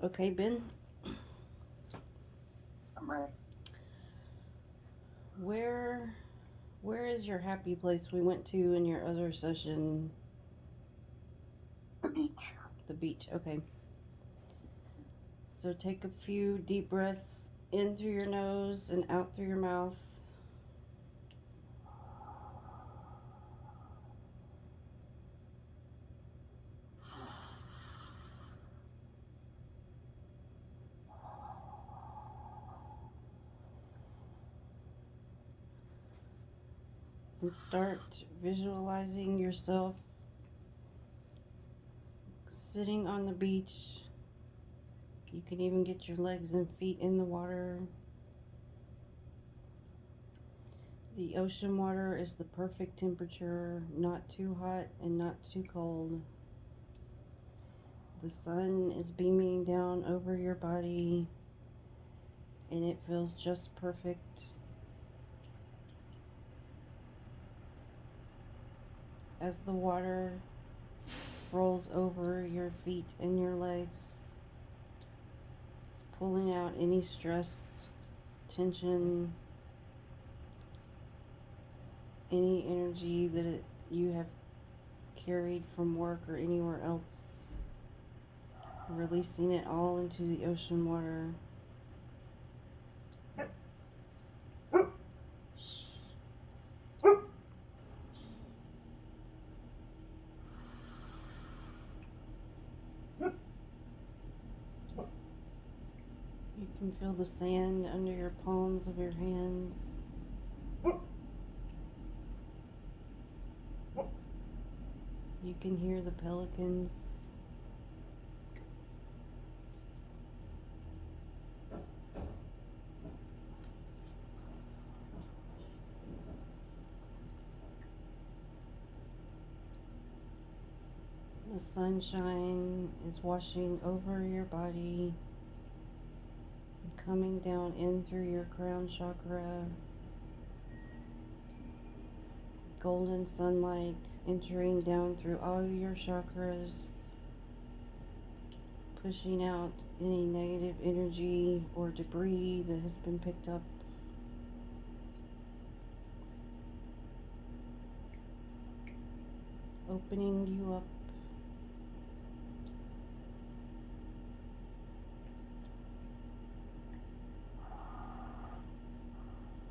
Okay, Ben, I'm ready. where where is your happy place we went to in your other session? The beach. The beach. Okay. So take a few deep breaths in through your nose and out through your mouth. And start visualizing yourself sitting on the beach. You can even get your legs and feet in the water. The ocean water is the perfect temperature, not too hot and not too cold. The sun is beaming down over your body and it feels just perfect. As the water rolls over your feet and your legs, it's pulling out any stress, tension, any energy that you have carried from work or anywhere else, releasing it all into the ocean water. You can feel the sand under your palms of your hands. You can hear the pelicans. The sunshine is washing over your body and coming down in through your crown chakra. Golden sunlight entering down through all your chakras, pushing out any negative energy or debris that has been picked up. Opening you up.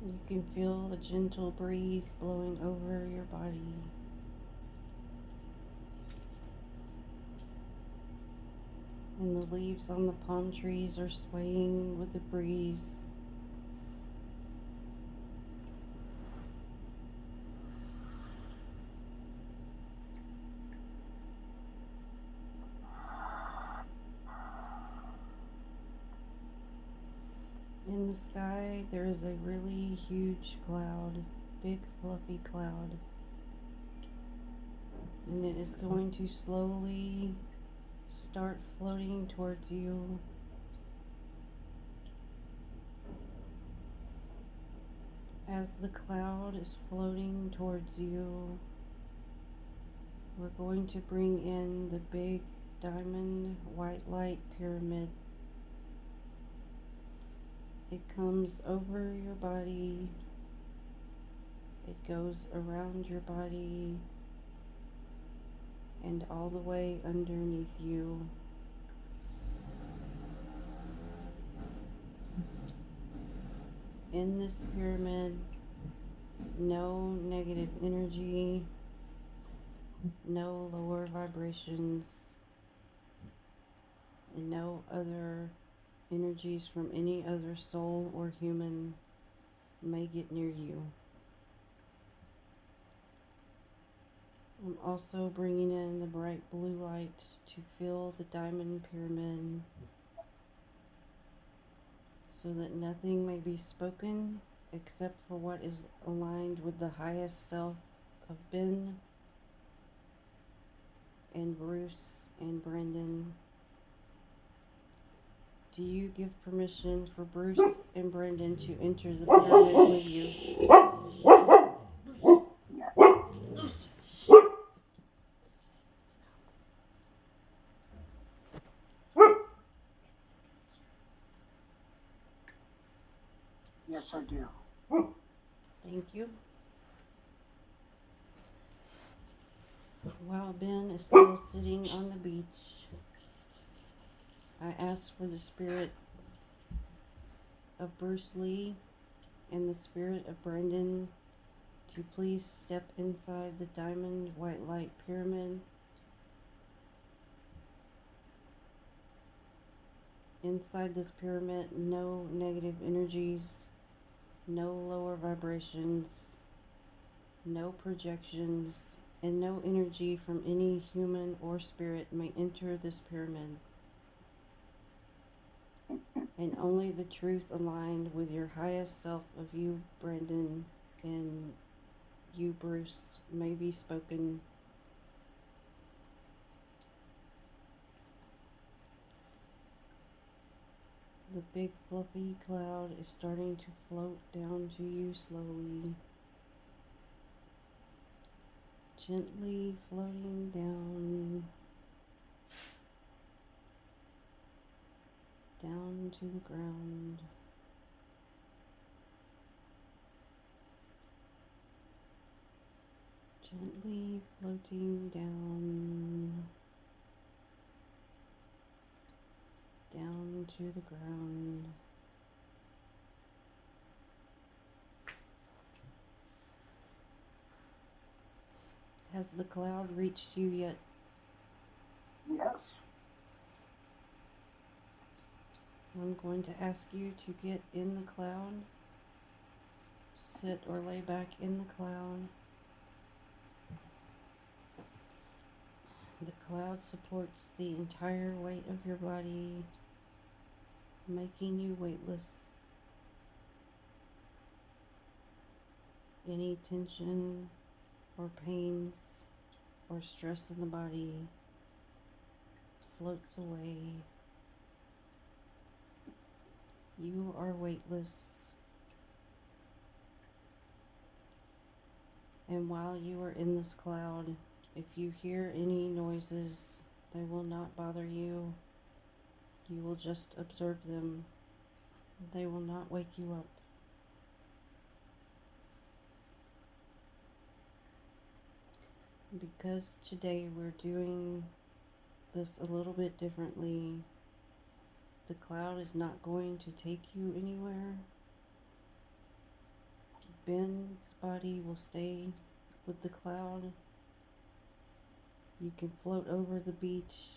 You can feel a gentle breeze blowing over your body. And the leaves on the palm trees are swaying with the breeze. In the sky, there is a really huge cloud, big fluffy cloud. And it is going to slowly start floating towards you. As the cloud is floating towards you, we're going to bring in the big diamond white light pyramid. It comes over your body, it goes around your body, and all the way underneath you. In this pyramid, no negative energy, no lower vibrations, and no other energies from any other soul or human may get near you. I'm also bringing in the bright blue light to fill the diamond pyramid so that nothing may be spoken except for what is aligned with the highest self of Ben and Bruce and Brendan. Do you give permission for Bruce and Brendan to enter the pyramid with you? Yeah. Yes, I do. Thank you. While Ben is still sitting on the beach, I ask for the spirit of Bruce Lee and the spirit of Brendan to please step inside the diamond white light pyramid. Inside this pyramid, no negative energies, no lower vibrations, no projections, and no energy from any human or spirit may enter this pyramid. And only the truth aligned with your highest self of you, Brandon, and you, Bruce, may be spoken. The big fluffy cloud is starting to float down to you slowly, gently floating down to the ground. Gently floating down to the ground. Has the cloud reached you yet? Yes. I'm going to ask you to get in the cloud. Sit or lay back in the cloud. The cloud supports the entire weight of your body, making you weightless. Any tension or pains or stress in the body floats away. You are weightless. And while you are in this cloud, if you hear any noises, they will not bother you. You will just observe them. They will not wake you up. Because today we're doing this a little bit differently, the cloud is not going to take you anywhere. Ben's body will stay with the cloud. You can float over the beach,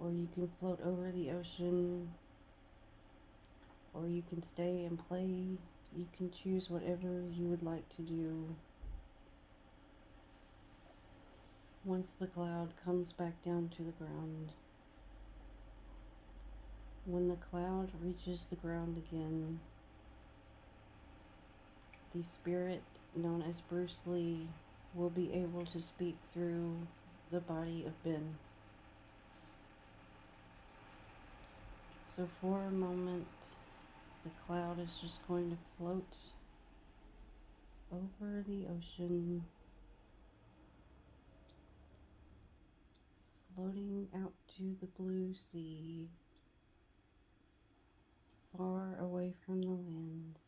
or you can float over the ocean, or you can stay and play. You can choose whatever you would like to do. Once the cloud comes back down to the ground, when the cloud reaches the ground again, the spirit known as Bruce Lee will be able to speak through the body of Ben. So for a moment, the cloud is just going to float over the ocean, floating out to the blue sea, far away from the land,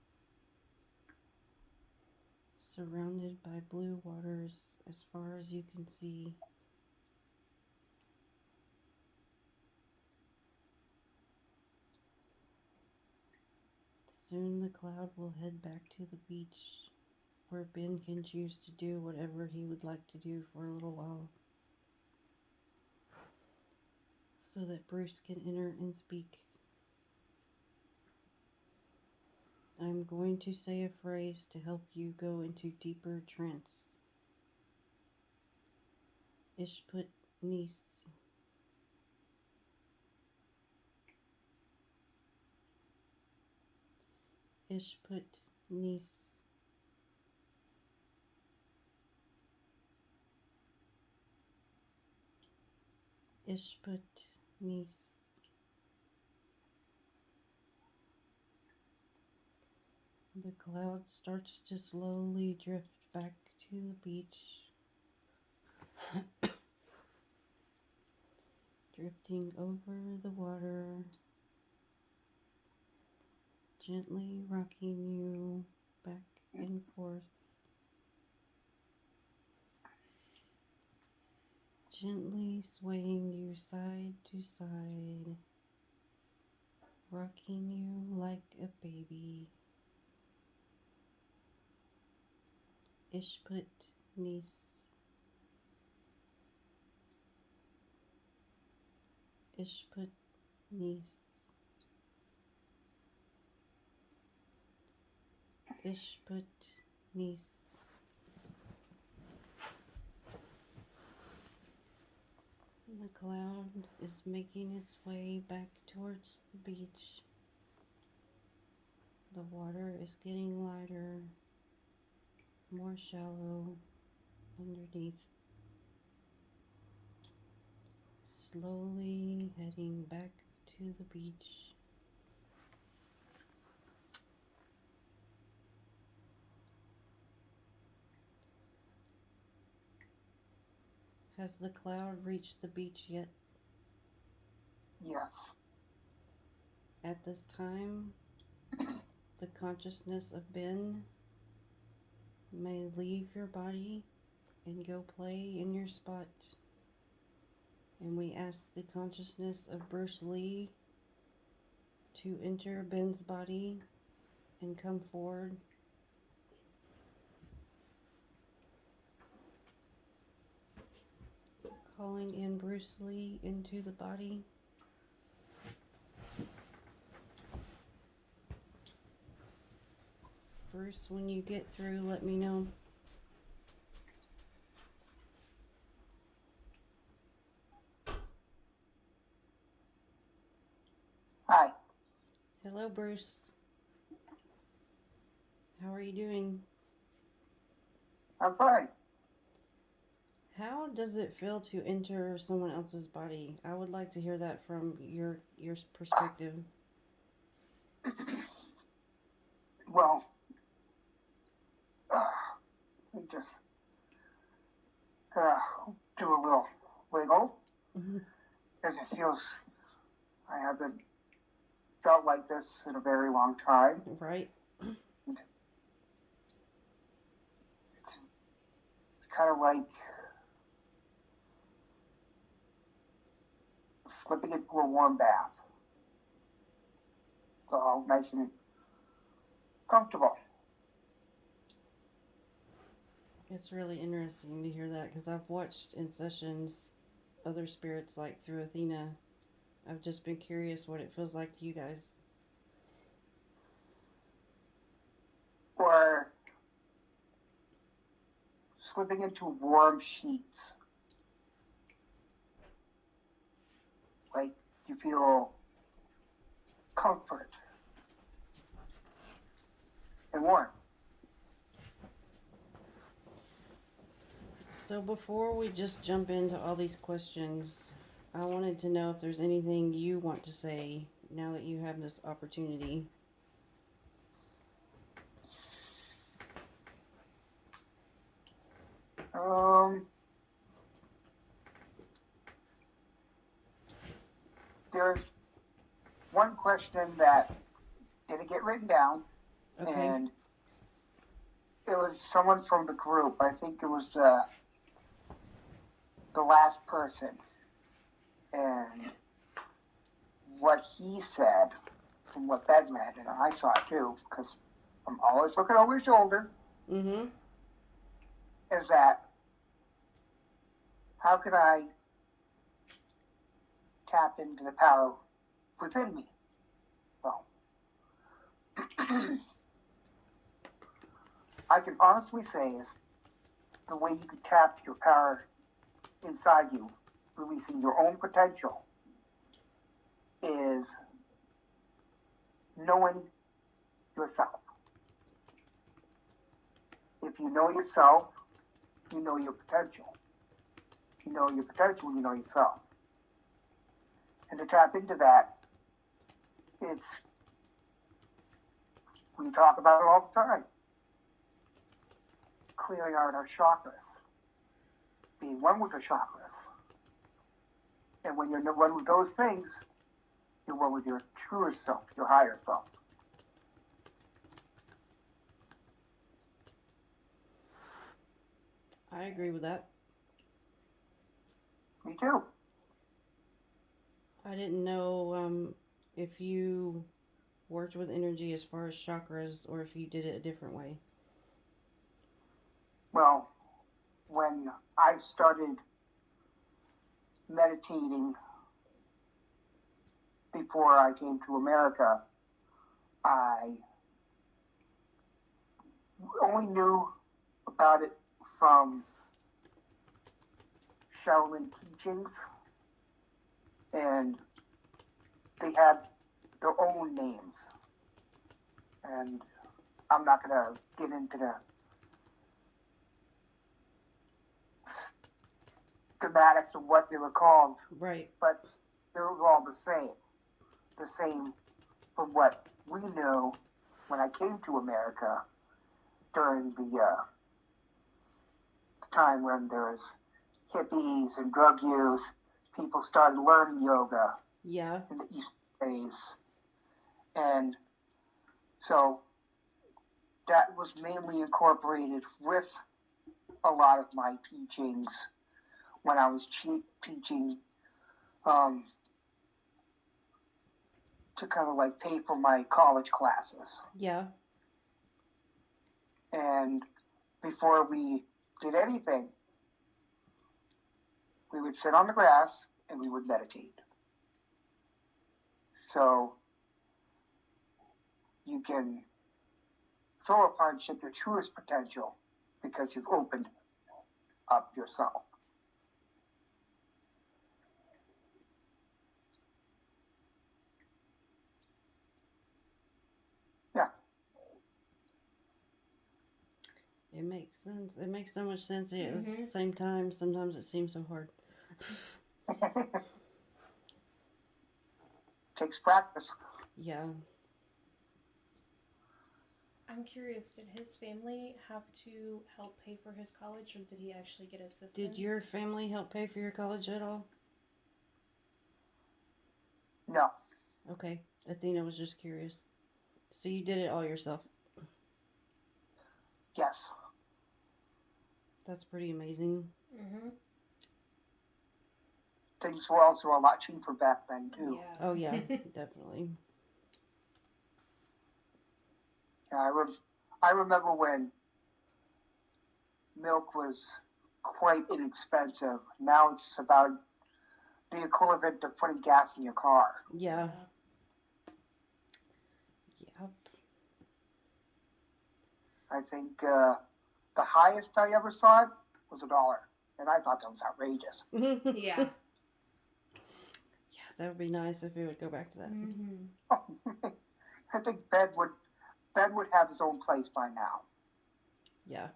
surrounded by blue waters as far as you can see. Soon the cloud will head back to the beach, where Ben can choose to do whatever he would like to do for a little while, so that Bruce can enter and speak. I'm going to say a phrase to help you go into deeper trance. Ishput Nis. Ishput Nis. Ishput Nis. The cloud starts to slowly drift back to the beach, drifting over the water, Gently rocking you back and forth. Gently swaying you side to side. Rocking you like a baby. Ishput niece. Ishput niece. Ishput niece. The cloud is making its way back towards the beach. The water is getting lighter, more shallow underneath. Slowly heading back to the beach. Has the cloud reached the beach yet? Yes. At this time, the consciousness of Ben may leave your body and go play in your spot. And we ask the consciousness of Bruce Lee to enter Ben's body and come forward. Calling in Bruce Lee into the body. Bruce, when you get through, let me know. Hi. Hello, Bruce. How are you doing? I'm fine. How does it feel to enter someone else's body? I would like to hear that from your perspective. Well, we just gonna do a little wiggle, as it feels I haven't felt like this in a very long time. Right. It's kind of like slipping into a warm bath. It's all nice and comfortable. It's really interesting to hear that because I've watched in sessions other spirits like through Athena. I've just been curious what it feels like to you guys. Or slipping into warm sheets. Like you feel comfort and warmth. So before we just jump into all these questions, I wanted to know if there's anything you want to say now that you have this opportunity. There's one question that didn't get written down, Okay. and it was someone from the group. I think it was the last person, and what he said, from what Ben read, and I saw it too, because I'm always looking over his shoulder, is that how can I tap into the power within me? Well, I can honestly say is the way you can tap your power inside you, releasing your own potential, is knowing yourself. If you know yourself, you know your potential. If you know your potential, you know yourself. And to tap into that, it's, we talk about it all the time. Clearing out our chakras. Being one with the chakras. And when you're one with those things, you're one with your truer self, your higher self. I agree with that. Me too. I didn't know if you worked with energy as far as chakras or if you did it a different way. Well, when I started meditating before I came to America, I only knew about it from Shaolin teachings, and they had their own names. And I'm not going to get into the schematics of what they were called, Right. but they were all the same. The same from what we knew when I came to America during the time when there was hippies and drug use. People started learning yoga Yeah. in the East days. And so that was mainly incorporated with a lot of my teachings when I was teaching to kind of like pay for my college classes. Yeah. And before we did anything, we would sit on the grass and we would meditate. So you can throw a punch at your truest potential because you've opened up yourself. Yeah. It makes sense. It makes so much sense. Yet at the same time, sometimes it seems so hard. Takes practice. Yeah. I'm curious, did his family have to help pay for his college or did he actually get assistance? Did your family help pay for your college at all? No. Okay. Athena was just curious. So you did it all yourself. Yes. That's pretty amazing. Mm-hmm. Things were also a lot cheaper back then too. Yeah. Oh yeah, definitely. I remember when milk was quite inexpensive. Now it's about the equivalent of putting gas in your car. Yeah. Yep. I think the highest I ever saw it was $1, and I thought that was outrageous. Yeah. Yeah, that would be nice if we would go back to that. Mm-hmm. I think Ben would have his own place by now, Yeah.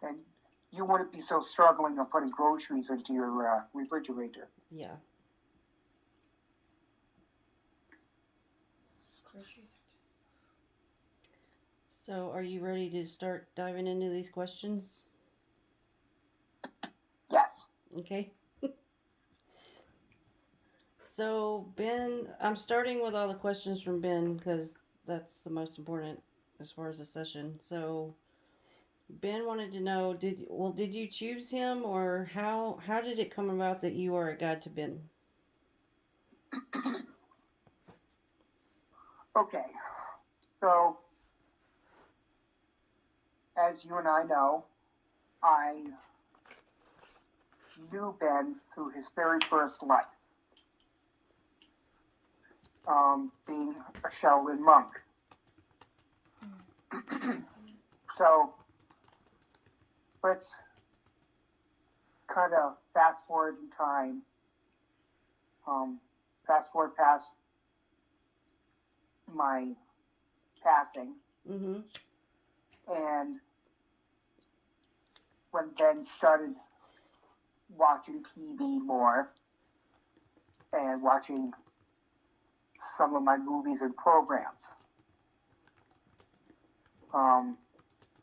and you wouldn't be so struggling on putting groceries into your refrigerator. Yeah. Groceries are just. So, are you ready to start diving into these questions? Yes. Okay. So, Ben, I'm starting with all the questions from Ben because that's the most important as far as the session. So, Ben wanted to know, did you choose him or how did it come about that you are a guide to Ben? Okay. So, as you and I know, I knew Ben through his very first life, being a Shaolin monk. So, let's kind of fast forward in time, fast forward past my passing, Mm-hmm. and when Ben started watching TV more and watching some of my movies and programs.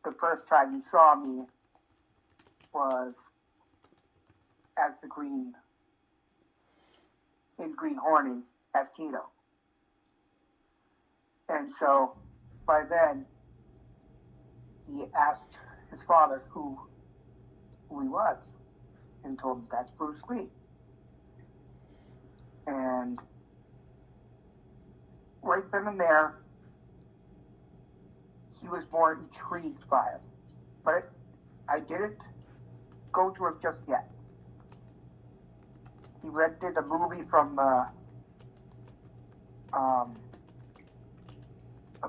The first time he saw me was as in Green Hornet as Tito. And so by then he asked his father who he was, and told him that's Bruce Lee. And right then and there, he was more intrigued by him. But I didn't go to him just yet. He rented a movie from a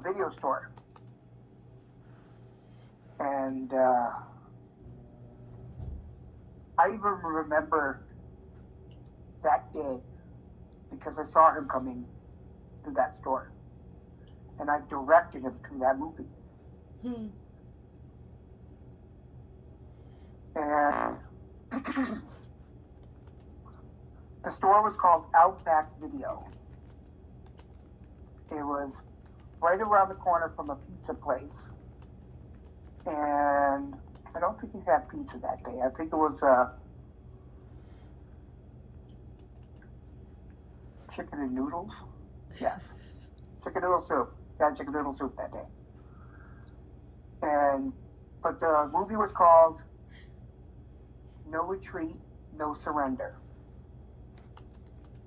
video store. And I even remember that day because I saw him coming to that store. And I directed him to that movie. And the store was called Outback Video. It was right around the corner from a pizza place. And I don't think he had pizza that day. I think it was chicken and noodles. Yes. Chicken noodle soup. Yeah, chicken noodle soup that day. But the movie was called No Retreat, No Surrender.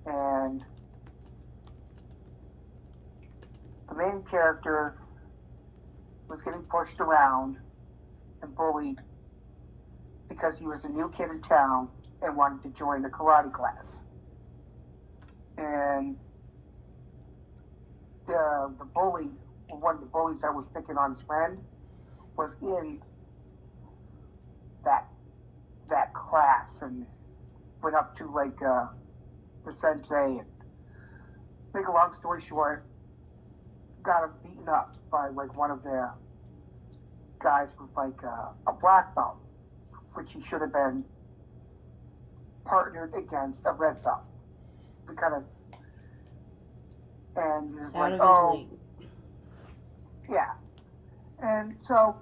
And the main character was getting pushed around and bullied because he was a new kid in town and wanted to join a karate class. And the bully, or one of the bullies that was picking on his friend, was in that class and went up to the sensei, and make a long story short, got him beaten up by one of the guys with a black belt, which he should have been partnered against a red belt. And he was Out of oh, his league. Yeah. And so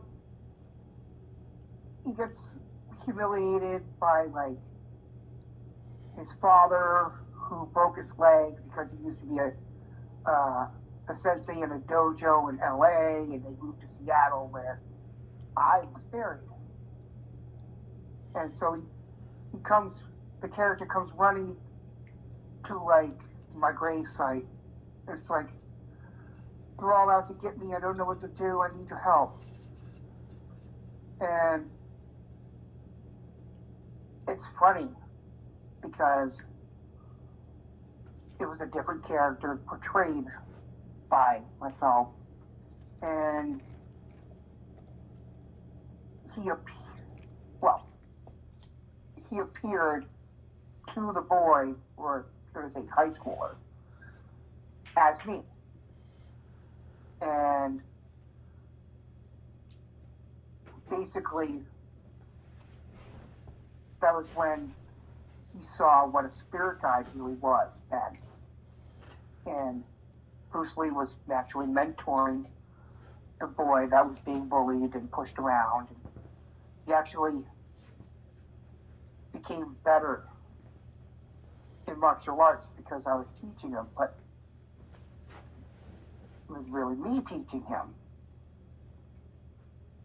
he gets humiliated by his father, who broke his leg because he used to be a sensei in a dojo in LA, and they moved to Seattle where I was buried. And so the character comes running to my grave site. It's they're all out to get me. I don't know what to do. I need your help. And it's funny because it was a different character portrayed by myself. And he appeared to the boy, or should I say high schooler, as me. And basically, that was when he saw what a spirit guide really was then. And Bruce Lee was actually mentoring the boy that was being bullied and pushed around. He actually became better in martial arts because I was teaching him, but it was really me teaching him.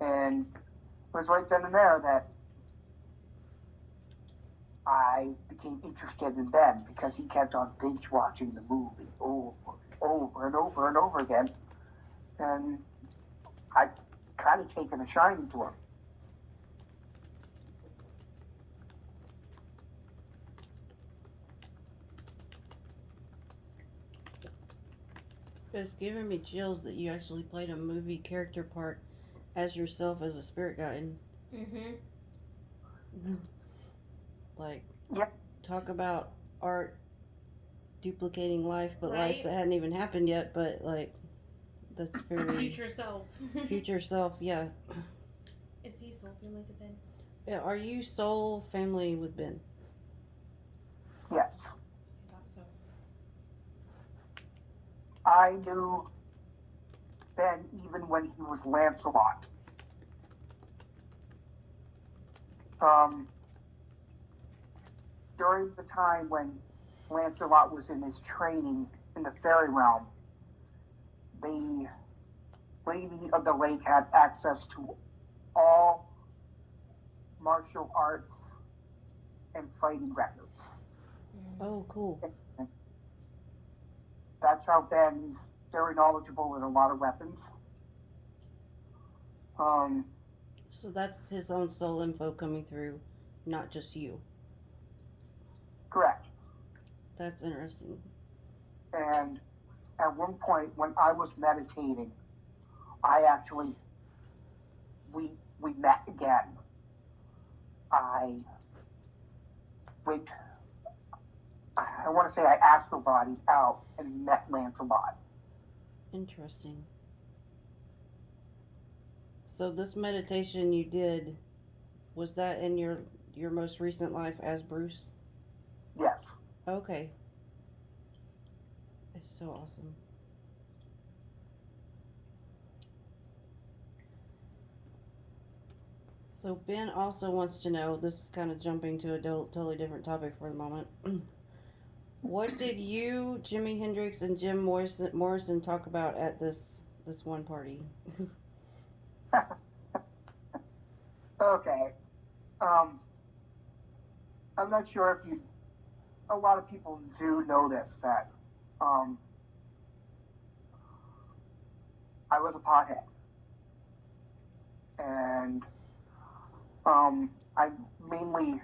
And it was right then and there that I became interested in Ben because he kept on binge watching the movie over and over and over again. And I kind of taken a shining to him. It's giving me chills that you actually played a movie character part as yourself as a spirit guide. Yep. Talk about art duplicating life, but Right. life that hadn't even happened yet, but that's very Future self. future self, yeah. Is he soul family to Ben? Yeah, are you soul family with Ben? Yes. I thought so. I knew Ben even when he was Lancelot. During the time when Lancelot was in his training in the fairy realm, the Lady of the Lake had access to all martial arts and fighting records. Oh, cool. That's how Ben's very knowledgeable in a lot of weapons. So that's his own soul info coming through, not just you. Correct. That's interesting. And at one point, when I was meditating, we met again. I went, I want to say I astrobodied out and met Lancelot. Interesting. So this meditation you did, was that in your most recent life as Bruce? Yes. Okay. It's so awesome. So Ben also wants to know, this is kind of jumping to a totally different topic for the moment. What did you, Jimi Hendrix, and Jim Morrison talk about at this one party? Okay. I'm not sure if a lot of people do know this, that I was a pothead. And I mainly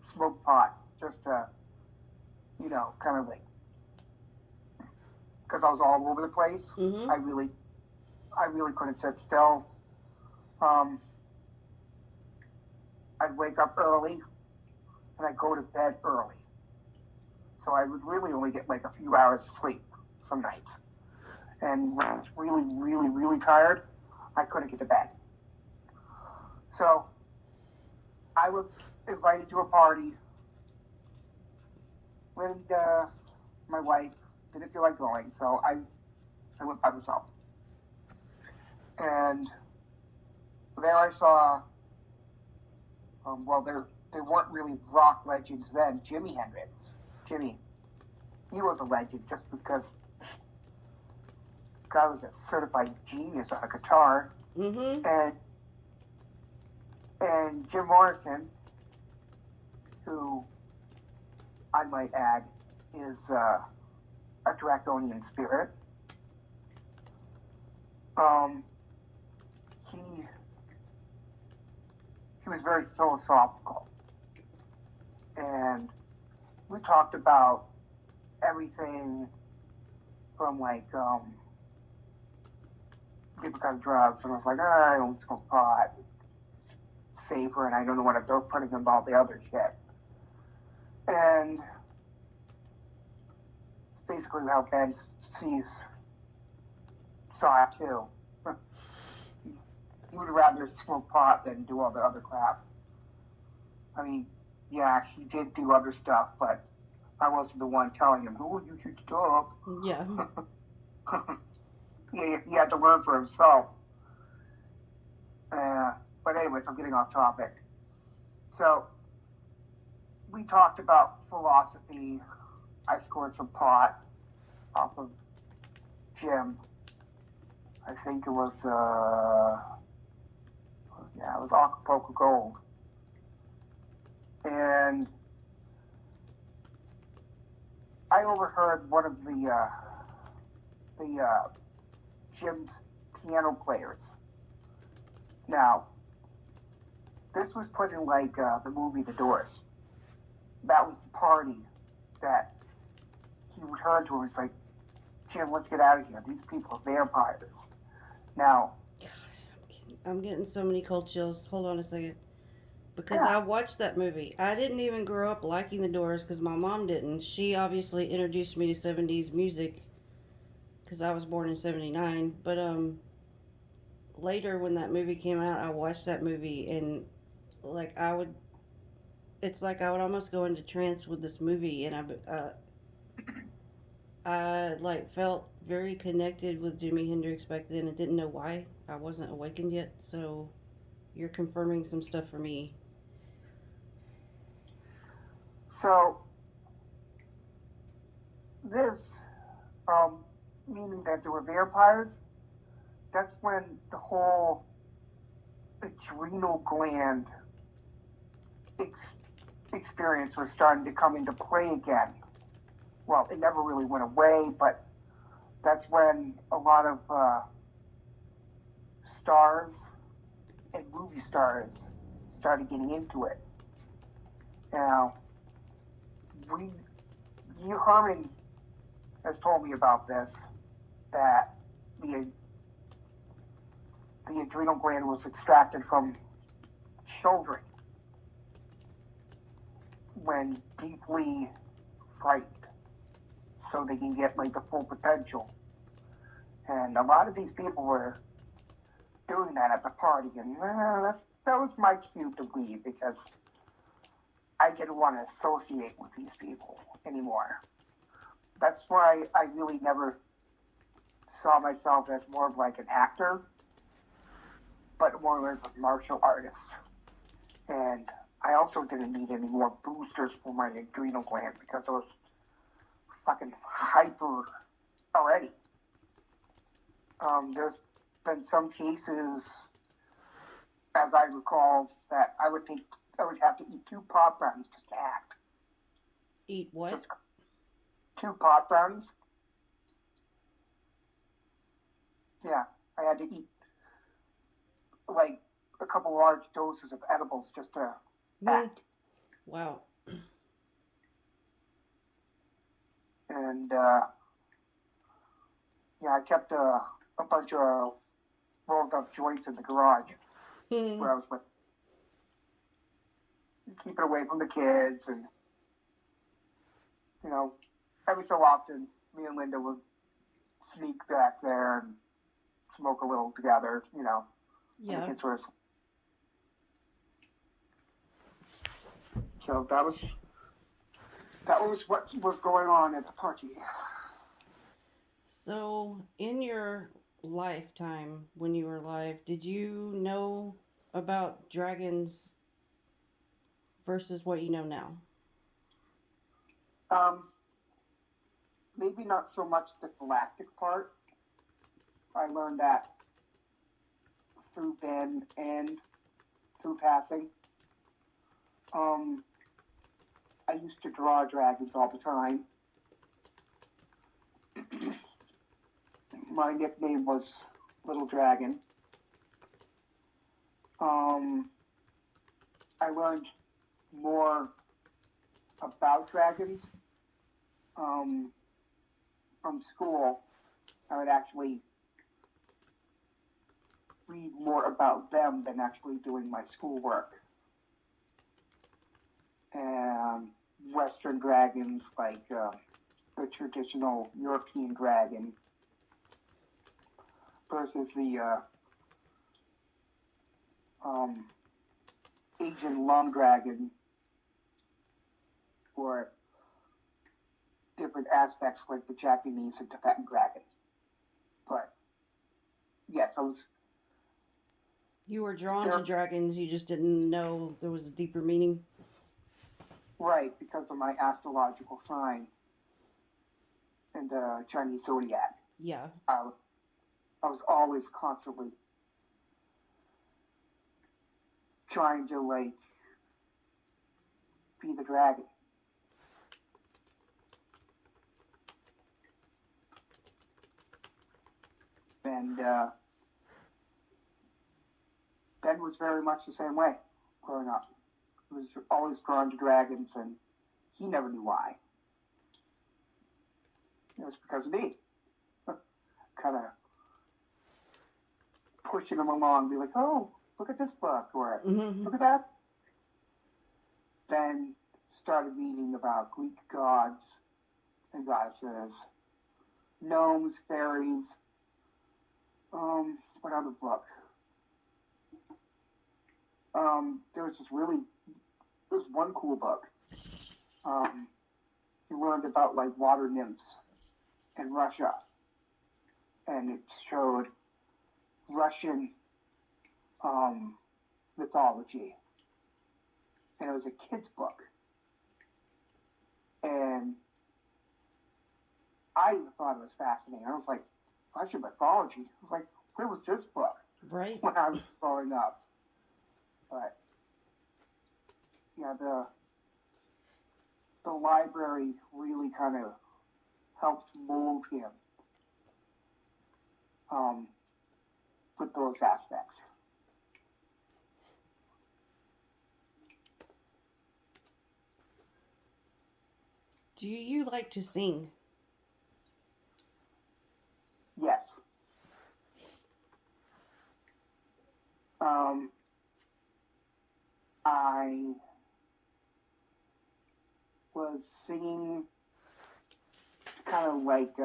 smoked pot just to, kind of like, because I was all over the place. Mm-hmm. I really couldn't sit still. I'd wake up early and I'd go to bed early. So I would really only get like a few hours of sleep some nights. And when I was really, really, really tired, I couldn't get to bed. So I was invited to a party. And my wife didn't feel like going, so I went by myself. And there I saw, there weren't really rock legends then. Jimi Hendrix. Jimmy, he was a legend just because the guy was a certified genius on a guitar. Mm-hmm. And Jim Morrison, who I might add is a draconian spirit. He was very philosophical, and we talked about everything from like different kind of drugs, and I was like, I don't smoke pot, it's safer, and I don't know what I'm putting in all the other shit. And it's basically how Ben saw it too. He would rather smoke pot than do all the other crap. I mean, yeah, he did do other stuff, but I wasn't the one telling him, oh, you should stop. Yeah. He had to learn for himself. But anyways, I'm getting off topic. So, we talked about philosophy. I scored some pot off of Jim. I think it was, it was Acapulco Gold. And I overheard one of the Jim's piano players. Now, this was put in like the movie The Doors. That was the party that he would turn to him. It's like, Jim, let's get out of here. These people are vampires. Now, I'm getting so many cold chills. Hold on a second. Because Yeah. I watched that movie. I didn't even grow up liking The Doors because my mom didn't. She obviously introduced me to 70s music because I was born in 79. But later when that movie came out, I watched that movie and like it's like I would almost go into trance with this movie, and I like felt very connected with Jimi Hendrix back then and didn't know why. I wasn't awakened yet, so you're confirming some stuff for me. so this, meaning that there were vampires, that's when the whole adrenal gland experience was starting to come into play again. Well, it never really went away, but that's when a lot of stars and movie stars started getting into it. Now, Herman has told me about this, that the adrenal gland was extracted from children when deeply frightened, so they can get like the full potential. And a lot of these people were doing that at the party, and that was my cue to leave, because I didn't want to associate with these people anymore. That's why I really never saw myself as more of like an actor, but more like a martial artist. And I also didn't need any more boosters for my adrenal gland, because I was fucking hyper already. There's been some cases, as I recall, that I would have to eat 2 pot brownies just to act. Eat what? Just 2 pot brownies. Yeah, I had to eat like a couple large doses of edibles just to act. Wow. And yeah, I kept a bunch of rolled up joints in the garage where I was like, keep it away from the kids, and every so often me and Linda would sneak back there and smoke a little together, when the kids were asleep. So that was what was going on at the party. So, in your lifetime, when you were alive, did you know about dragons versus what you know now? Maybe not so much the galactic part. I learned that through Ben and through passing. I used to draw dragons all the time. My nickname was Little Dragon. I learned more about dragons from school. I would actually read more about them than actually doing my schoolwork. And Western dragons, like the traditional European dragon, versus the Asian long dragon, or different aspects like the Japanese and Tibetan dragon. But yes, You were drawn to dragons, you just didn't know there was a deeper meaning? Right, because of my astrological sign in the Chinese zodiac. Yeah. I was always constantly trying to, like, be the dragon. And Ben was very much the same way growing up. He was always drawn to dragons, and he never knew why. It was because of me. Kind of pushing him along, be like, oh, look at this book, or look at that. Then started reading about Greek gods and goddesses, gnomes, fairies. What other book? There was one cool book. He learned about like water nymphs in Russia, and it showed Russian mythology, and it was a kid's book. And I even thought it was fascinating. I was like, Russian mythology? I was like, where was this book? Right. When I was growing up. But yeah, the library really kind of helped mold him with those aspects. Do you like to sing? Yes. I was singing kind of like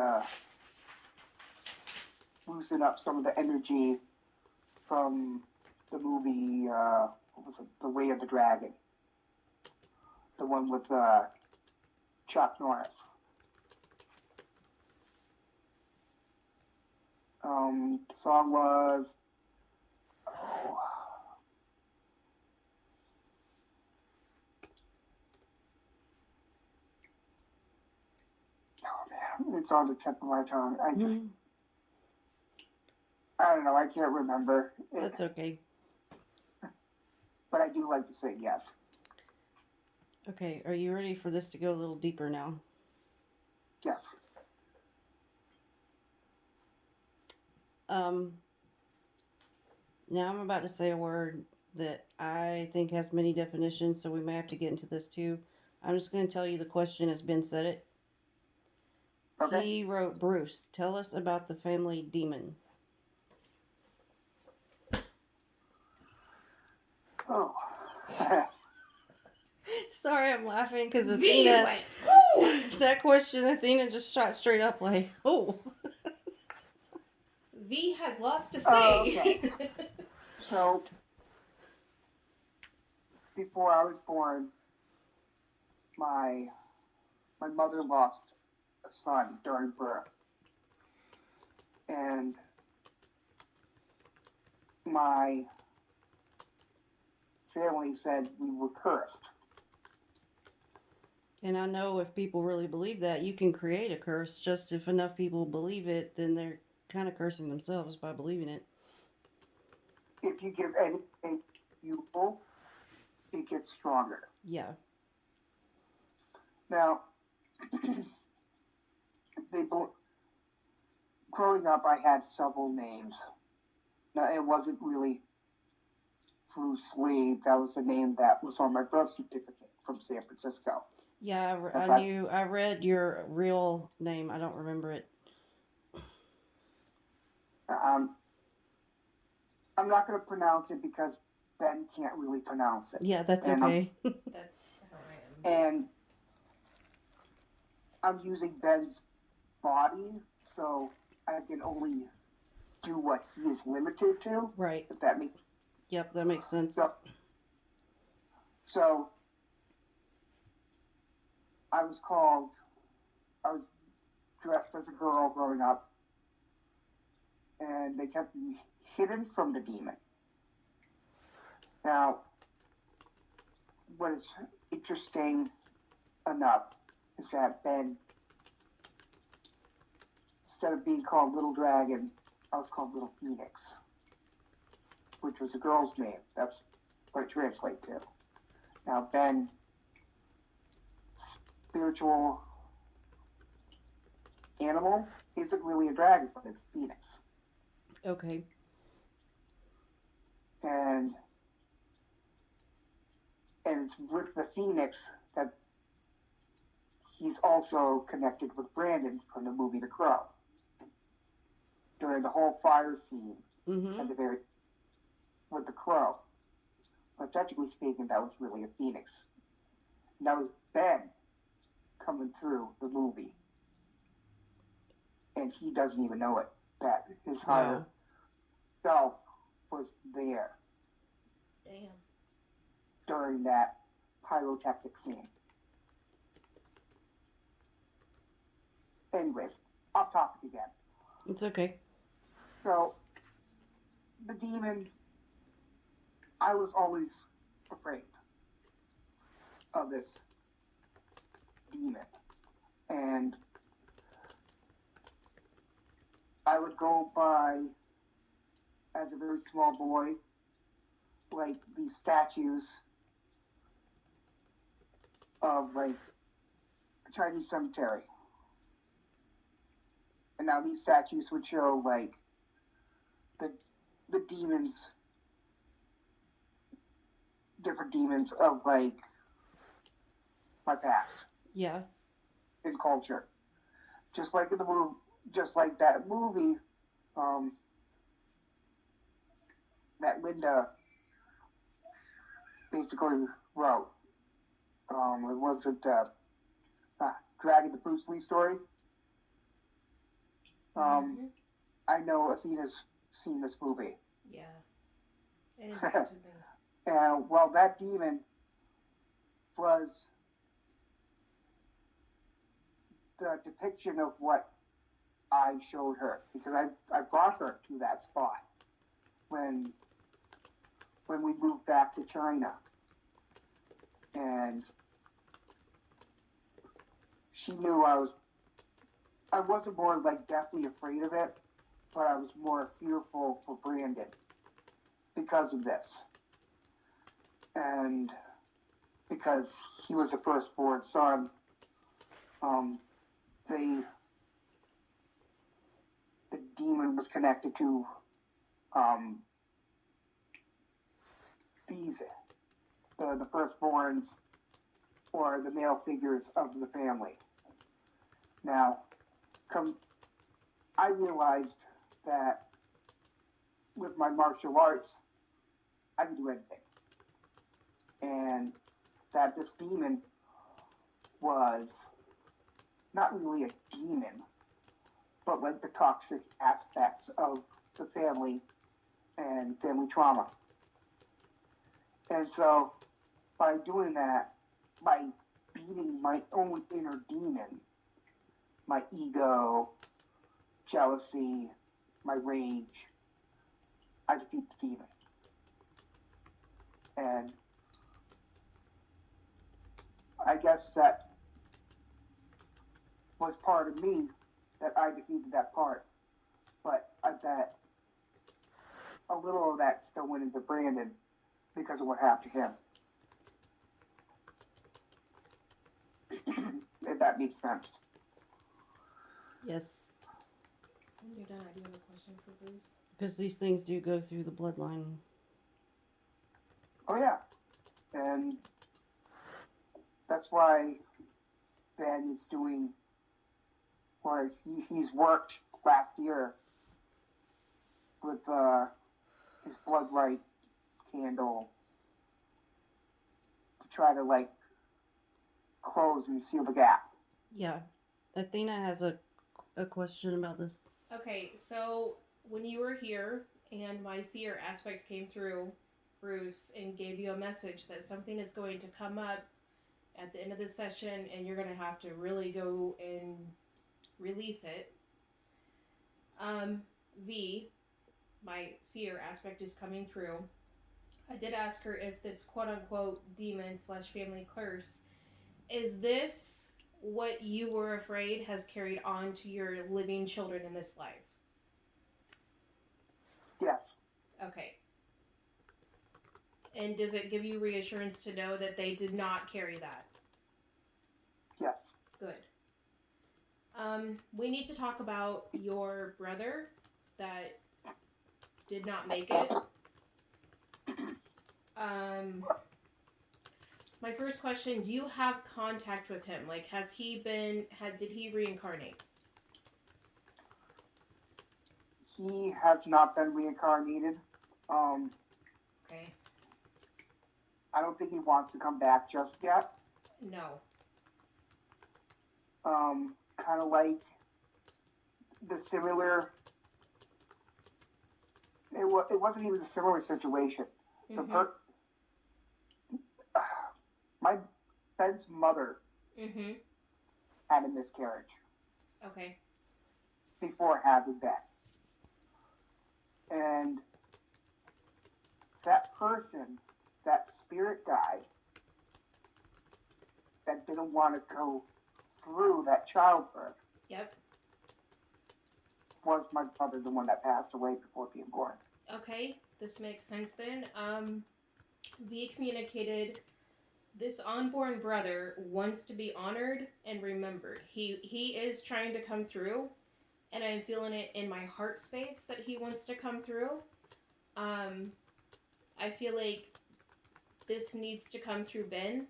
loosen up some of the energy from the movie, what was it? The Way of the Dragon. The one with Chuck Norris. The song was, oh man, it's on the tip of my tongue. I don't know, I can't remember. That's okay. But I do like to sing, yes. Okay, are you ready for this to go a little deeper now? Yes. Now I'm about to say a word that I think has many definitions, so we may have to get into this too. I'm just going to tell you the question as Ben said it. Okay. He wrote, Bruce, tell us about the family demon. Oh. Sorry, I'm laughing because V is Athena, like, woo! that question, Athena just shot straight up like, oh. V has lots to say. Oh, okay. So, before I was born, my mother lost a son during birth. And my family said we were cursed. And I know if people really believe that, you can create a curse. Just if enough people believe it, then they're kind of cursing themselves by believing it. If you give anything evil, it gets stronger. Yeah. Now, growing up, I had several names. Now, it wasn't really Bruce Lee. That was the name that was on my birth certificate from San Francisco. Yeah, I read your real name. I don't remember it. I'm not going to pronounce it because Ben can't really pronounce it. Yeah, that's and okay. That's how I am. And I'm using Ben's body, so I can only do what he is limited to. Right. If that makes. Yep, that makes sense. So I was dressed as a girl growing up, and they kept me hidden from the demon. Now, what is interesting enough is that Ben, instead of being called Little Dragon, I was called Little Phoenix, which was a girl's name. That's what it translates to. Now, Ben, spiritual animal, isn't really a dragon, but it's Phoenix. Okay. And it's with the Phoenix that he's also connected with Brandon from the movie The Crow. During the whole fire scene at the very with the Crow. But technically speaking, that was really a Phoenix. And that was Ben coming through the movie. And he doesn't even know it, that his higher self was there. Damn. During that pyrotechnic scene. Anyways, off topic again. It's okay. So, the demon, I was always afraid of this demon. And I would go by, as a very small boy, like these statues of like a Chinese cemetery. And now these statues would show like the demons, different demons of like my past Yeah. in culture. Just like in the movie, just like that movie that Linda basically wrote. It wasn't Dragon the Bruce Lee story. I know Athena's seen this movie. Yeah. It impacted me. And well, that demon was the depiction of what I showed her, because I brought her to that spot when we moved back to China. And she knew I wasn't more like deathly afraid of it, but I was more fearful for Brandon because of this. And because he was the firstborn son, the demon was connected to the firstborns, or the male figures of the family. Now, I realized that with my martial arts, I can do anything. And that this demon was not really a demon, but like the toxic aspects of the family and family trauma. And so, by doing that, by beating my own inner demon, my ego, jealousy, my rage, I defeat the demon. And I guess that was part of me, that I defeated that part. But that a little of that still went into Brandon because of what happened to him. If that makes sense. Yes. When you're done, I do have a question for Bruce. Because these things do go through the bloodline. Oh yeah. And that's why Ben is doing, or he's worked last year with his blood right candle to try to like close and seal the gap. Yeah. Athena has a question about this. Okay, so when you were here and my seer aspect came through, Bruce, and gave you a message that something is going to come up at the end of the session and you're going to have to really go and release it. V, my seer aspect, is coming through. I did ask her if this quote-unquote demon/family curse, is this what you were afraid has carried on to your living children in this life? Yes. Okay. And does it give you reassurance to know that they did not carry that? Yes. Good. We need to talk about your brother that did not make it. My first question, do you have contact with him? Like, did he reincarnate? He has not been reincarnated. Okay. I don't think he wants to come back just yet. No. Kind of like the similar. It wasn't even a similar situation. Mm-hmm. My Ben's mother Mm-hmm. had a miscarriage Okay. before having Ben. And that person, that spirit guide that didn't want to go through that childbirth, Yep. was my brother, the one that passed away before being born. Okay. This makes sense then. via communicated, this unborn brother wants to be honored and remembered. He is trying to come through, and I'm feeling it in my heart space that he wants to come through. I feel like this needs to come through Ben.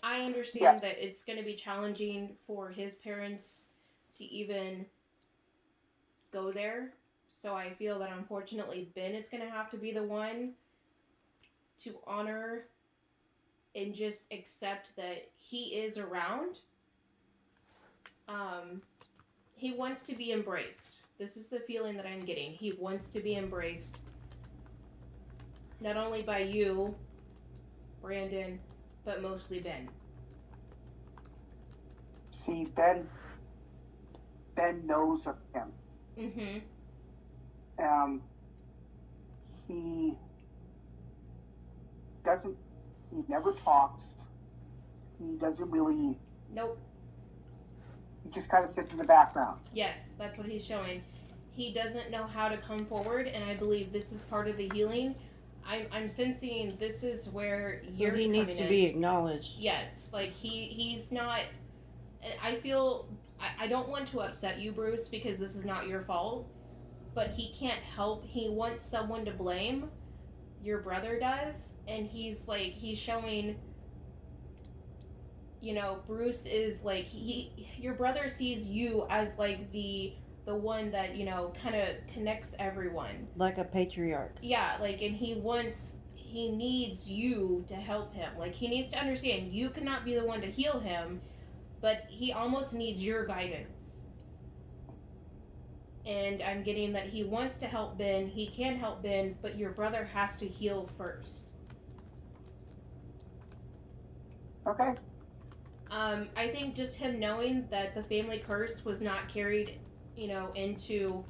I understand that it's going to be challenging for his parents to even go there. So I feel that unfortunately Ben is going to have to be the one to honor and just accept that he is around. He wants to be embraced. This is the feeling that I'm getting. He wants to be embraced. Not only by you, Brandon, but mostly Ben. See, Ben knows of him. Mm-hmm. He doesn't. He never talks. He doesn't really. Nope. He just kind of sits in the background. Yes, that's what he's showing. He doesn't know how to come forward, and I believe this is part of the healing. I'm sensing this is where So you're he needs to be acknowledged. Yes, like he's not. And I feel I don't want to upset you, Bruce, because this is not your fault. But he can't help. He wants someone to blame. Your brother does, and he's showing. You know, Bruce is like your brother sees you as like the one that, you know, kind of connects everyone. Like a patriarch. Yeah, like, and he needs you to help him. Like, he needs to understand you cannot be the one to heal him, but he almost needs your guidance. And I'm getting that he wants to help Ben, he can help Ben, but your brother has to heal first. Okay. I think just him knowing that the family curse was not carried, you know, into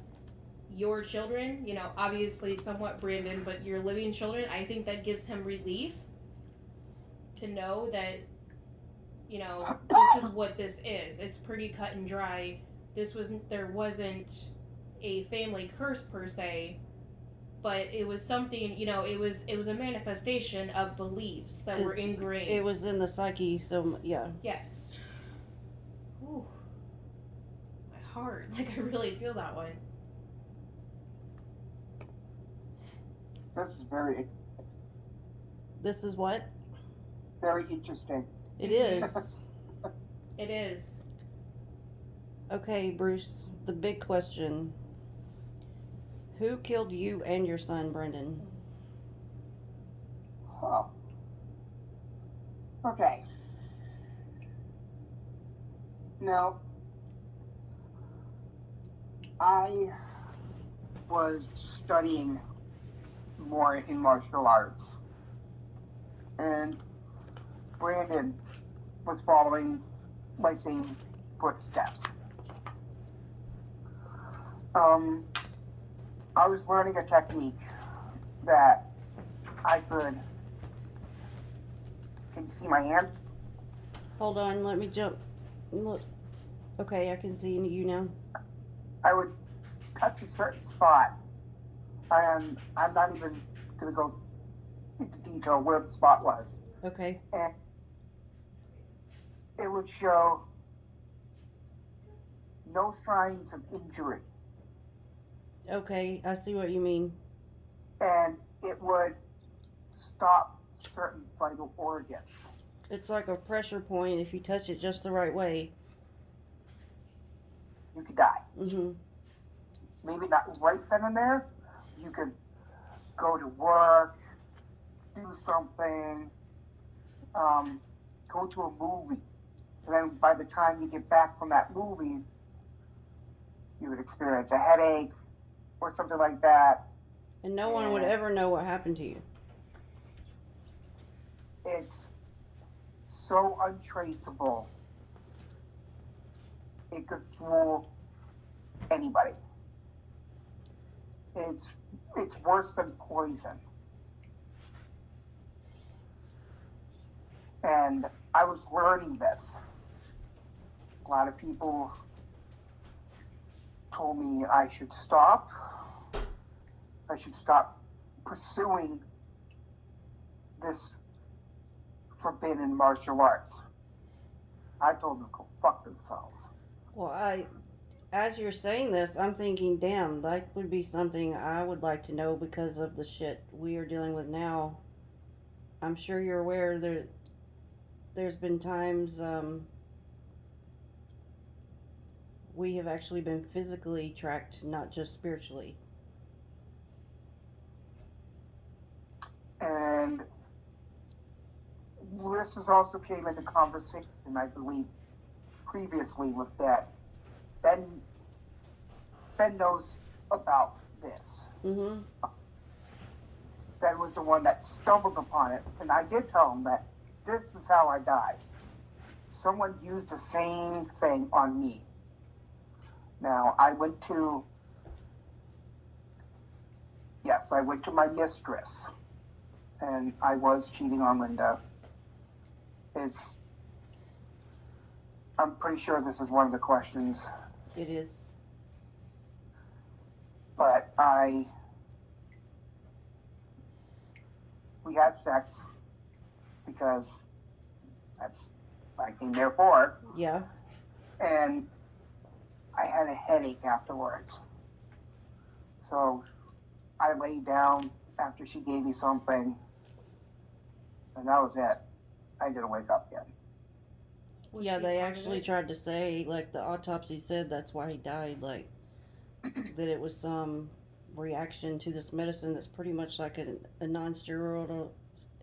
your children, you know, obviously somewhat Brandon, but your living children, I think that gives him relief to know that, you know, this is what this is. It's pretty cut and dry. There wasn't a family curse per se, but it was something, you know, it was a manifestation of beliefs that were ingrained. It was in the psyche, so yeah. Yes. Ooh. My heart, like, I really feel that one. This is what? Very interesting. It is. It is. Okay, Bruce, the big question. Who killed you and your son, Brendan? Oh. Okay. Now, I was studying more in martial arts, and Brandon was following my same footsteps. I was learning a technique that I could. Can you see my hand? Hold on, let me jump. Look. Okay, I can see you now. I would touch a certain spot, and I'm not even going to go into detail where the spot was. Okay. And it would show no signs of injury. Okay, I see what you mean. And it would stop certain vital organs. It's like a pressure point. If you touch it just the right way, you could die. Mm-hmm. Maybe not right then and there. You could go to work, do something, go to a movie. And then by the time you get back from that movie, you would experience a headache or something like that. And no one would ever know what happened to you. It's so untraceable. It could fool anybody. It's worse than poison. And I was learning this. A lot of people told me I should stop. I should stop pursuing this forbidden martial arts. I told them to go fuck themselves. Well, as you're saying this, I'm thinking, damn, that would be something I would like to know because of the shit we are dealing with now. I'm sure you're aware there's been times we have actually been physically tracked, not just spiritually. And this has also came into conversation, I believe, previously with Ben. Ben knows about this. Mm-hmm. Ben was the one that stumbled upon it, and I did tell him that this is how I died. Someone used the same thing on me. Now, I went to my mistress, and I was cheating on Linda. I'm pretty sure this is one of the questions, It is. but we had sex because that's what I came there for, Yeah. and I had a headache afterwards. So I laid down after she gave me something, and that was it. I didn't wake up yet. Was Yeah, she they part of actually it? tried to say, like, the autopsy said that's why he died, like, that it was some reaction to this medicine that's pretty much like a non-steroidal,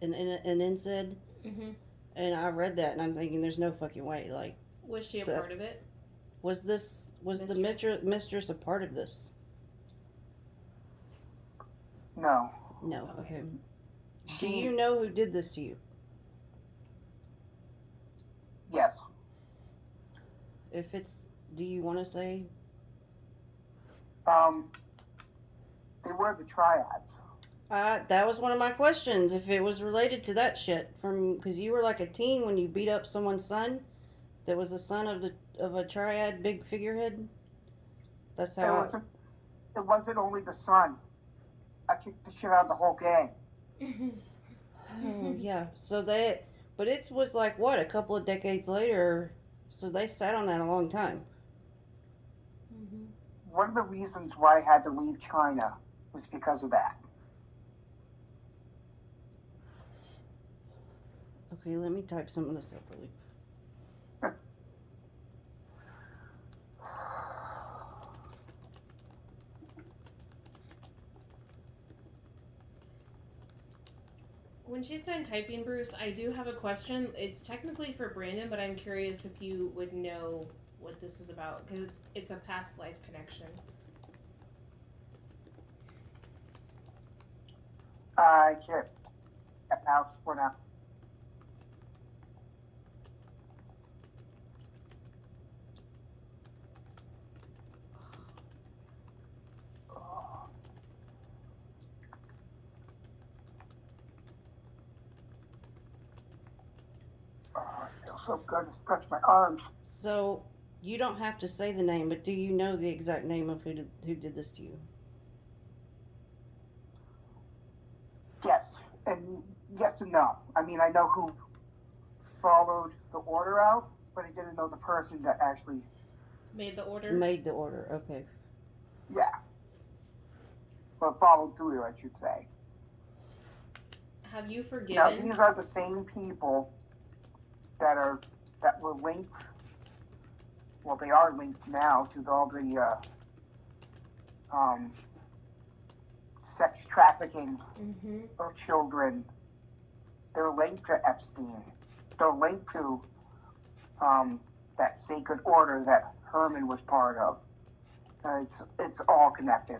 an NSAID. Mm-hmm. And I read that, and I'm thinking, there's no fucking way. Like, Was she a The- part of it? was the Mistress? mistress a part of this? No. No. Okay. Okay. Do She, you know who did this to you? yes. If it's, do you want to say? They were the triads. That was one of my questions. If it was related to that shit, because you were like a teen when you beat up someone's son, that was the son of a triad big figurehead. That's It how. wasn't only the son. I kicked the shit out of the whole gang. Oh yeah. But it was like what, a couple of decades later. So they sat on that a long time. Mm-hmm. One of the reasons why I had to leave China was because of that. Okay, let me type some of this up really. When she's done typing, Bruce, I do have a question. It's technically for Brandon, but I'm curious if you would know what this is about because it's a past life connection. I can't announce for now. Oh, it feels so good to stretch my arms. So you don't have to say the name, but do you know the exact name of who did this to you? Yes, and yes and no. I mean, I know who followed the order out, but I didn't know the person that actually Made the order. Made the order. Okay. yeah, but followed through, I should say. Have you Now, forgiven? these are the same people that were linked. Well, they are linked now to all the sex trafficking Mm-hmm. of children. They're linked to Epstein. They're linked to that sacred order that Herman was part of. It's all connected.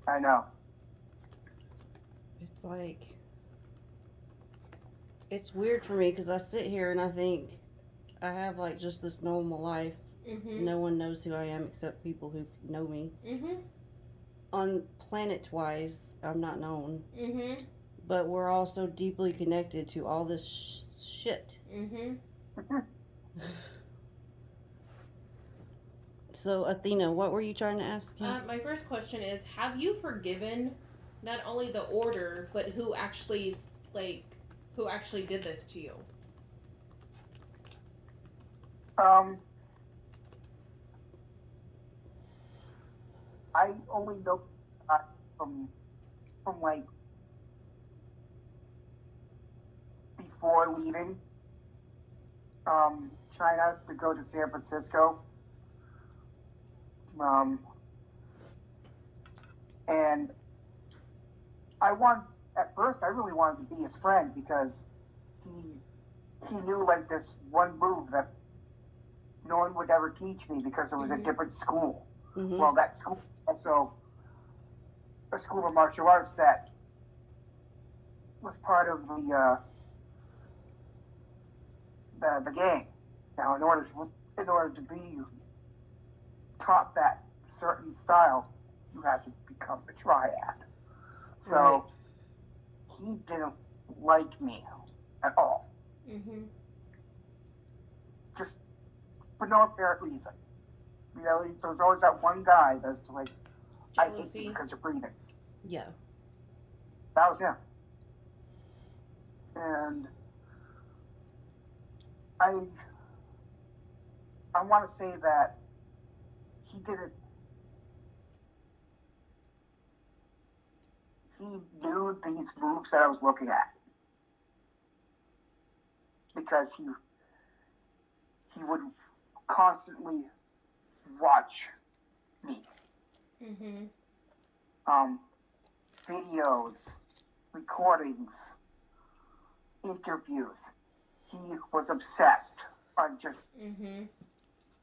I know. It's like, it's weird for me because I sit here and I think I have like just this normal life. Mm-hmm. No one knows who I am except people who know me. Mm-hmm. On planet-wise, I'm not known. Mm-hmm. But we're all so deeply connected to all this shit. Mm-hmm. So, Athena, what were you trying to ask him? My first question is: have you forgiven not only the order, but like who actually did this to you? Um, I only know from like before leaving China to go to San Francisco. And at first I really wanted to be his friend because he knew like this one move that no one would ever teach me because it was a different school. Mm-hmm. Well, that school also a school of martial arts that was part of the gang. Now, in order to be taught that certain style, you had to become a triad. So Right. he didn't like me at all. Mm-hmm. Just for no apparent reason. You know, there's always that one guy that's like, I hate you Jealousy. because you're breathing. Yeah. That was him. And I want to say that he didn't. He knew these moves that I was looking at because he would constantly watch me. Mm-hmm. Videos, recordings, interviews. He was obsessed on just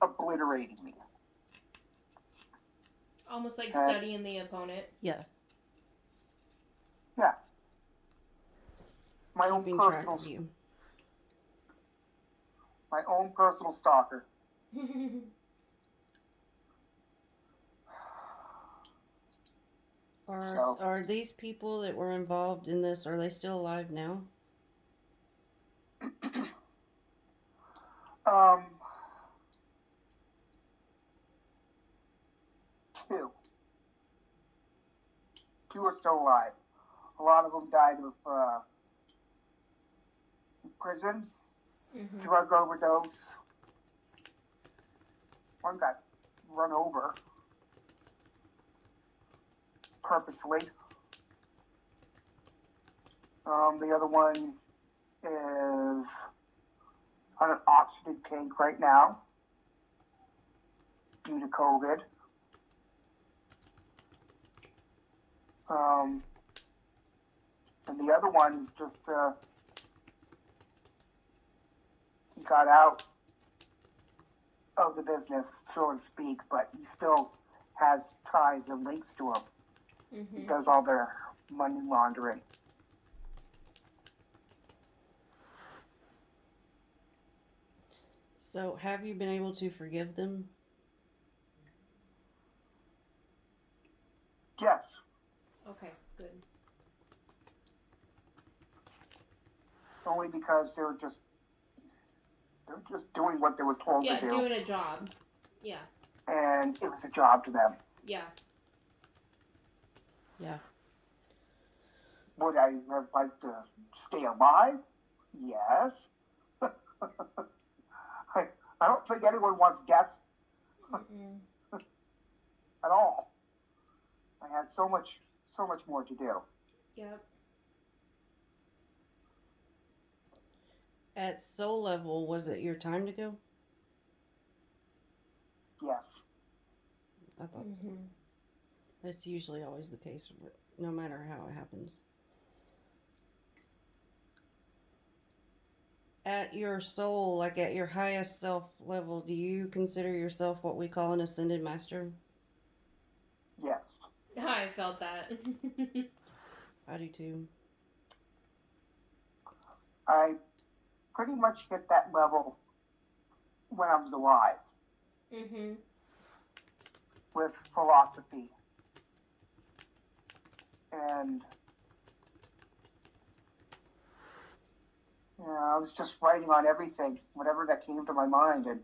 obliterating me. Almost like studying the opponent. Yeah. Yeah. Keeping track of you. My own personal stalker. Are these people that were involved in this, are they still alive now? Two. Two are still alive. A lot of them died of prison, drug overdose. One got run over purposely. The other one is on an oxygen tank right now due to COVID. And the other one is just he got out of the business, so to speak, but he still has ties and links to them. He does all their money laundering. So, have you been able to forgive them? Yes. Okay, good. Only because they're just doing what they were told to do. Yeah, doing a job. Yeah. And it was a job to them. Yeah. Yeah. Would I have liked to stay alive? Yes. I don't think anyone wants death at all. I had so much more to do. Yep. At soul level, was it your time to go? Yes. I thought so. That's usually always the case, no matter how it happens. At your soul, like at your highest self level, do you consider yourself what we call an ascended master? Yes. I felt that. I do too. I pretty much hit that level when I was alive. With philosophy. And I was just writing on everything, whatever that came to my mind, and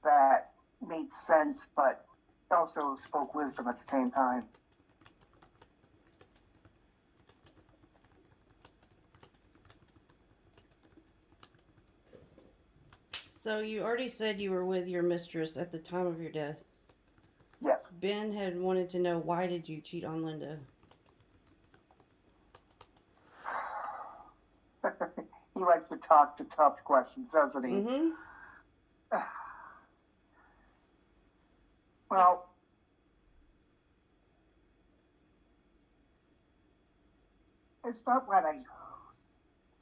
that made sense, but also spoke wisdom at the same time. So you already said you were with your mistress at the time of your death. Yes. Ben had wanted to know, why did you cheat on Linda? He likes to talk to tough questions, doesn't he? Mm-hmm. Well, it's not that I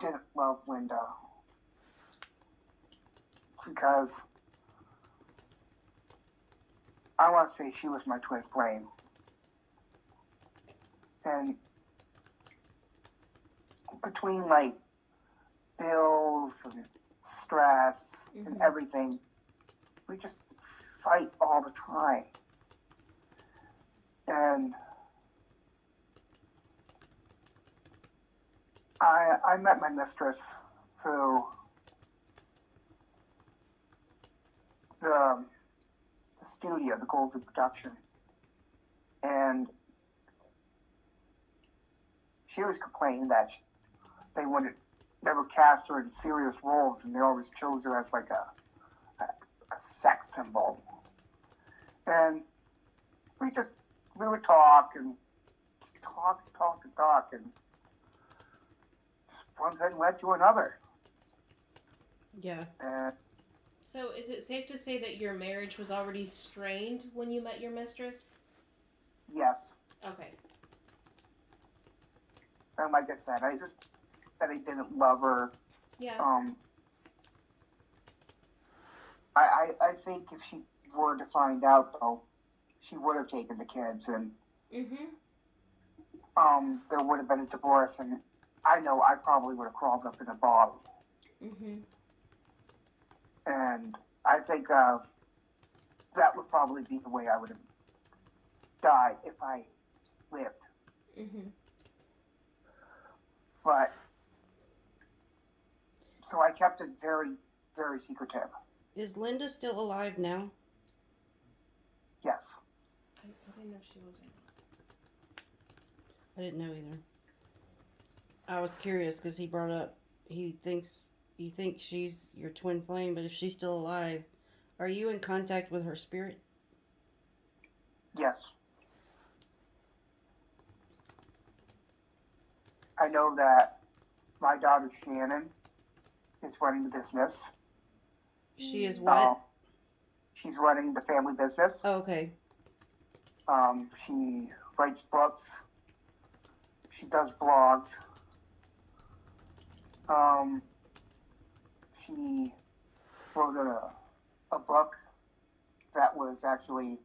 didn't love Linda, because I want to say she was my twin flame. And between like bills and stress and everything, we just fight all the time. And I met my mistress through the studio, the Golden Production. And she was complaining that they wouldn't never cast her in serious roles, and they always chose her as like a sex symbol. And we would talk and just talk, and just one thing led to another. Yeah. And So is it safe to say that your marriage was already strained when you met your mistress? yes. Okay. And like I said, I just said I didn't love her. Yeah. I think if she were to find out, though, she would have taken the kids, and there would have been a divorce, and I know I probably would have crawled up in a bottle. And I think that would probably be the way I would have died if I lived. But so I kept it very, very secretive. Is Linda still alive now? Yes. I didn't know if she was or not. I didn't know either. I was curious because he brought up you think she's your twin flame, but if she's still alive, are you in contact with her spirit? Yes. I know that my daughter Shannon is running the business. She is what? She's running the family business. Oh, okay. She writes books. She does blogs. She wrote a book that was actually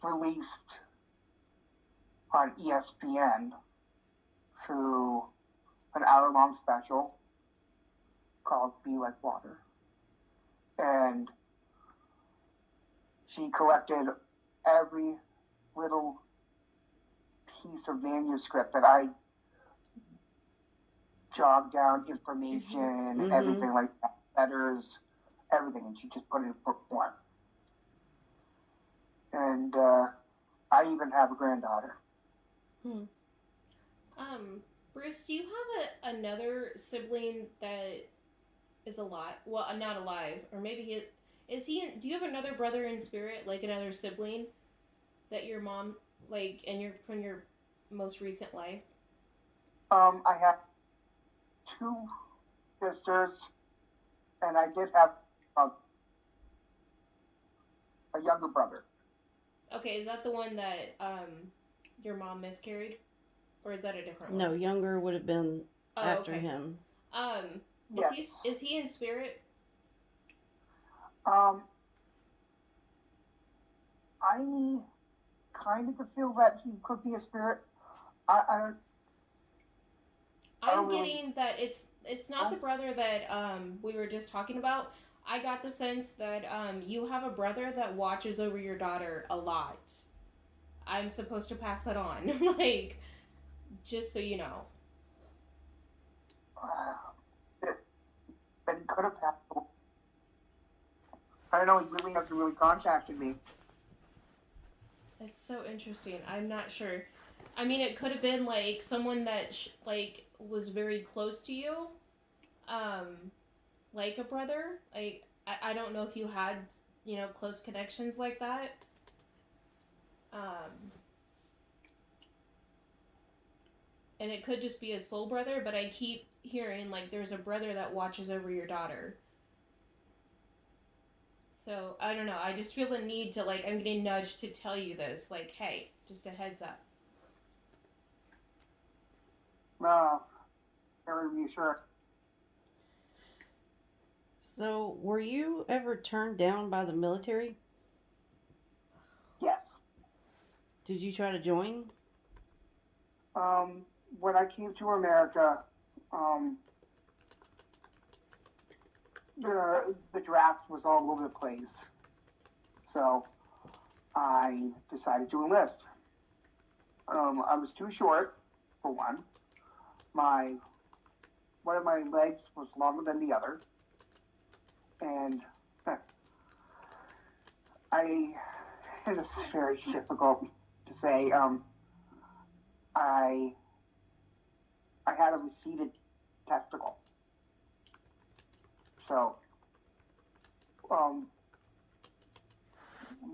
released on ESPN through an hour-long special called Be Like Water. And she collected every little piece of manuscript that I jogged down information and everything like that, letters, everything, and she just put it in book form. And I even have a granddaughter. Bruce, do you have another sibling that is alive? Well, not alive, or maybe do you have another brother in spirit, like another sibling that your mom, like, from your most recent life? I have 2 sisters, and I did have a younger brother. Okay, is that the one that your mom miscarried, or is that a different one? No, younger would have been after him. Yes. Is he in spirit? I kind of feel that he could be a spirit. I'm getting that it's not the brother that we were just talking about. I got the sense that you have a brother that watches over your daughter a lot. I'm supposed to pass that on, like, just so you know. The that he could have passed away. I don't know. He really hasn't really contacted me. It's so interesting. I'm not sure. I mean, it could have been like someone that like was very close to you, um, like a brother. Like I don't know if you had close connections like that. Um, and it could just be a soul brother, but I keep hearing like there's a brother that watches over your daughter. So I don't know. I just feel the need to like I'm getting nudged to tell you this. Like, hey, just a heads up. No, never be sure. So, were you ever turned down by the military? Yes. Did you try to join? When I came to America, the draft was all over the place. So I decided to enlist. I was too short, for one. One of my legs was longer than the other, and it is very difficult to say. I had a receded testicle, so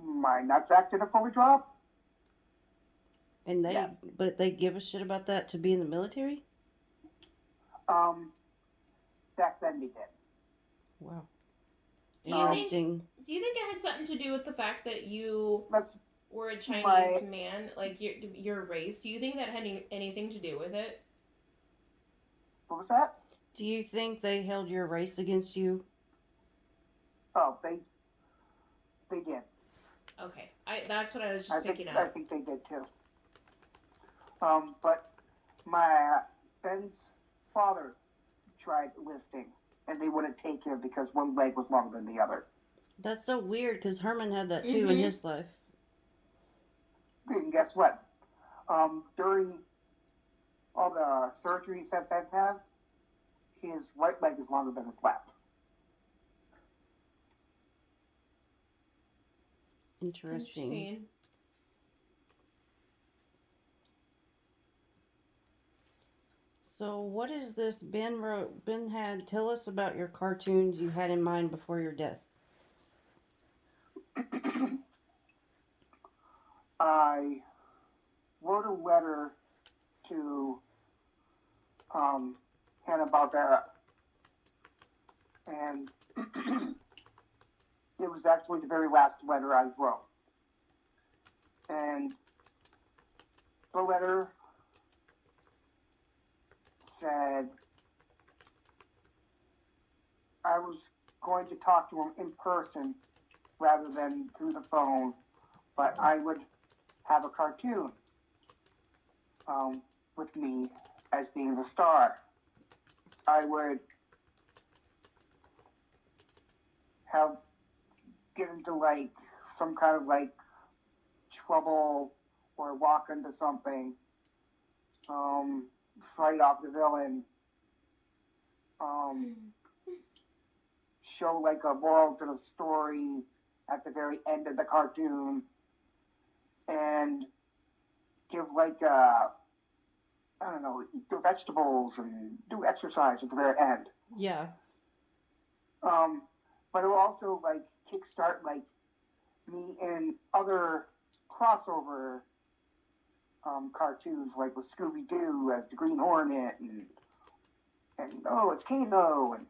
my nutsack didn't fully drop. And Yes. but they give a shit about that to be in the military? Back then they did. Wow. Do you Interesting. do you think it had something to do with the fact that you That's were a Chinese man, like your race? Do you think that had anything to do with it? What was that? Do you think they held your race against you? Oh, they did. Okay, that's what I was just picking I up. think they did too. But my Ben's father tried listing, and they wouldn't take him because one leg was longer than the other. That's so weird because Herman had that too in his life. And guess what? During all the surgeries that Ben had, his right leg is longer than his left. Interesting. So, what is this Ben wrote? Ben had, tell us about your cartoons you had in mind before your death. I wrote a letter to Hanna-Barbera, and it was actually the very last letter I wrote. And the letter said I was going to talk to him in person rather than through the phone, but I would have a cartoon with me as being the star. I would get into like some kind of like trouble or walk into something, fight off the villain, show like a moral to the story at the very end of the cartoon, and give like I don't know, eat their vegetables and do exercise at the very end. Yeah. But it will also like kickstart like me in other crossover cartoons, like with Scooby Doo as the Green Hornet, and oh, it's Kano, and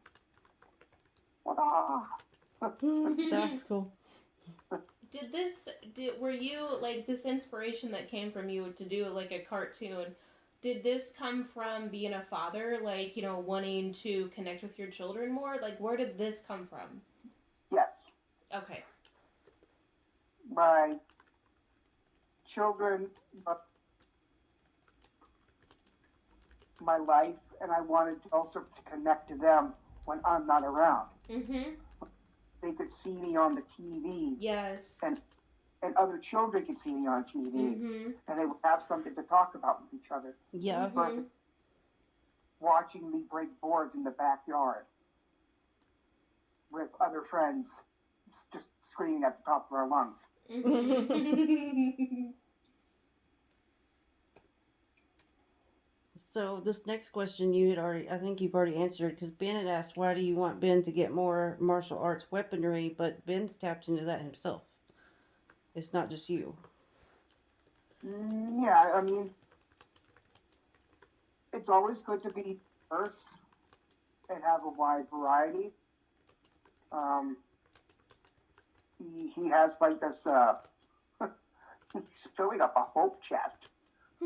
That's cool. Were you like this inspiration that came from you to do like a cartoon? Did this come from being a father, like, wanting to connect with your children more? Like, where did this come from? Yes. Okay. My children, my life, and I wanted to also to connect to them when I'm not around. Mm-hmm. They could see me on the TV. Yes. And other children could see me on TV. Mm-hmm. And they would have something to talk about with each other. Yeah. Versus watching me break boards in the backyard. with other friends, just screaming at the top of our lungs. So this next question you had already, I think you've already answered, because Ben had asked, why do you want Ben to get more martial arts weaponry? But Ben's tapped into that himself. It's not just you. Yeah, I mean, it's always good to be diverse and have a wide variety. Um, he has like this, he's filling up a hope chest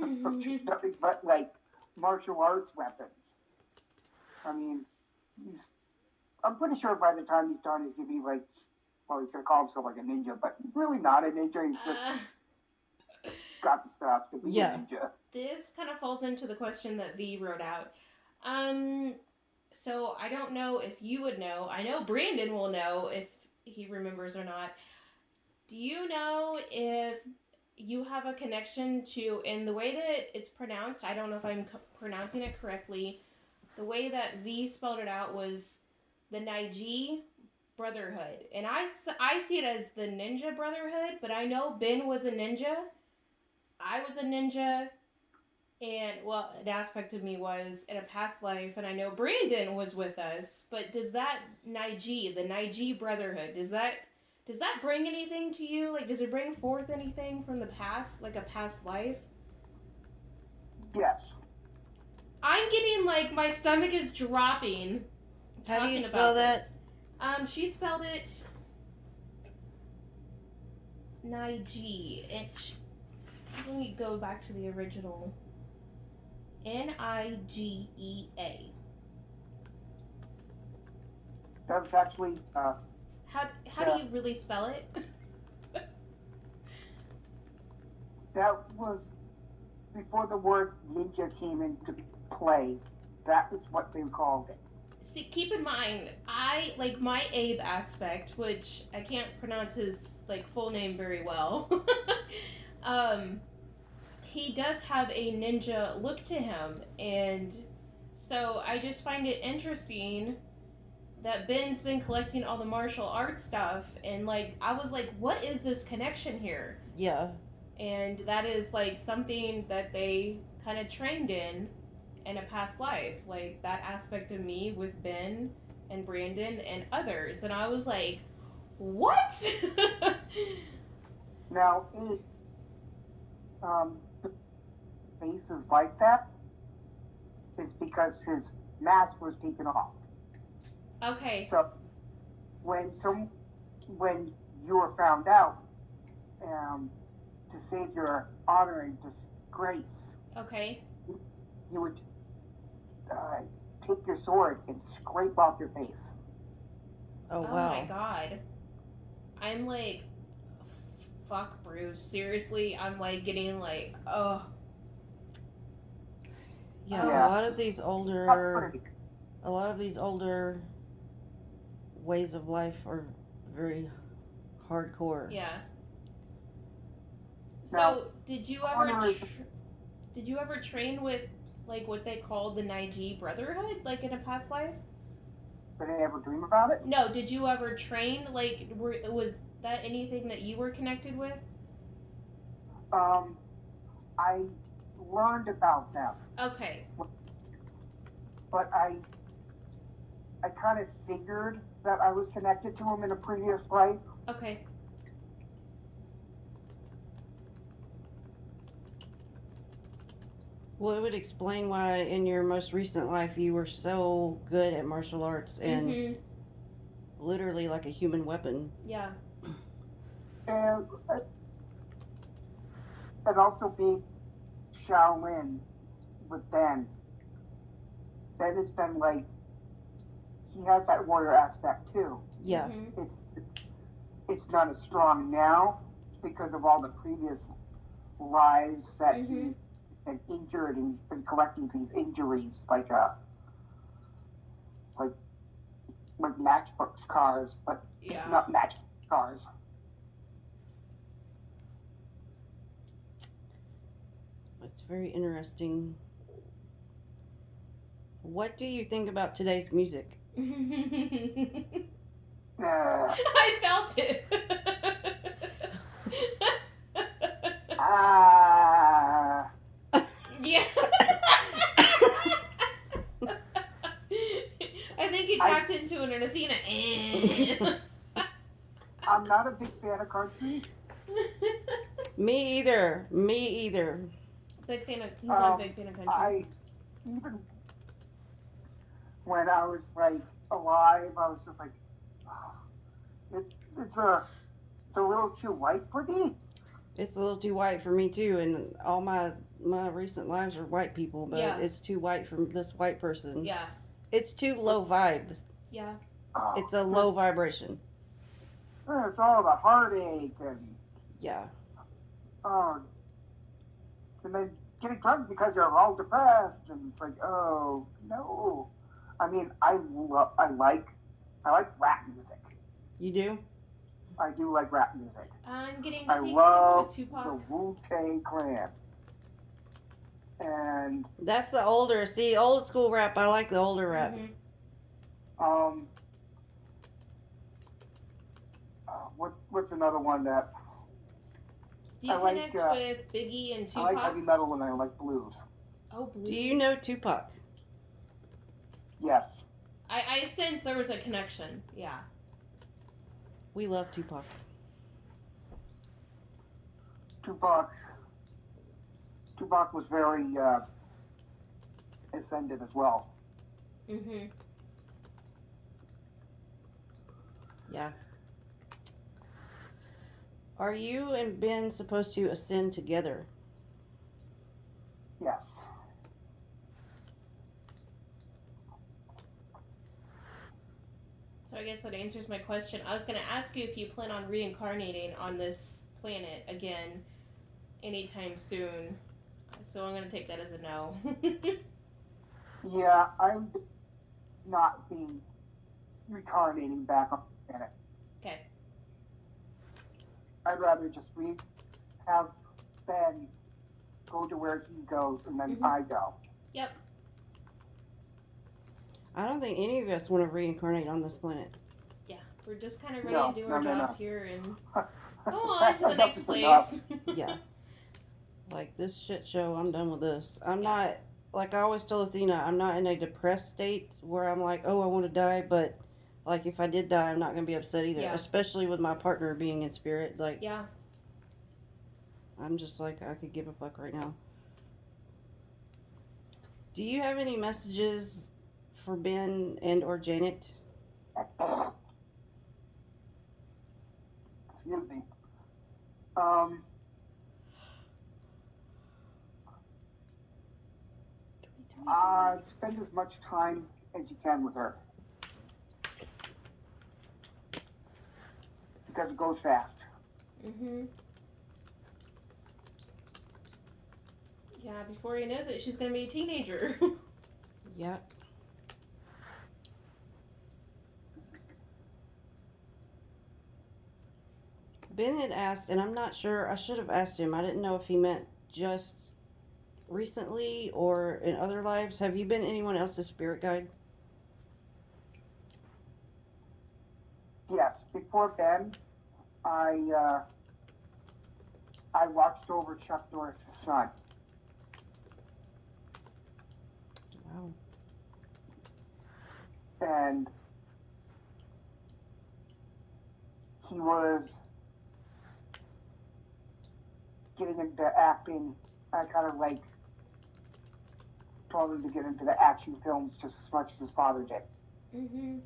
of just nothing but like martial arts weapons. I mean, I'm pretty sure by the time he's done, he's gonna be like, well, he's gonna call himself like a ninja, but he's really not a ninja. He's just got the stuff to be a ninja. This kind of falls into the question that V wrote out. So I don't know if you would know. I know Brandon will know if he remembers or not. Do you know if you have a connection to, in the way that it's pronounced, I don't know if I'm pronouncing it correctly, the way that V spelled it out was the Naiji Brotherhood. And I see it as the Ninja Brotherhood, but I know Ben was a ninja. I was a ninja. And, well, an aspect of me was in a past life, and I know Brandon was with us, but does that Naiji, the Naiji Brotherhood, does that bring anything to you? Like, does it bring forth anything from the past, like a past life? Yes. I'm getting, like, my stomach is dropping. How do you spell that? She spelled it Naiji. Let me go back to the original. Nigea. That was actually. How do you really spell it? That was before the word ninja came into play. That is what they called it. See, keep in mind, I like my Abe aspect, which I can't pronounce his like full name very well. He does have a ninja look to him, and so I just find it interesting that Ben's been collecting all the martial arts stuff, and like I was like, what is this connection here? Yeah. And that is like something that they kind of trained in a past life, like that aspect of me with Ben and Brandon and others, and I was like, what? Now, the faces like that is because his mask was taken off. Okay. So when you were found out, to save your honor and disgrace, Okay. you would take your sword and scrape off your face. Oh wow. Oh my god. I'm like, fuck, Bruce. Seriously, I'm like getting like, oh. Yeah, Yeah. a lot of these older ways of life are very hardcore. Yeah. So, Now, did you ever train with like what they call the Naiji Brotherhood, like in a past life? Did I ever dream about it? No, did you ever train? Like, was that anything that you were connected with? I learned about them. Okay. But I kind of figured that I was connected to them in a previous life. Okay. Well, it would explain why in your most recent life you were so good at martial arts and literally like a human weapon. Yeah. And also being Shaolin with Ben. Ben has been like, he has that warrior aspect too. Yeah. It's not as strong now because of all the previous lives that he's been injured, and he's been collecting these injuries like matchbook scars, but not matchbook scars. It's very interesting. What do you think about today's music? I felt it. Ah. Yeah. I think you talked into it, and Athena. I'm not a big fan of cartoons. Me either. Me either. Big fan of. He's not a big fan of country. Even when I was like alive, I was just like, oh, it's a little too white for me. It's a little too white for me too, and all my recent lives are white people, but Yeah. it's too white for this white person. Yeah. It's too low vibe. Yeah. It's a low vibration. It's all about heartache and Yeah. and then getting drunk because you're all depressed, and it's like, oh no. I mean, I like rap music. You do? I do like rap music. I'm getting to I see love Tupac. the Wu-Tang Clan. And That's the older. See, old school rap. I like the older rap. Mm-hmm. What's another one that Do you I connect like, with Biggie and I Tupac? like heavy metal and I like blues. Oh, blues. Do you know Tupac? Yes. I sense there was a connection. Yeah. We love Tupac. Tupac was very ascended as well. Mm-hmm. Yeah. Are you and Ben supposed to ascend together? Yes. So I guess that answers my question. I was going to ask you if you plan on reincarnating on this planet again anytime soon. So I'm going to take that as a no. Yeah, I'm not being reincarnating back on the planet. Okay. I'd rather just have Ben go to where he goes and then I go. Yep. I don't think any of us want to reincarnate on this planet. Yeah, we're just kind of ready to do our jobs no. here and go on to the next place. Yeah. Like, this shit show, I'm done with this. I'm not, like I always tell Athena, I'm not in a depressed state where I'm like, oh, I want to die, but, like, if I did die, I'm not going to be upset either. Yeah. Especially with my partner being in spirit. Like, Yeah. I'm just like, I could give a fuck right now. Do you have any messages for Ben and or Janet? Excuse me. Spend as much time as you can with her. Because it goes fast. Mm-hmm. Yeah, before he knows it, she's going to be a teenager. Yep. Ben had asked, and I'm not sure, I should have asked him. I didn't know if he meant just recently or in other lives. Have you been anyone else's spirit guide? Yes, before Ben, I watched over Chuck Norris' son. Wow. And he was getting into acting. I kind of like told him to get into the action films just as much as his father did. Mm-hmm.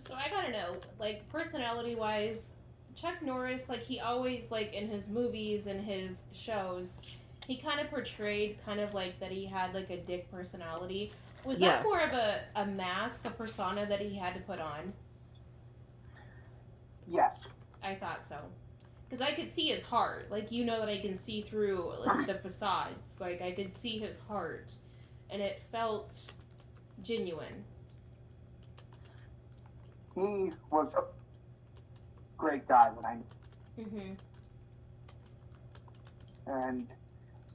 So I gotta know, like, personality-wise, Chuck Norris, like, he always, like, in his movies and his shows, he kind of portrayed kind of like that he had, like, a dick personality. Was that more of a mask, a persona that he had to put on? Yes. I thought so. Because I could see his heart. Like, you know that I can see through, like, the facades. Like, I could see his heart. And it felt genuine. He was a great guy when I knew. Mm-hmm. And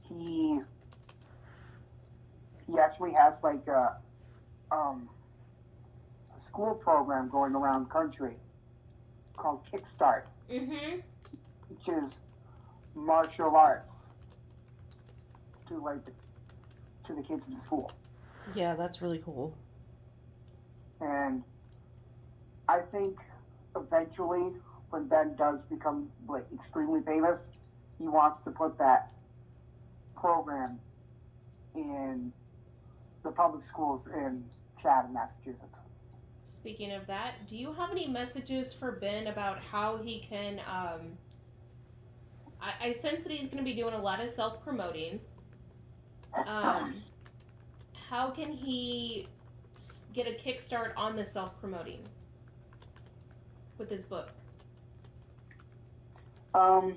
he actually has like a school program going around the country called Kickstart, Mm-hmm. which is martial arts to to the kids in the school. Yeah, that's really cool. And I think eventually, when Ben does become like extremely famous, he wants to put that program in the public schools in Chatham, Massachusetts. Speaking of that, do you have any messages for Ben about how he can? I sense that he's going to be doing a lot of self promoting. Um, how can he get a kickstart on the self promoting with his book? The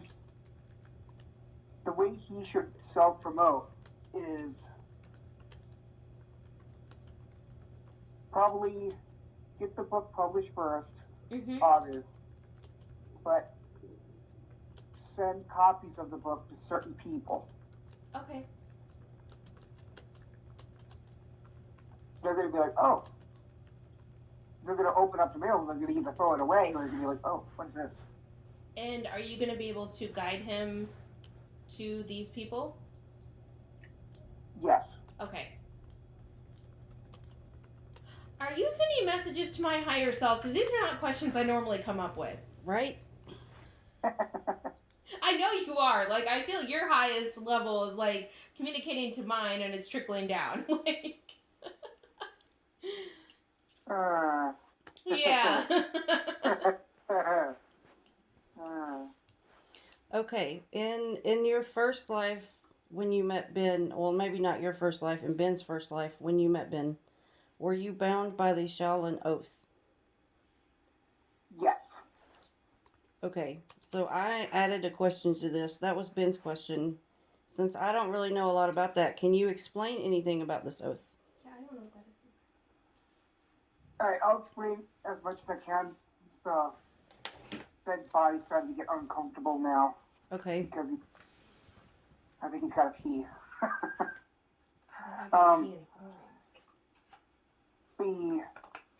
way he should self promote is probably get the book published first, Mm-hmm. August, but send copies of the book to certain people. Okay. They're going to be like, oh, they're going to open up the mail and they're going to either throw it away or they're going to be like, oh, what is this? And are you going to be able to guide him to these people? Yes. Okay. Are you sending messages to my higher self? Because these are not questions I normally come up with. Right? I know you are. Like, I feel your highest level is like communicating to mine and it's trickling down. Like, yeah. Okay. In your first life, when you met Ben, well, maybe not your first life, in Ben's first life, when you met Ben, were you bound by the Shaolin Oath? Yes. Okay, so I added a question to this. That was Ben's question. Since I don't really know a lot about that, can you explain anything about this oath? Yeah, I don't know what that is. All right, I'll explain as much as I can. Ben's body's starting to get uncomfortable now Okay. because I think he's got to pee. The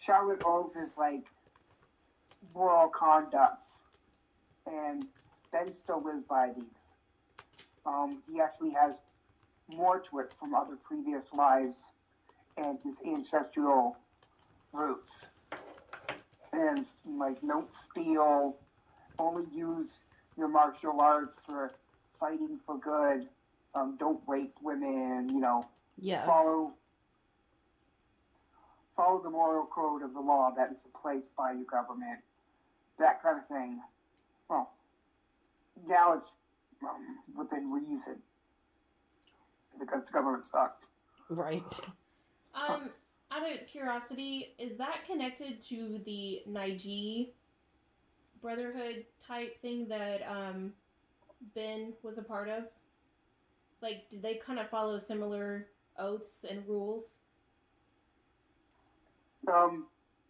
Shaolin Oath is like moral conduct, and Ben still lives by these. He actually has more to it from other previous lives and his ancestral roots. And like, don't steal, only use your martial arts for fighting for good. Don't rape women. Yeah. Follow the moral code of the law that is placed by your government. That kind of thing. Well, now it's within reason because the government sucks. Right. Out of curiosity, is that connected to the Naiji Brotherhood type thing that Ben was a part of? Like, did they kind of follow similar oaths and rules?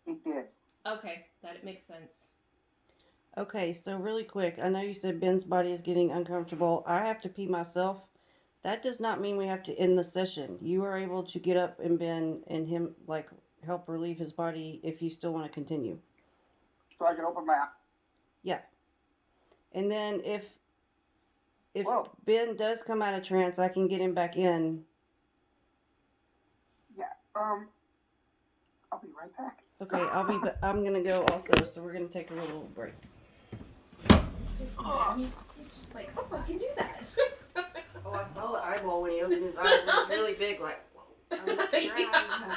It did. Okay, that makes sense. Okay, so really quick, I know you said Ben's body is getting uncomfortable. I have to pee myself. That does not mean we have to end the session. You are able to get up and Ben and him, like, help relieve his body if you still want to continue. So I can open my eye. Yeah. And then if Whoa. Ben does come out of trance, I can get him back in. Yeah. I'll be right back. Okay, I'm gonna go also, so we're gonna take a little break. Oh, he's just like, oh, I can do that. Oh, I saw the eyeball when he opened his eyes. It was really big, like, whoa. I'm looking around. Yeah.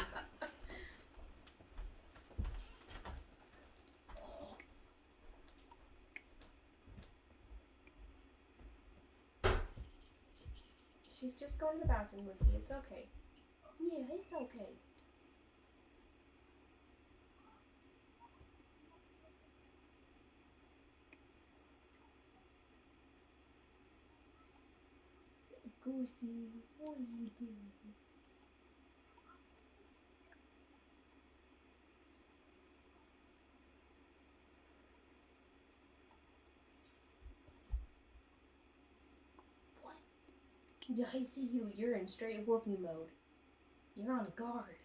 She's just going to the bathroom, Lucy. It's okay. Yeah, it's okay. Goosey, what are you doing? yeah, I see you. You're in straight wolfie mode. You're on guard.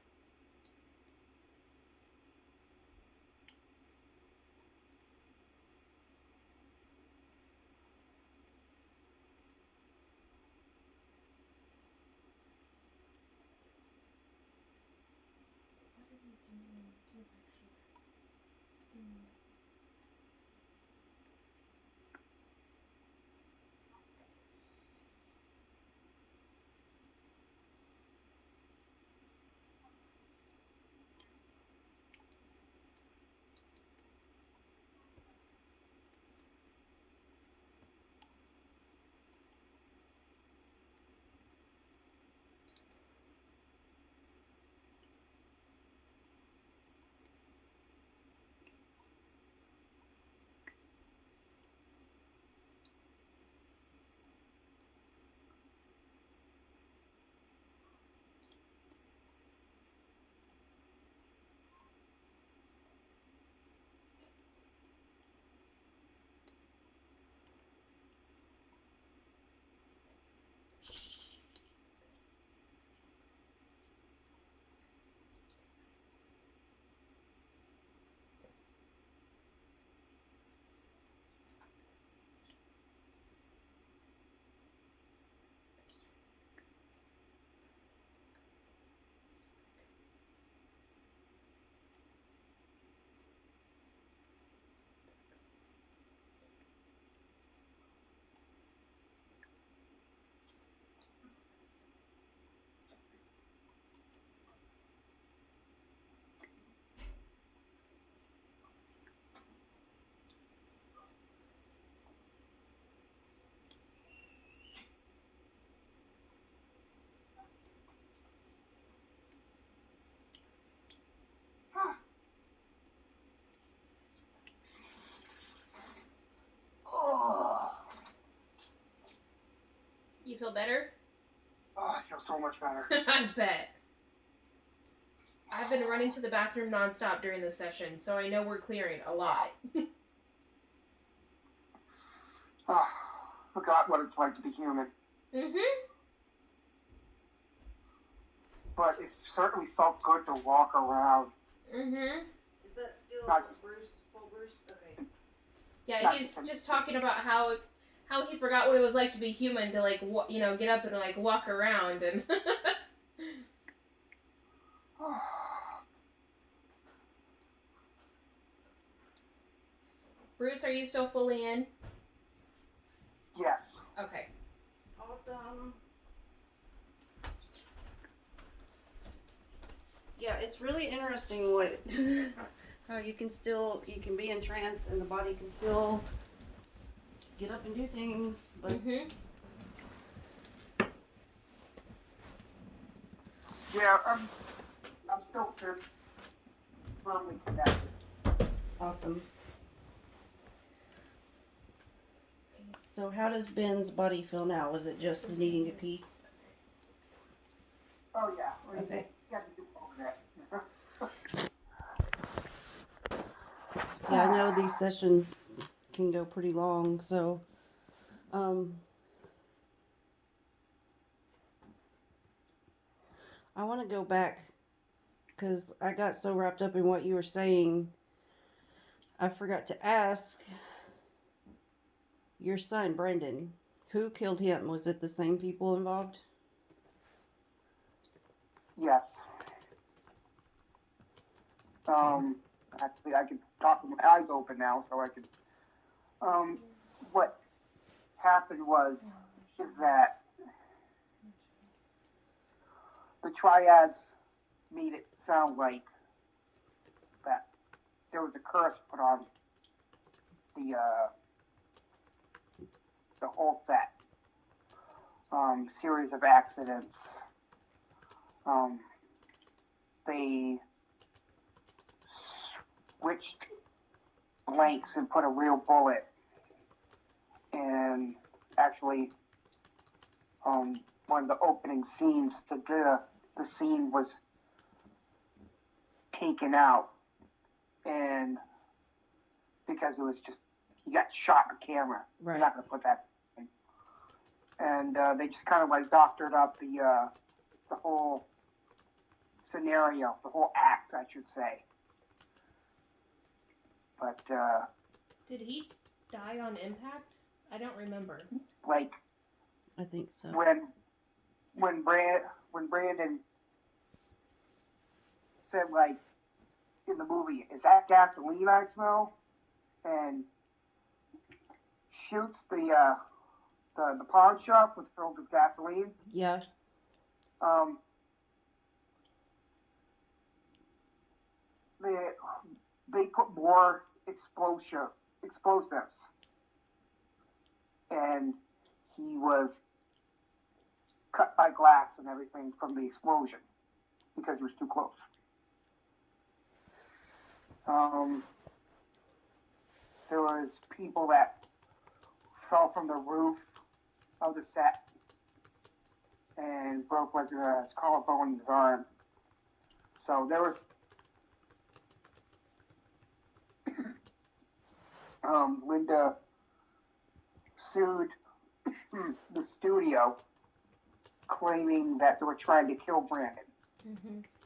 What are you doing? Do actually. You feel better? Oh, I feel so much better. I bet. I've been running to the bathroom nonstop during this session, so I know we're clearing a lot. Oh, forgot what it's like to be human. Mm-hmm. But it certainly felt good to walk around. Mm-hmm. Is that still Not just- Bruce? Full Bruce? Okay. Yeah, Not he's just- just talking about how he forgot what it was like to be human, to like get up and like walk around and. Bruce, are you still fully in? Yes. Okay. Awesome. Yeah, it's really interesting what how you can be in trance and the body can still get up and do things, but Mm-hmm. Yeah, I'm still firmly connected. awesome. So how does Ben's body feel now? Was it just the needing to pee? Oh yeah. Well, Okay. You got to do all of that. Yeah, I know these sessions can go pretty long, so I want to go back because I got so wrapped up in what you were saying. I forgot to ask your son, Brendan. Who killed him? Was it the same people involved? Yes. Actually, I can talk with my eyes open now, so I can. What happened is that the triads made it sound like that there was a curse put on the whole set. Series of accidents. They switched blanks and put a real bullet. And actually, one of the opening scenes, the scene was taken out, and because it was just, you got shot on camera. Right. You're not going to put that in. and they just kind of like doctored up the whole scenario, the whole act, I should say. But Did he die on impact? I don't remember. like I think so. when Brandon said, like, in the movie, "Is that gasoline I smell?" and shoots the pawn shop with filled with gasoline. Yeah. They put more explosives, and he was cut by glass and everything from the explosion because he was too close. There was people that fell from the roof of the set and broke like his collarbone in his arm. So there was Linda sued the studio, claiming that they were trying to kill Brandon,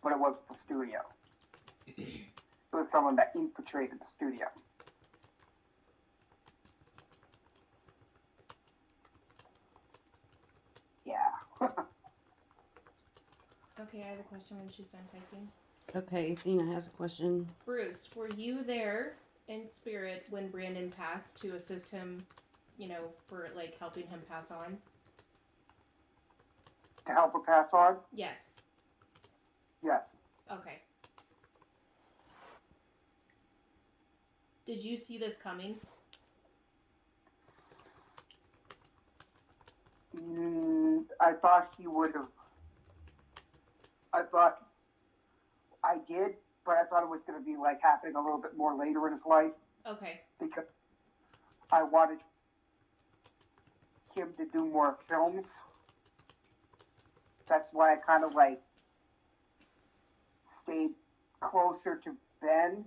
but it wasn't the studio. It was someone that infiltrated the studio. Yeah. Okay, I have a question when she's done typing. Okay, Athena has a question. Bruce, were you there in spirit when Brandon passed to assist him, for like helping him pass on? To help her pass on? Yes. Yes. Okay. Did you see this coming? I thought he would have. I did, but I thought it was going to be like happening a little bit more later in his life. Okay. Because I wanted him to do more films. That's why I kind of like stayed closer to Ben.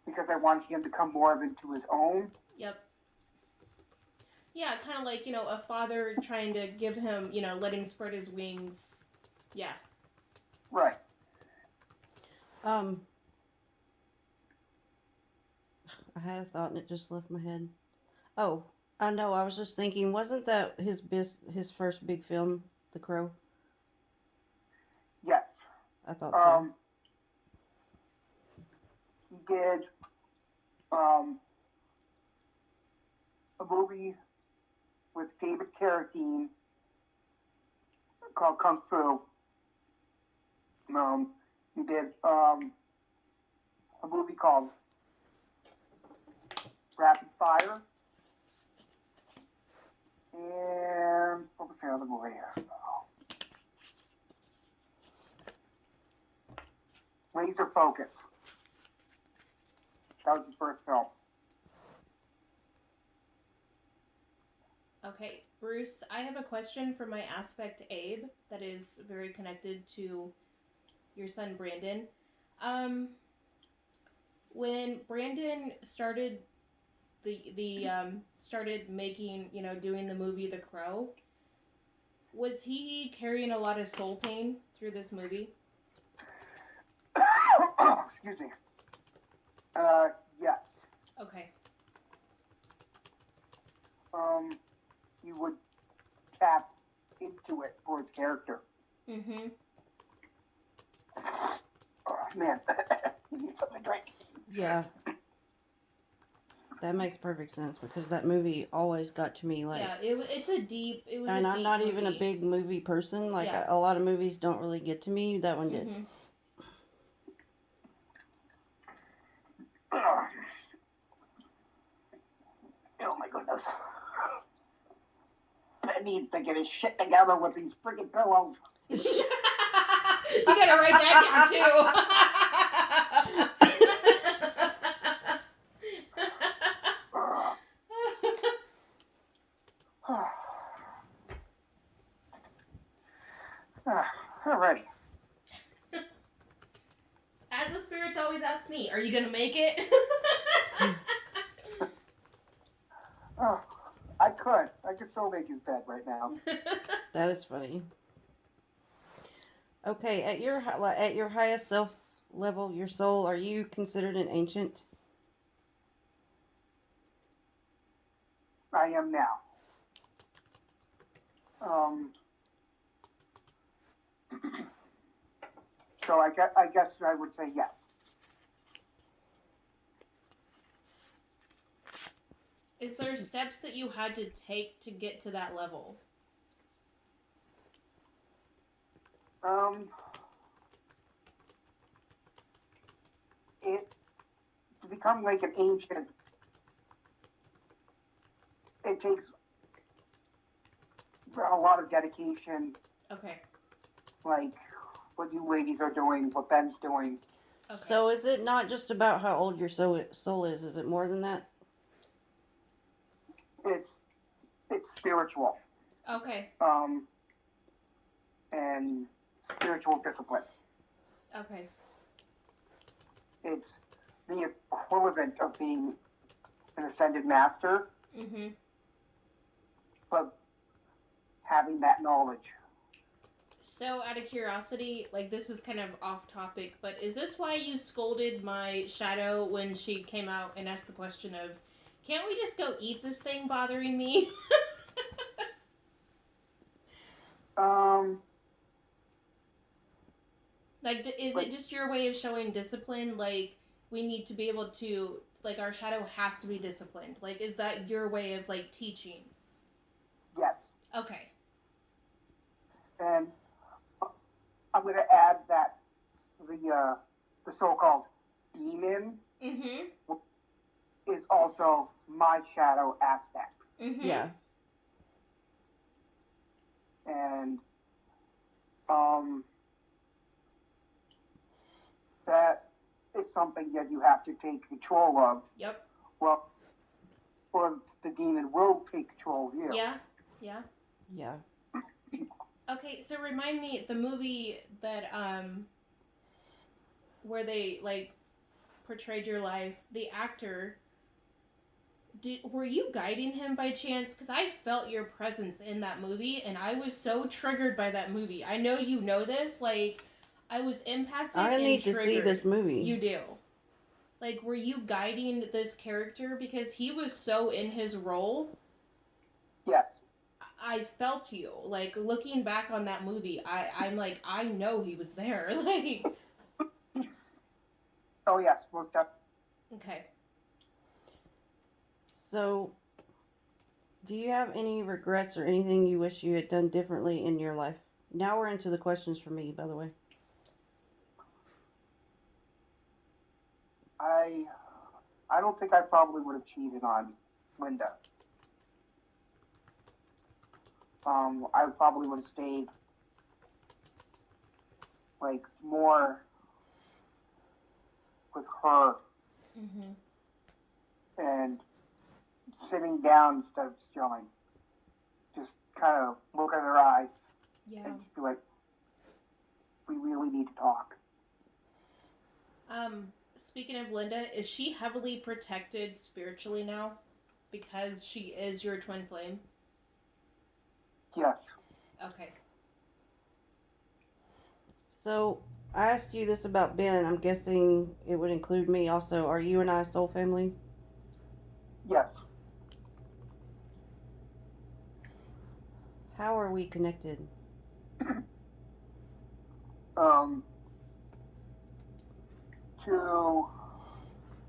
Because I wanted him to come more into his own. Yep. Yeah, kind of like, a father trying to give him, let him spread his wings. Yeah. Right. I had a thought and it just left my head. Oh, I know. I was just thinking, wasn't that his first big film, The Crow? Yes. I thought so. He did a movie with David Carradine called Kung Fu. He did a movie called Rapid Fire. And what was the other movie here? Laser Focus. That was his first film. Okay, Bruce, I have a question for my aspect Abe that is very connected to your son Brandon. When Brandon started started making, doing the movie The Crow, was he carrying a lot of soul pain through this movie? Excuse me. Yes. Okay. He would tap into it for his character. Oh, man. You need something to drink. Yeah. That makes perfect sense because that movie always got to me. Like, yeah, it was a deep and I'm not movie. even a big movie person. Like, Yeah. a lot of movies don't really get to me. That one did. Oh my goodness. Ben needs to get his shit together with these freaking pillows. You gotta write that down too. Alrighty. As the spirits always ask me, are you gonna make it? I could. I could still make his bed right now. That is funny. Okay, at your highest self level, your soul, are you considered an ancient? I am now. So I guess I would say yes. Is there steps that you had to take to get to that level? It to become like an ancient, it takes a lot of dedication, Okay. like what you ladies are doing, what Ben's doing. Okay. So is it not just about how old your soul is? Is it more than that? It's spiritual, Okay. and spiritual discipline. Okay. It's the equivalent of being an ascended master, Mhm. but having that knowledge. So, out of curiosity, like this is kind of off topic, but is this why you scolded my shadow when she came out and asked the question of, "Can't we just go eat this thing bothering me?" Like, is it just your way of showing discipline? Like, we need to be able to, like, our shadow has to be disciplined. Like, is that your way of, like, teaching? Yes. Okay. And I'm going to add that the so-called demon Mm-hmm. is also my shadow aspect. Mm-hmm. Yeah. And that is something that you have to take control of. Yep. Well, or the demon will take control of you. Yeah. Yeah. Yeah. Okay, so remind me, the movie that, where they, like, portrayed your life, the actor, were you guiding him by chance? Because I felt your presence in that movie, and I was so triggered by that movie. I know you know this, like, I was impacted I and need to triggered. see this movie. You do. Like, were you guiding this character? Because he was so in his role. Yes. I felt you. Like, looking back on that movie, I'm like, I know he was there. Like... Oh, yes. Most definitely. Okay. So, do you have any regrets or anything you wish you had done differently in your life? Now we're into the questions for me, by the way. I don't think I probably would have cheated on Linda. I probably would have stayed like more with her Mm-hmm. and sitting down instead of just yelling. Just kind of look at her eyes Yeah. and just be like, we really need to talk. Speaking of Linda, is she heavily protected spiritually now? Because she is your twin flame? Yes. Okay. So, I asked you this about Ben. I'm guessing it would include me also. Are you and I soul family? Yes. How are we connected?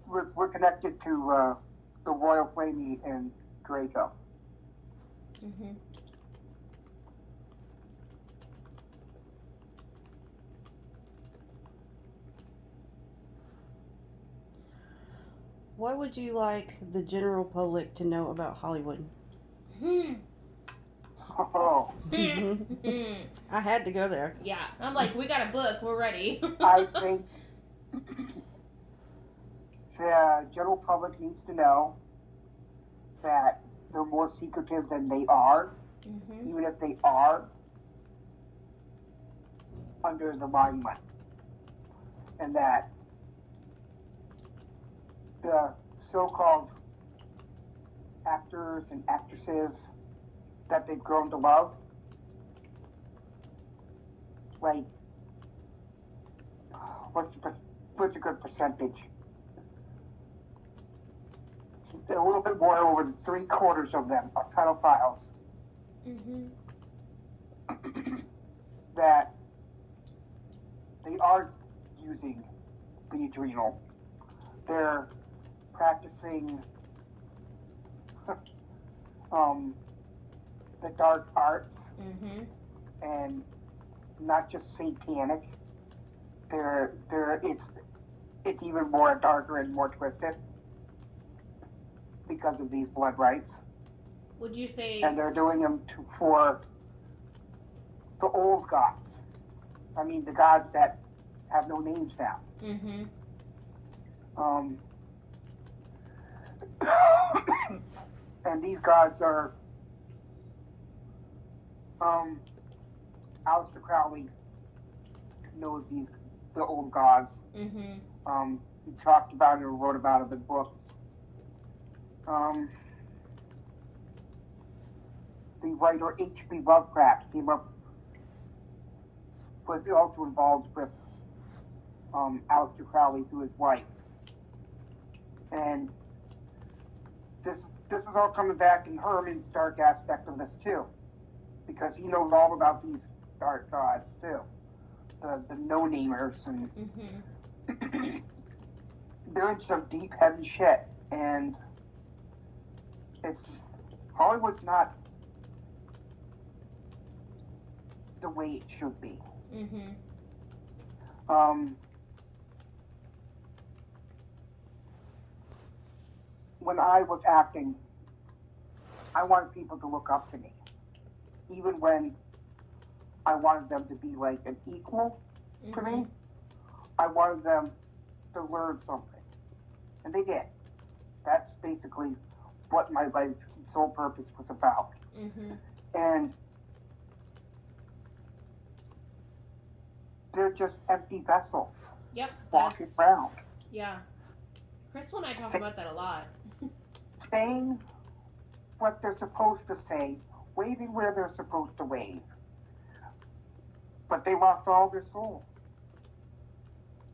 We're connected to the Royal Flamey in Draco. Mm-hmm. What would you like the general public to know about Hollywood? Oh. I had to go there. Yeah. I'm like, we got a book. We're ready. I think the general public needs to know that they're more secretive than they are, Mm-hmm. even if they are under the limelight. And that the so-called actors and actresses that they've grown to love. Like, what's a good percentage? A little bit more over 3/4 of them are pedophiles. Mm-hmm. That they are using the adrenal. They're practicing the dark arts, Mm-hmm. and not just satanic. It's even more darker and more twisted because of these blood rites. Would you say? And they're doing them for the old gods. I mean, the gods that have no names now. Mm-hmm. And these gods are, Aleister Crowley knows the old gods. Mm-hmm. He talked about it or wrote about it in books. The writer H.P. Lovecraft was also involved with Aleister Crowley through his wife. And this is all coming back in Herman's dark aspect of this too, because he knows all about these dark gods too, the no-namers, and Mm-hmm. they're in some deep, heavy shit. And Hollywood's not the way it should be. Mm-hmm. When I was acting, I wanted people to look up to me, even when I wanted them to be like an equal to me. I wanted them to learn something, and they did. That's basically what my life's sole purpose was about. Mm-hmm. And they're just empty vessels Yep. walking around, Yeah. Crystal and I talk about that a lot. saying what they're supposed to say, waving where they're supposed to wave, but they lost all their soul.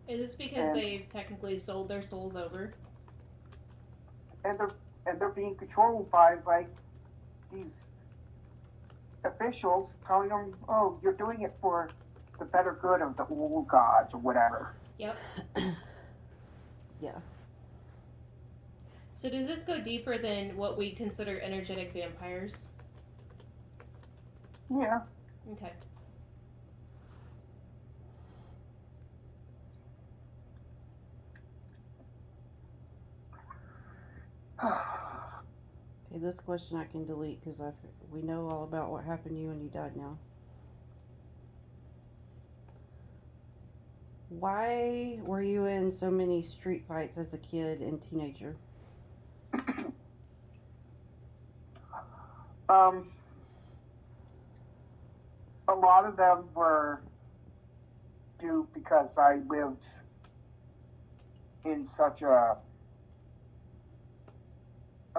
Is this because they've technically sold their souls over? And they're being controlled by like these officials telling them, "Oh, you're doing it for the better good of the old gods or whatever." Yep. Yeah. So does this go deeper than what we consider energetic vampires? Yeah. Okay. Okay, this question I can delete because we know all about what happened to you when you died now. Why were you in so many street fights as a kid and teenager? A lot of them were due because I lived in such a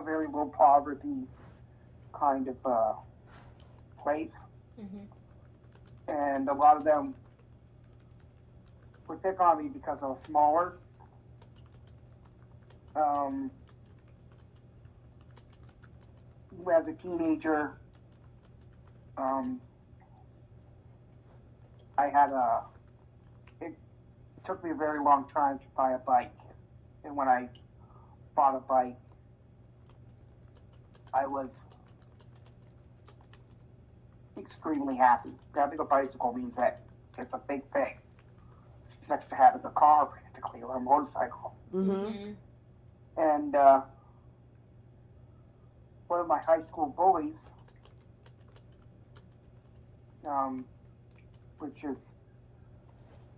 very low poverty kind of place, Mm-hmm. and a lot of them would pick on me because I was smaller. As a teenager, it took me a very long time to buy a bike. And when I bought a bike, I was extremely happy. Having a bicycle means that it's a big thing. It's next to having a car, practically, or a motorcycle. Mm-hmm. And one of my high school bullies, which is,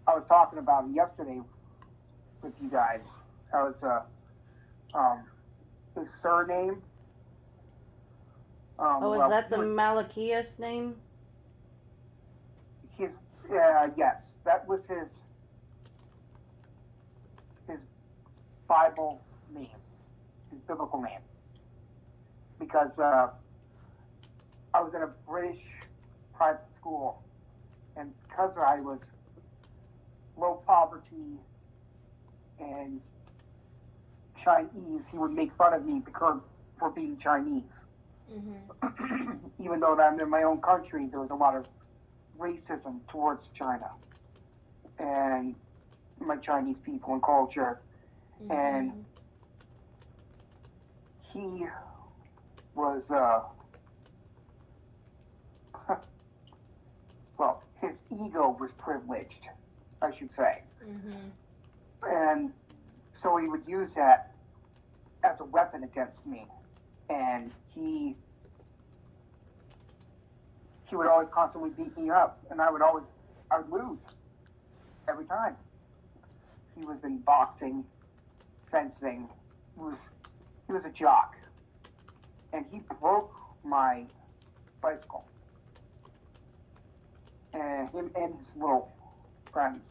I was talking about him yesterday with you guys. That was his surname. Is that the Malachias name? Yes, that was his Bible name, his biblical name. because I was in a British private school, and because I was low poverty and Chinese, he would make fun of me because for being Chinese. Even though I'm in my own country, there was a lot of racism towards China and my Chinese people and culture. And he was, well, his ego was privileged, I should say. And so he would use that as a weapon against me. And he would always constantly beat me up, and I would lose every time. He was in boxing, fencing. He was a jock, and he broke my bicycle. And him and his little friends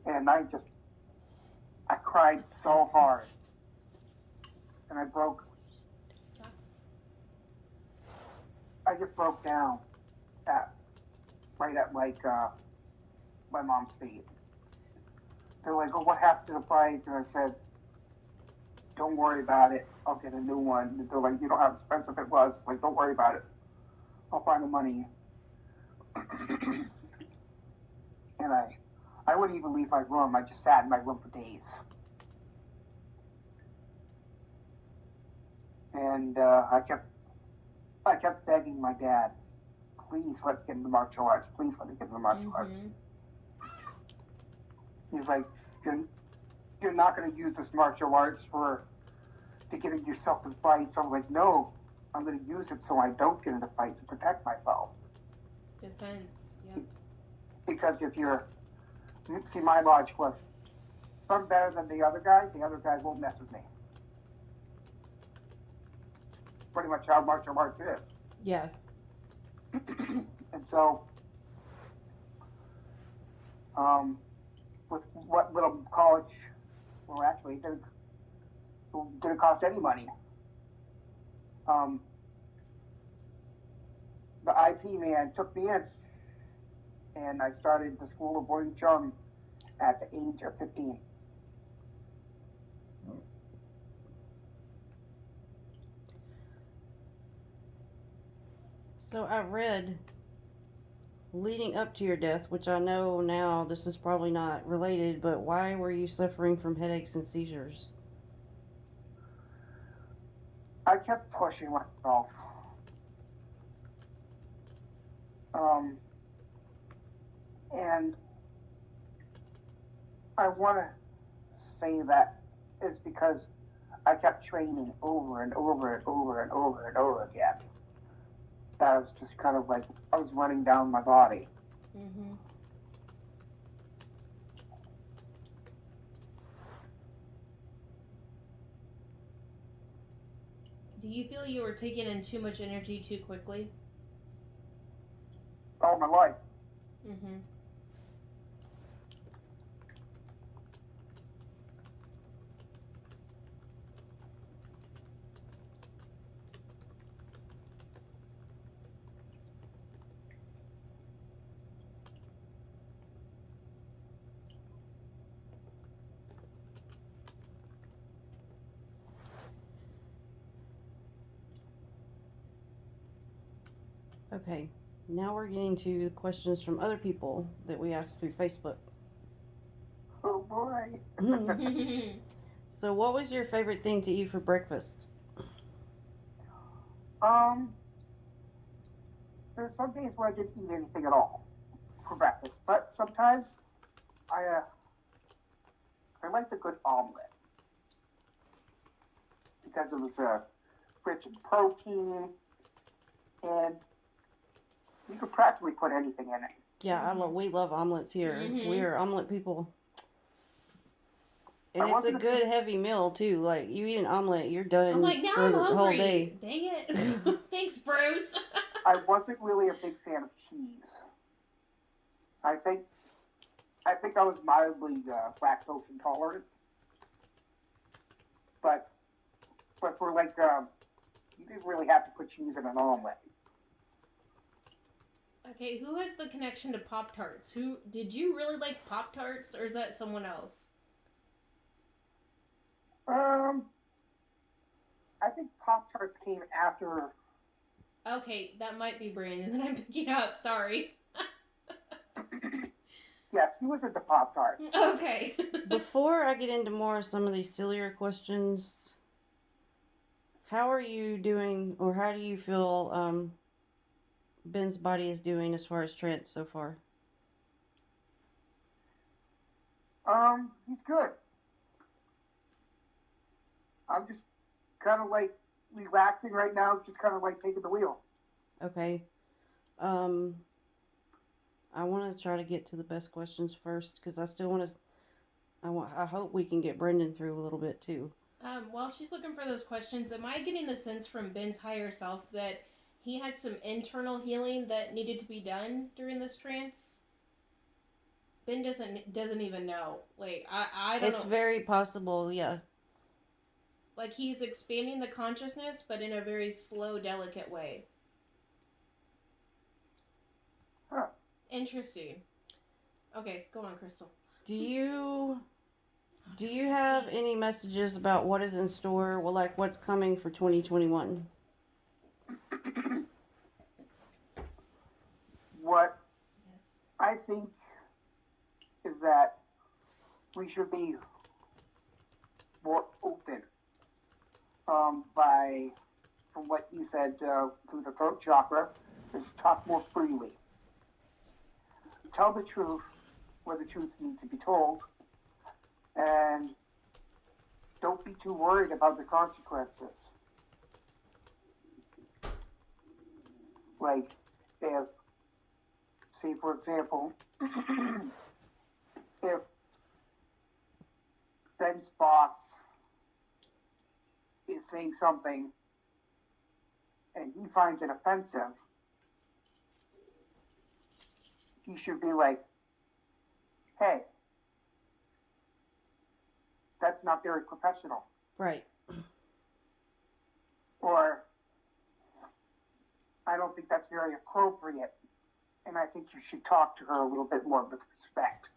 and I cried so hard, and I just broke down right at my mom's feet. They're like, "Oh, what happened to the bike?" And I said, "Don't worry about it. I'll get a new one." And they're like, "You know how expensive it was." It's like, "Don't worry about it. I'll find the money." And I wouldn't even leave my room. I just sat in my room for days. And I kept begging my dad, "Please let me get into martial arts. Please let me get into martial arts." He's like, "You're not going to use this martial arts to get yourself in fights." I'm like, "No, I'm going to use it so I don't get into fights and protect myself." Defense, yep. Because my logic was, if I'm better than the other guy won't mess with me. Pretty much how martial arts is. Yeah. And so, with what little college, well, actually, it didn't cost any money. The IP man took me in, and I started the School of Wing Chun at the age of 15. So I read, leading up to your death, which I know now this is probably not related, but why were you suffering from headaches and seizures? I kept pushing myself. And I want to say that is because I kept training over and over and over and over and over again. That was just kind of like I was running down my body. Do you feel you were taking in too much energy too quickly? All my life. Okay, now we're getting to questions from other people that we asked through Facebook. Oh boy. So, what was your favorite thing to eat for breakfast? There's some days where I didn't eat anything at all for breakfast, but sometimes I liked a good omelet because it was rich in protein, and you could practically put anything in it. Yeah, we love omelets here. We are omelet people. And it's a good heavy meal too. Like you eat an omelet, you're done I'm like, now for I'm the hungry. whole day. Dang it. Thanks, Bruce. I wasn't really a big fan of cheese. I think I was mildly lactose intolerant. but for like you didn't really have to put cheese in an omelet. Okay, who has the connection to Pop Tarts? Who did you really like Pop Tarts, or is that someone else? I think Pop Tarts came after. Okay, that might be Brandon that I'm picking up. Sorry. Yes, he was into Pop Tarts. Okay. Before I get into more of some of these sillier questions, how are you doing, or how do you feel Ben's body is doing as far as trance so far? He's good. I'm just kind of like relaxing right now, just kind of like taking the wheel. Okay. I want to try to get to the best questions first because I still want to. I hope we can get Brendan through a little bit too. While she's looking for those questions, am I getting the sense from Ben's higher self that he had some internal healing that needed to be done during this trance? Ben doesn't even know. Like I don't know. It's very possible, yeah. Like he's expanding the consciousness, but in a very slow, delicate way. Huh. Interesting. Okay, go on, Crystal. Do you have any messages about what is in store? Well, like what's coming for 2021? What Yes. I think is that we should be more open from what you said, through the throat chakra, is talk more freely. Tell the truth where the truth needs to be told, and don't be too worried about the consequences. Like, if, say for example, if Ben's boss is saying something and he finds it offensive, he should be like, hey, that's not very professional. Right. Or, I don't think that's very appropriate, and I think you should talk to her a little bit more with respect.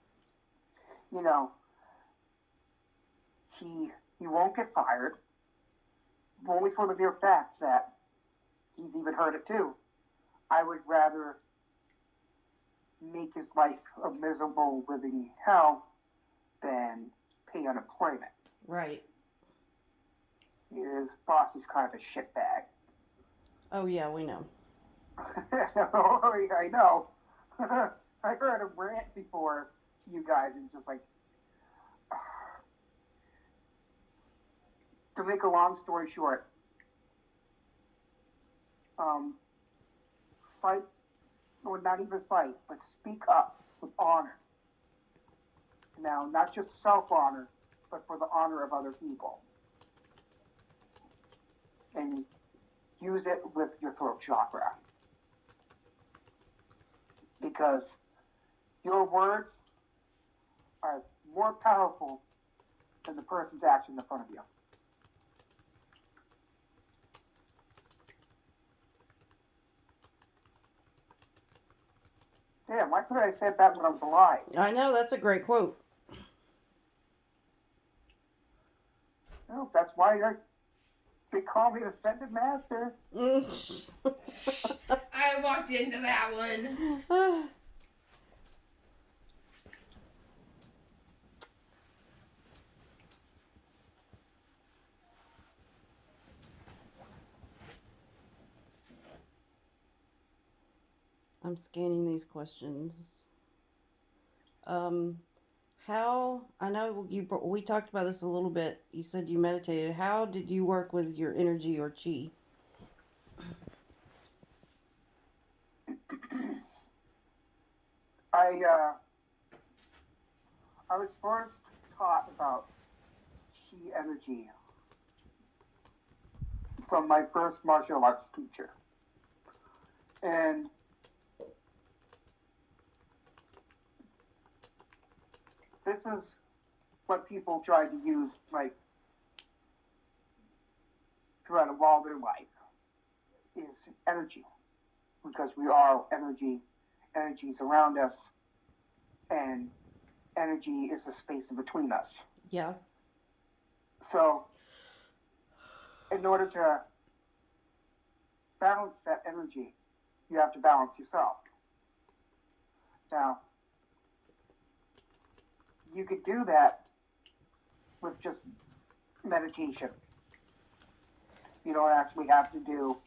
You know, he won't get fired, only for the mere fact that he's even heard it too. I would rather make his life a miserable living hell than pay unemployment. Right. His boss is kind of a shitbag. Oh yeah, we know. I know. I heard him rant before to you guys, and just like, to make a long story short, fight, or not even fight, but speak up with honor. Now, not just self-honor, but for the honor of other people. And use it with your throat chakra. Because your words are more powerful than the person's action in front of you. Damn, why couldn't I have said that when I was alive? I know, that's a great quote. No, that's why they call me Ascended Master. I walked into that one. I'm scanning these questions. How, I know we talked about this a little bit. You said you meditated. How did you work with your energy or chi? I was first taught about chi energy from my first martial arts teacher. And this is what people try to use, like, throughout all their life is energy, because we are energy. Energy is around us, and energy is the space in between us. Yeah. So, in order to balance that energy, you have to balance yourself. Now, you could do that with just meditation. You don't actually have to do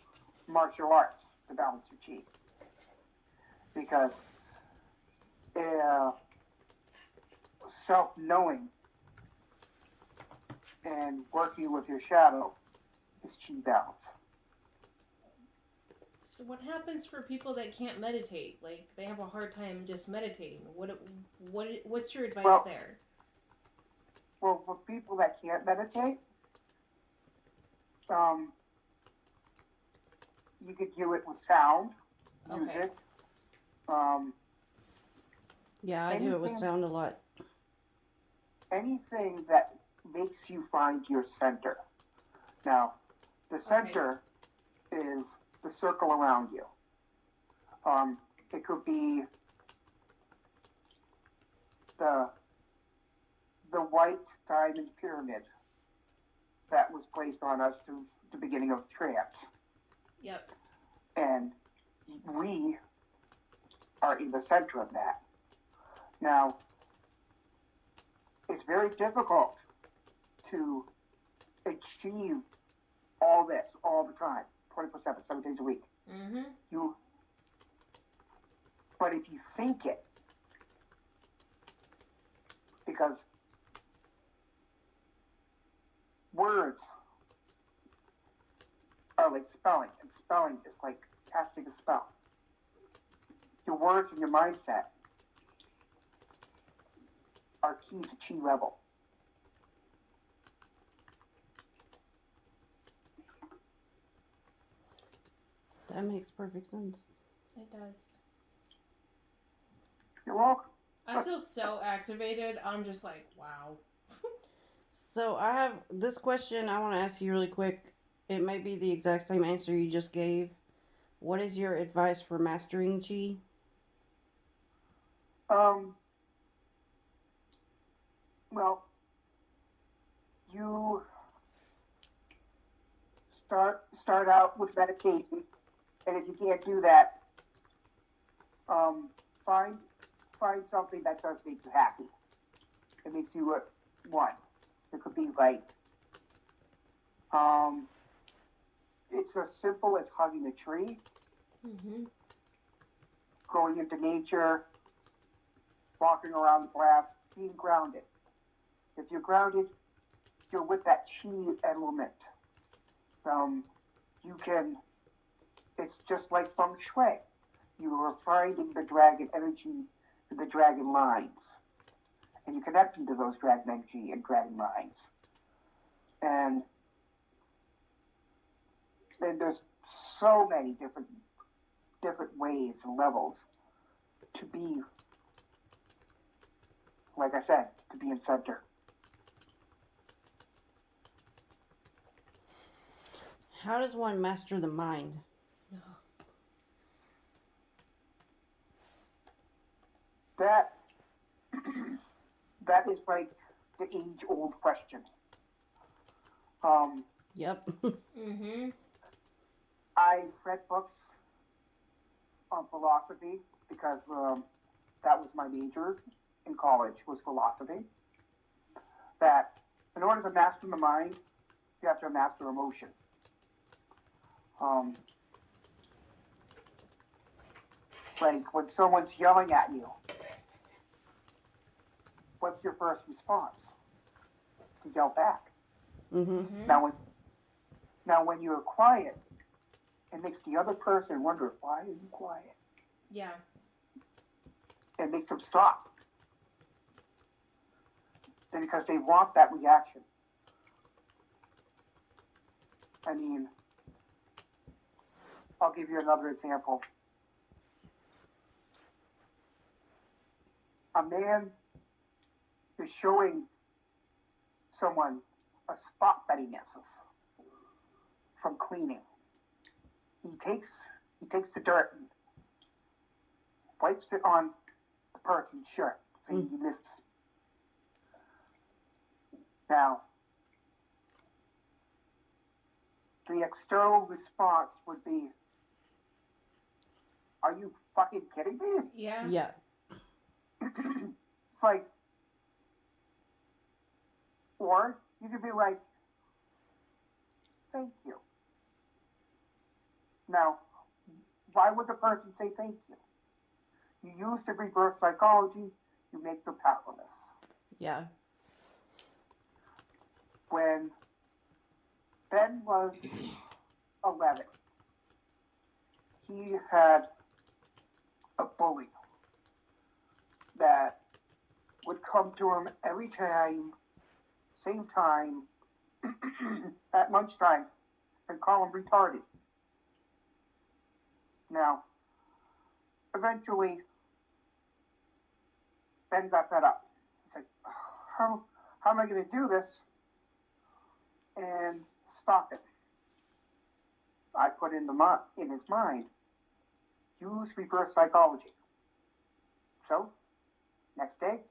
martial arts to balance your chi, because self-knowing and working with your shadow is chi balance. So what happens for people that can't meditate? Like they have a hard time just meditating. What's your advice there? Well, for people that can't meditate, you could do it with sound, music. Yeah, I do it with sound a lot. Anything that makes you find your center. Now, the center is the circle around you. It could be the white diamond pyramid that was placed on us through the beginning of trance. Yep. And we are in the center of that. Now, it's very difficult to achieve all this all the time, 24/7, 7 days a week. Mm-hmm. But if you think it, because words are like spelling, and spelling is like casting a spell. Your words and your mindset are key to chi level. That makes perfect sense. It does. You're welcome. I feel so activated. I'm just like, wow. So I have this question I want to ask you really quick. It may be the exact same answer you just gave. What is your advice for mastering chi? Well, you start out with meditation, and if you can't do that, find something that does make you happy. It makes you one. It could be like, it's as simple as hugging a tree, going into nature, walking around the grass, being grounded. If you're grounded, you're with that chi element. You can, it's just like feng shui. You are finding the dragon energy and the dragon lines. And you connect into those dragon energy and dragon lines. And there's so many different ways and levels to be, like I said, to be in center. How does one master the mind? No. That is like the age-old question. Yep. I read books on philosophy because that was my major in college, was philosophy. That in order to master the mind, you have to master emotion. Like when someone's yelling at you, what's your first response? To yell back. Now when you're quiet, it makes the other person wonder, why are you quiet? Yeah. It makes them stop. And because they want that reaction. I mean, I'll give you another example. A man is showing someone a spot that he misses. from cleaning. He takes the dirt and wipes it on the person's shirt, saying you missed. Now, the external response would be, "Are you fucking kidding me?" Yeah. Yeah. It's like, or you could be like, "Thank you." Now, why would the person say thank you? You use the reverse psychology, you make them powerless. Yeah. When Ben was 11, he had a bully that would come to him every time, same time, at lunchtime, and call him retarded. Now, eventually, Ben got fed up. He's like, how am I going to do this and stop it? I put in his mind, use reverse psychology. So, next day,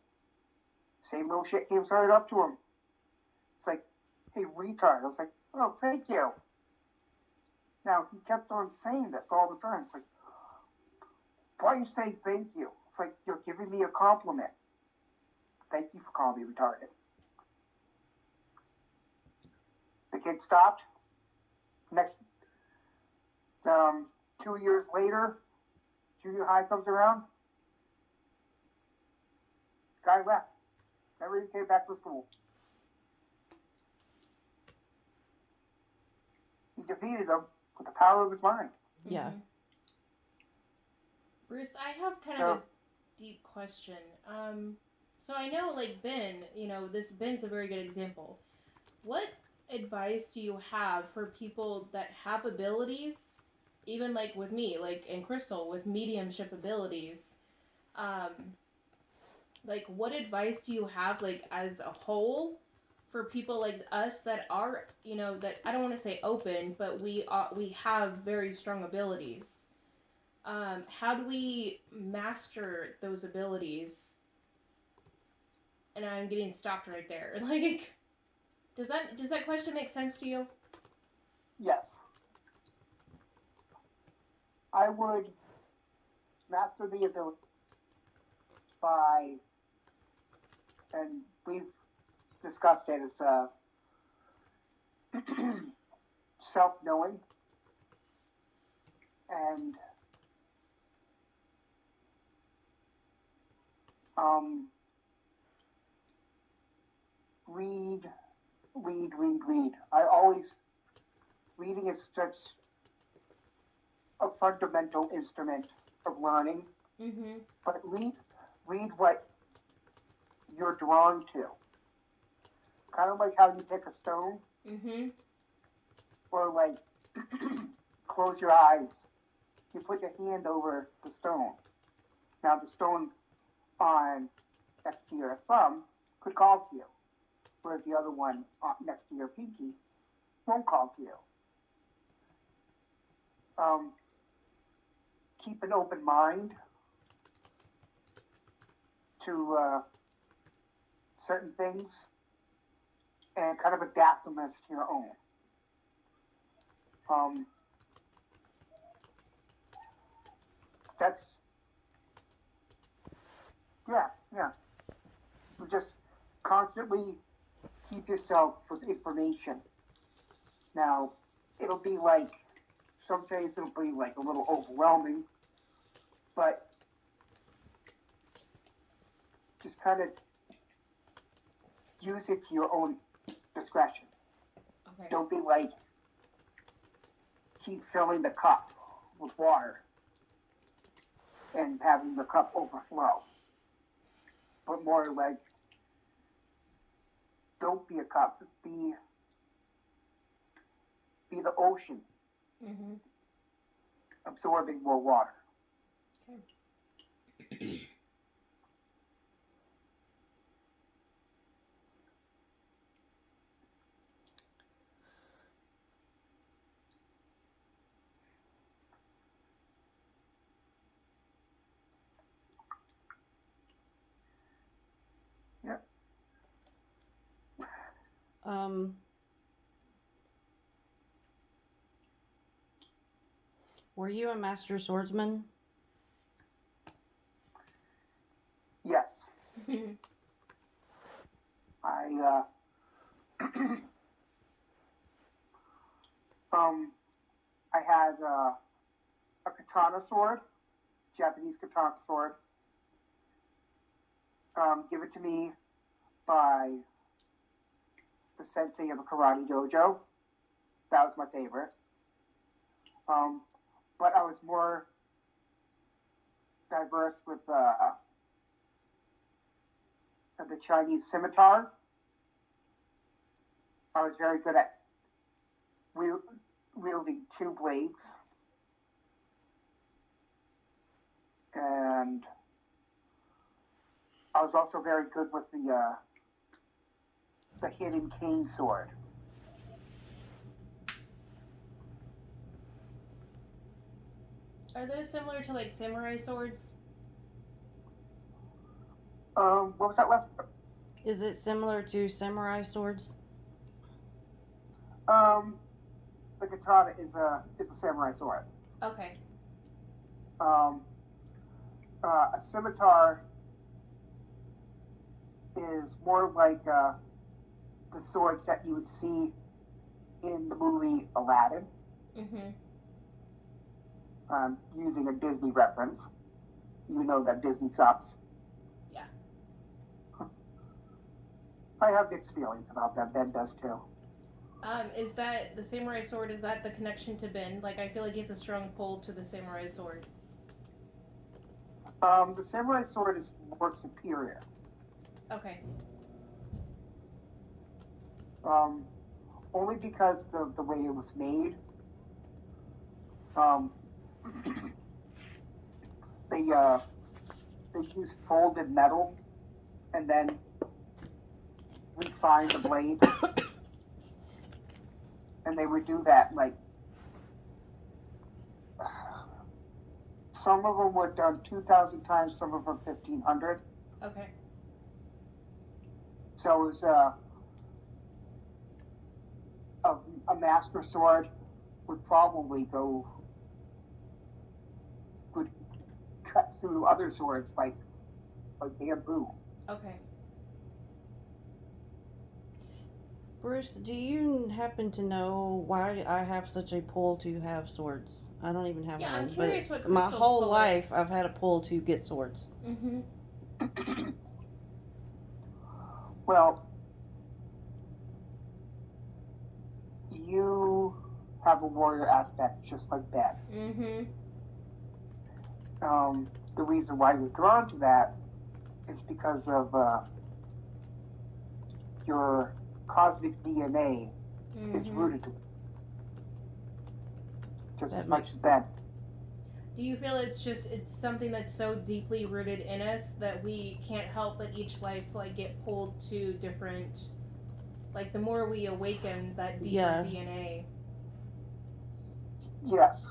same little shit came started up to him. It's like, hey, retard. I was like, oh, thank you. Now, he kept on saying this all the time. It's like, why are you saying thank you? It's like, you're giving me a compliment. Thank you for calling me retarded. The kid stopped. Next, 2 years later, junior high comes around. Guy left. Never even came back to school. He defeated him with the power of his mind. Yeah. Bruce, I have kind of a deep question. So I know, like, Ben, Ben's a very good example. What advice do you have for people that have abilities, even like with me, like in Crystal, with mediumship abilities? Like, what advice do you have, like, as a whole, for people like us that are, that I don't want to say open, but we have very strong abilities? How do we master those abilities? And I'm getting stopped right there. Like, does that question make sense to you? Yes. I would master the ability by, and we've discussed it as self-knowing and read. Reading is such a fundamental instrument of learning. Mm-hmm. But read what you're drawn to. Kind of like how you pick a stone. Mm-hmm. Or like, close your eyes. You put your hand over the stone. Now the stone on next to your thumb could call to you, whereas the other one next to your pinky won't call to you. Keep an open mind to certain things and kind of adapt them as to your own. That's, yeah. You just constantly keep yourself with information. Now, it'll be like, some days it'll be like a little overwhelming, but just kind of use it to your own discretion. Okay. Don't be like, keep filling the cup with water and having the cup overflow. But more like, don't be a cup, be the ocean, Mm-hmm. absorbing more water. Okay. Um, were you a master swordsman? Yes. I I had a katana sword, Japanese katana sword, given to me by the sensei of a karate dojo. That was my favorite. But I was more diverse with the Chinese scimitar. I was very good at wielding two blades. And I was also very good with the hidden cane sword. Are those similar to like samurai swords? What was that last? Is it similar to samurai swords? The katana is a samurai sword. Okay. A scimitar is more like the swords that you would see in the movie Aladdin. Mm-hmm. Using a Disney reference, even though that Disney sucks. Yeah. I have mixed feelings about that. Ben does too. Is that the samurai sword? Is that the connection to Ben? Like, I feel like he has a strong pull to the samurai sword. The samurai sword is more superior. Okay. Only because of the way it was made. Um, they used folded metal and then refined the blade, and they would do that like some of them were done 2,000 times, some of them 1,500. Okay. So it was a master sword would probably would cut through other swords like bamboo. Okay. Bruce, do you happen to know why I have such a pull to have swords? I don't even have Yeah, one. I'm curious what my Crystal's whole pull life is. I've had a pull to get swords. Mm-hmm. Well, you have a warrior aspect just like that. Mm-hmm. The reason why you're drawn to that is because of your cosmic DNA is rooted to just That as much makes as that. Do you feel it's something that's so deeply rooted in us that we can't help but each life like get pulled to different, like the more we awaken that deeper Yeah. DNA. Yes.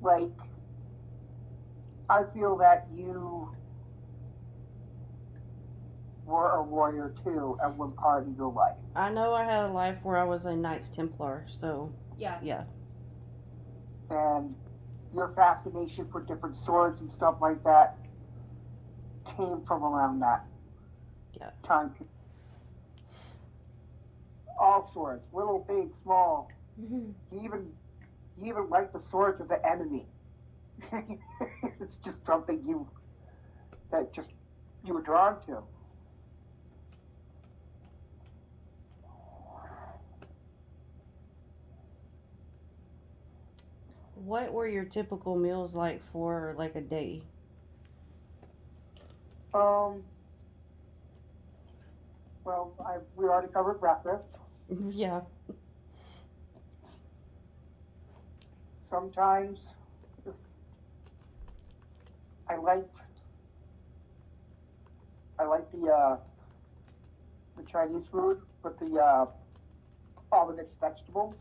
Like I feel that you were a warrior too at one part of your life. I know I had a life where I was a Knights Templar, so Yeah. yeah. And your fascination for different swords and stuff like that came from around that time period. All swords, little, big, small. Mm-hmm. You even like the swords of the enemy. It's just something you were drawn to. What were your typical meals like for like a day? Well, we already covered breakfast. Yeah. Sometimes I liked the Chinese food with the all the mixed vegetables.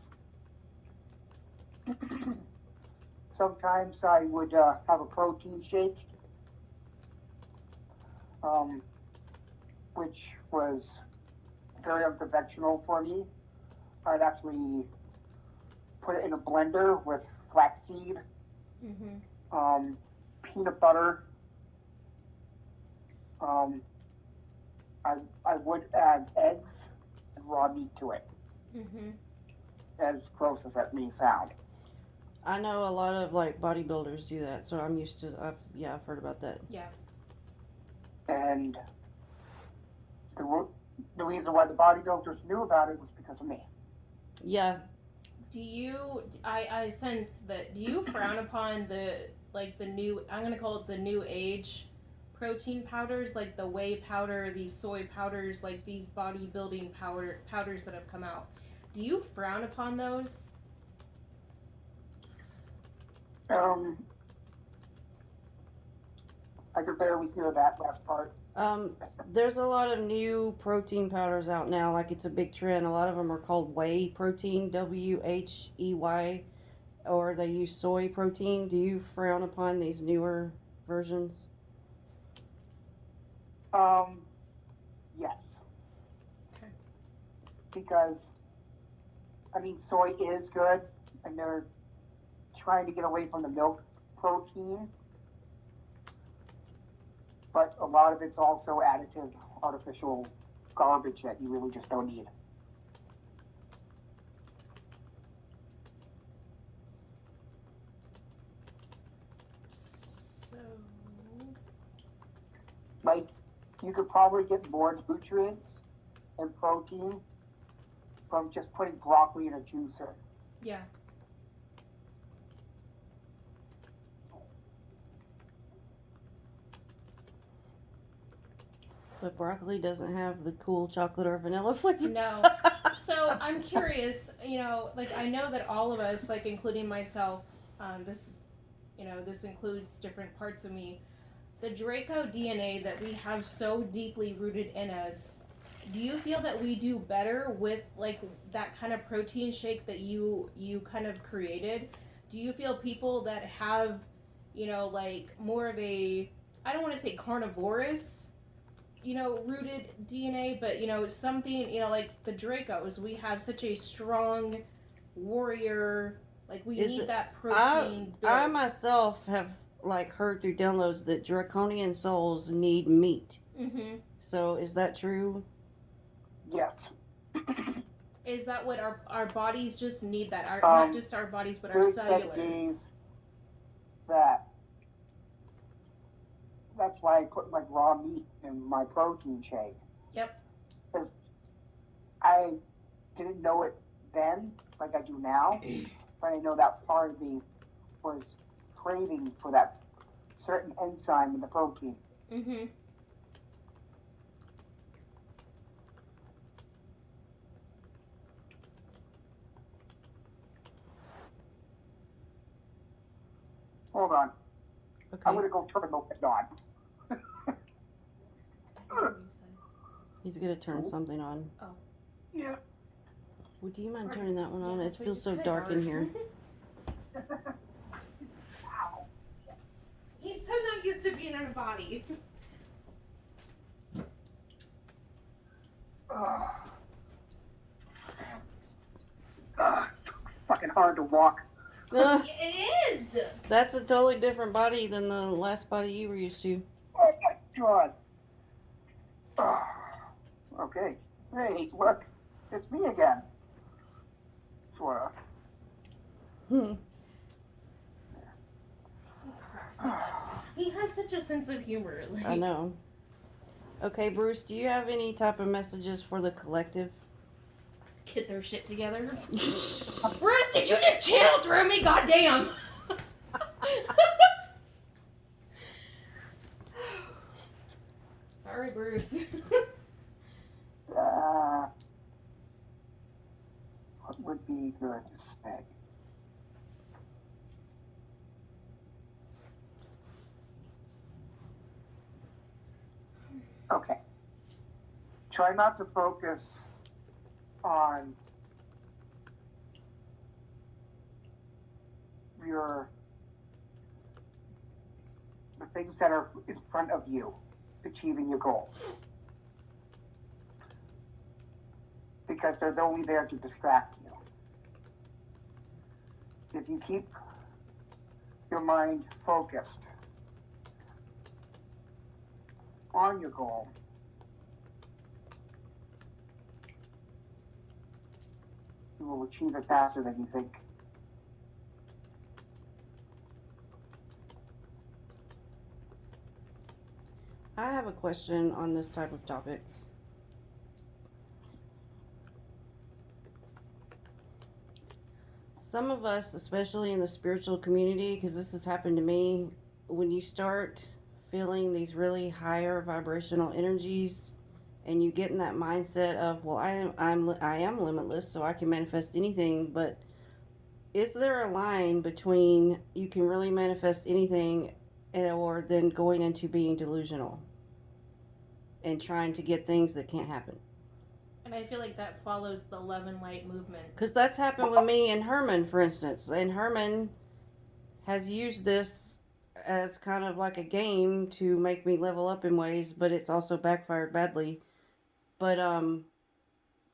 Sometimes I would have a protein shake. which was very unconventional for me. I'd actually put it in a blender with flaxseed, peanut butter. Um, I would add eggs and raw meat to it, as gross as that may sound. I know a lot of like bodybuilders do that, so I'm used to. I've heard about that. Yeah. And the reason why the bodybuilders knew about it was because of me. Yeah. Do you? I sense that. Do you frown upon the new? I'm gonna call it the new age protein powders, like the whey powder, these soy powders, like these bodybuilding powders that have come out. Do you frown upon those? I could barely hear that last part. There's a lot of new protein powders out now. Like it's a big trend. A lot of them are called whey protein, WHEY, or they use soy protein. Do you frown upon these newer versions? Yes. Okay. Because, I mean, soy is good, and they're trying to get away from the milk protein, but a lot of it's also additive, artificial garbage that you really just don't need. So. Like, you could probably get more nutrients and protein from just putting broccoli in a juicer. Yeah. But broccoli doesn't have the cool chocolate or vanilla flavor. No. So I'm curious. Like I know that all of us, like including myself, this includes different parts of me. The Draco DNA that we have so deeply rooted in us. Do you feel that we do better with like that kind of protein shake that you kind of created? Do you feel people that have, like more of a, I don't want to say carnivorous, rooted DNA, but something, like the Dracos, we have such a strong warrior, like we need that protein built. I myself have like heard through downloads that draconian souls need meat. So is that true? Yes. Is that what our bodies just need? That not just our bodies, but our cellular. That's why I put like raw meat in my protein shake. Yep. Because I didn't know it then, like I do now, but I know that part of me was craving for that certain enzyme in the protein. Hold on. Okay. I'm gonna go turn the light on. He's gonna turn something on. Oh. Yeah. Would you mind turning that one on? It feels so dark in here. He's so not used to being in a body. Fucking hard to walk. It is! That's a totally different body than the last body you were used to. Oh my god. Okay. Hey, look. It's me again. Sorta. He has such a sense of humor. Like... I know. Okay, Bruce, do you have any type of messages for the collective? Get their shit together. Bruce, did you just channel through me? Goddamn! Sorry, Bruce. What would be good to say? Okay. Try not to focus on the things that are in front of you, achieving your goals. because they're only there to distract you. If you keep your mind focused on your goal, you will achieve it faster than you think. I have a question on this type of topic. Some of us, especially in the spiritual community, because this has happened to me, when you start feeling these really higher vibrational energies and you get in that mindset of, well, I am limitless, so I can manifest anything, but is there a line between you can really manifest anything or then going into being delusional and trying to get things that can't happen? And I feel like that follows the love and light movement. Because that's happened with me and Herman, for instance. And Herman has used this as kind of like a game to make me level up in ways, but it's also backfired badly. But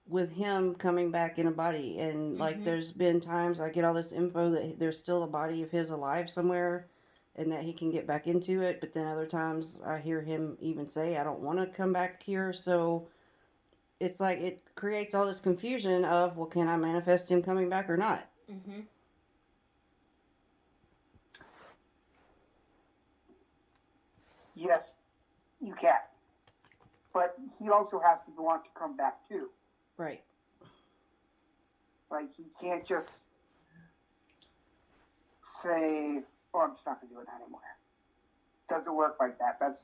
with him coming back in a body, and like there's been times I get all this info that there's still a body of his alive somewhere and that he can get back into it, but then other times I hear him even say, I don't want to come back here. So it's like it creates all this confusion of, well, can I manifest him coming back or not? Mm-hmm. Yes, you can. But he also has to want to come back too. Right. Like, he can't just say, oh, I'm just not going to do it anymore. Doesn't work like that. That's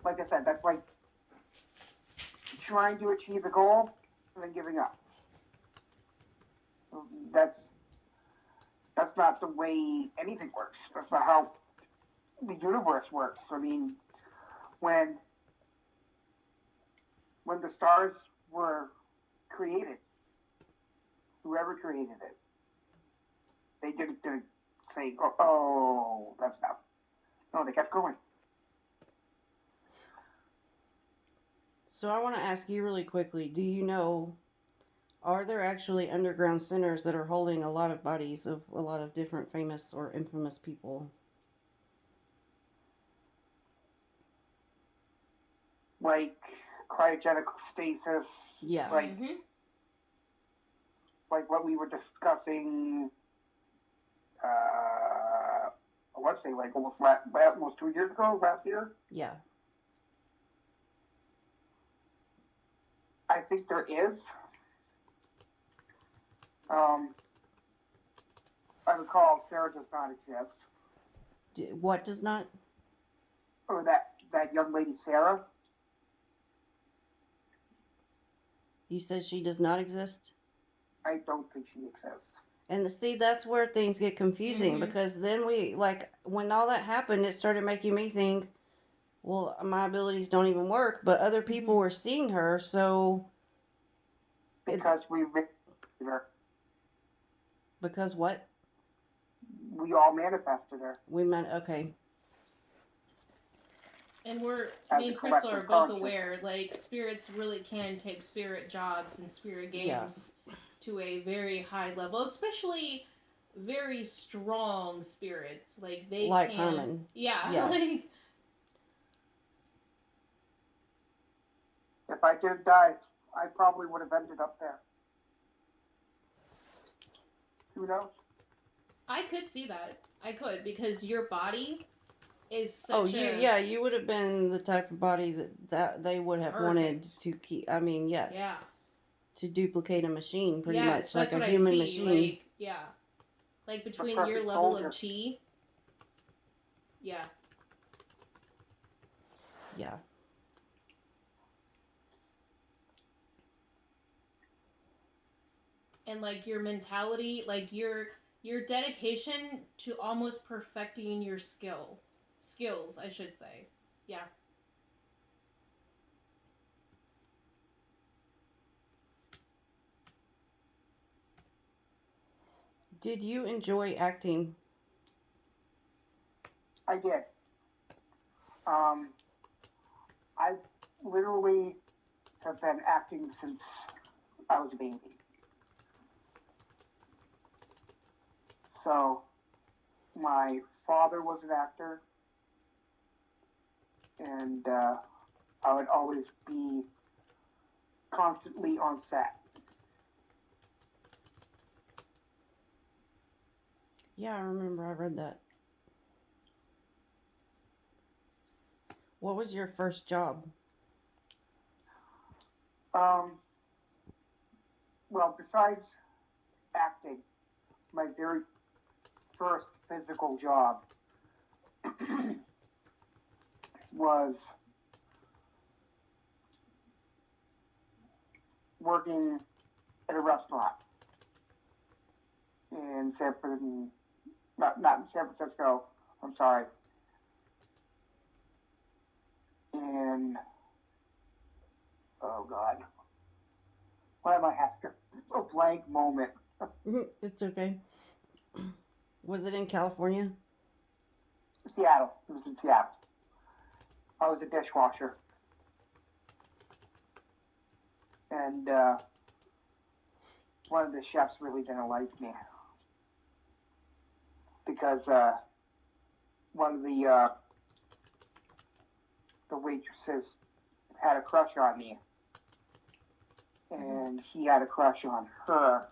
like I said, that's like trying to achieve a goal and then giving up. That's not the way anything works. That's not how the universe works. I mean, when the stars were created, whoever created it, they didn't say, oh, that's enough. No, they kept going. So I want to ask you really quickly, do you know, are there actually underground centers that are holding a lot of bodies of a lot of different famous or infamous people? Like cryogenic stasis. Yeah. Like what we were discussing, I want to say like almost 2 years ago, last year. Yeah. I think there is. I recall Sarah does not exist. What does not? Or that young lady, Sarah. You said she does not exist? I don't think she exists. And see, that's where things get confusing because then when all that happened, it started making me think, well, my abilities don't even work, but other people were seeing her, so. Because we her. Because what? We all manifested her. Okay. And me and Crystal are both aware, like, spirits really can take spirit jobs and spirit games to a very high level, especially very strong spirits. Like, they can... Herman. Yeah. Like... If I didn't die, I probably would have ended up there. Who knows? I could see that. I could, because your body is such you would have been the type of body that they would have wanted to keep. I mean, yeah. To duplicate a machine, pretty much, so like a human machine. Like, like between your level of chi. Yeah. Yeah. And like your mentality, like your dedication to almost perfecting your skills, I should say. Yeah. Did you enjoy acting? I did. I literally have been acting since I was a baby. So, my father was an actor, and I would always be constantly on set. Yeah, I remember I read that. What was your first job? Well, besides acting, my very first physical job was working at a restaurant in not in San Francisco. I'm sorry. In oh God, why am I having a blank moment? It's okay. Was it in California? Seattle. It was in Seattle. I was a dishwasher, and one of the chefs really didn't like me because one of the waitresses had a crush on me, and he had a crush on her,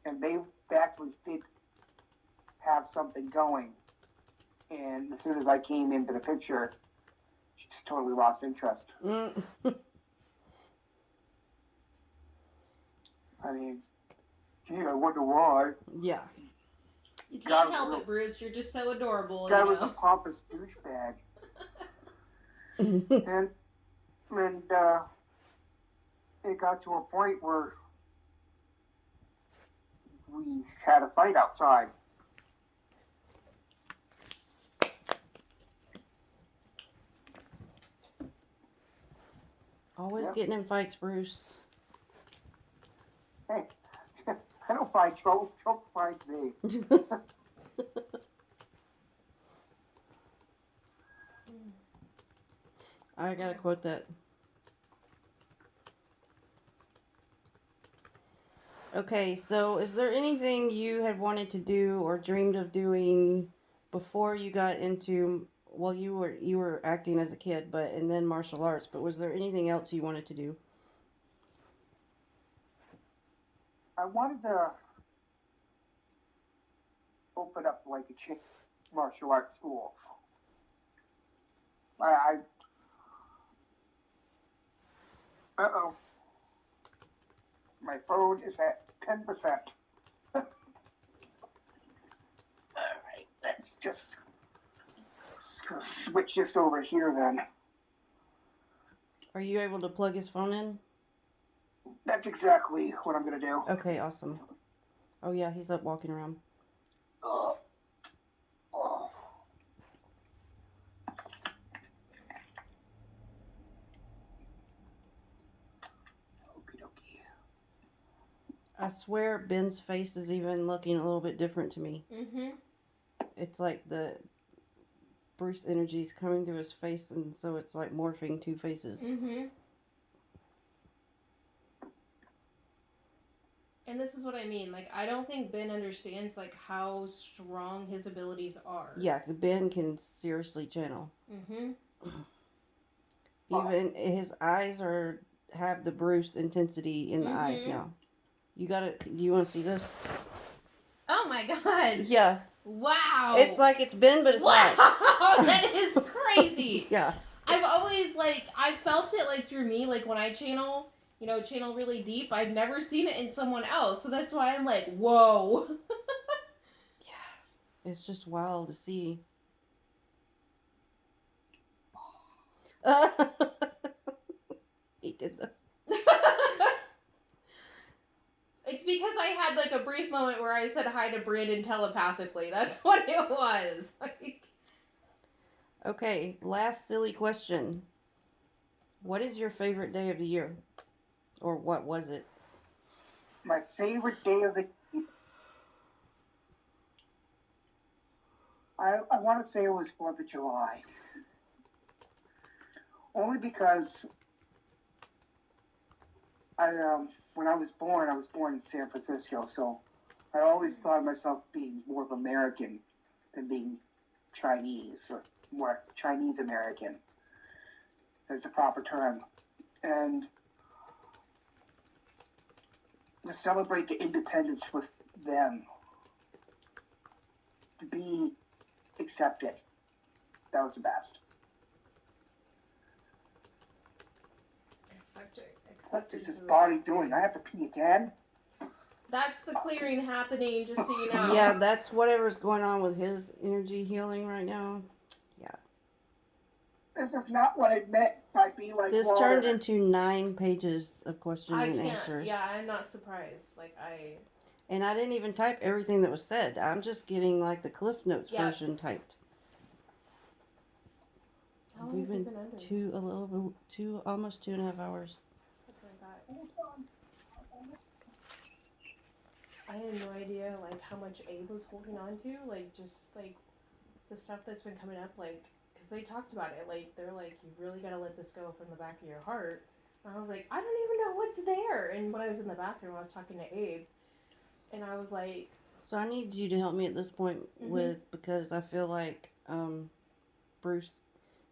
and they actually did have something going. And as soon as I came into the picture, she just totally lost interest. I mean, gee, I wonder why. Yeah. You can't help it, Bruce. You're just so adorable. Guy was a pompous douchebag. and it got to a point where we had a fight outside. Always getting in fights, Bruce. Hey, I don't fight Choke. Choke fights me. I gotta quote that. Okay, so is there anything you had wanted to do or dreamed of doing before you got into, well, you were acting as a kid, and then martial arts, but was there anything else you wanted to do? I wanted to open up like a chain martial arts school. Uh-oh. My phone is at 10%. All right, let's just switch this over here then. Are you able to plug his phone in? That's exactly what I'm going to do. Okay, awesome. Oh yeah, he's up walking around. Oh. I swear Ben's face is even looking a little bit different to me. Mm-hmm. It's like the Bruce energy is coming through his face, and so it's like morphing two faces. Mm-hmm. And this is what I mean. Like, I don't think Ben understands, like, how strong his abilities are. Yeah, Ben can seriously channel. Mm-hmm. Even his eyes have the Bruce intensity in the eyes now. Do you want to see this? Oh my God. Yeah. Wow. It's like it's Ben, but it's not. Wow, that is crazy. Yeah. I've always, I felt it, through me, when I channel really deep. I've never seen it in someone else. So that's why I'm like, whoa. Yeah. It's just wild to see. He did that. It's because I had, a brief moment where I said hi to Brandon telepathically. That's what it was. Okay, last silly question. What is your favorite day of the year? Or what was it? My favorite day of the year. I want to say it was 4th of July. Only because when I was born in San Francisco, so I always thought of myself being more of American than being Chinese, or more Chinese American is the proper term. And to celebrate the independence with them, to be accepted, that was the best. What is this body doing? I have to pee again? That's the clearing happening, just so you know. Yeah, that's whatever's going on with his energy healing right now. This is not what I meant by be like This water. turned into 9 pages of questions I and can't. answers. Yeah, I'm not surprised. And I didn't even type everything that was said. I'm just getting like the Cliff Notes version typed. How long We've has it been been under? almost 2.5 hours. Something like that. I had no idea like how much Abe was holding on to, like just like the stuff that's been coming up, like because they talked about it, like they're like you really gotta let this go from the back of your heart. And I was like, I don't even know what's there. And when I was in the bathroom, I was talking to Abe, and I was like, so I need you to help me at this point because I feel like Bruce,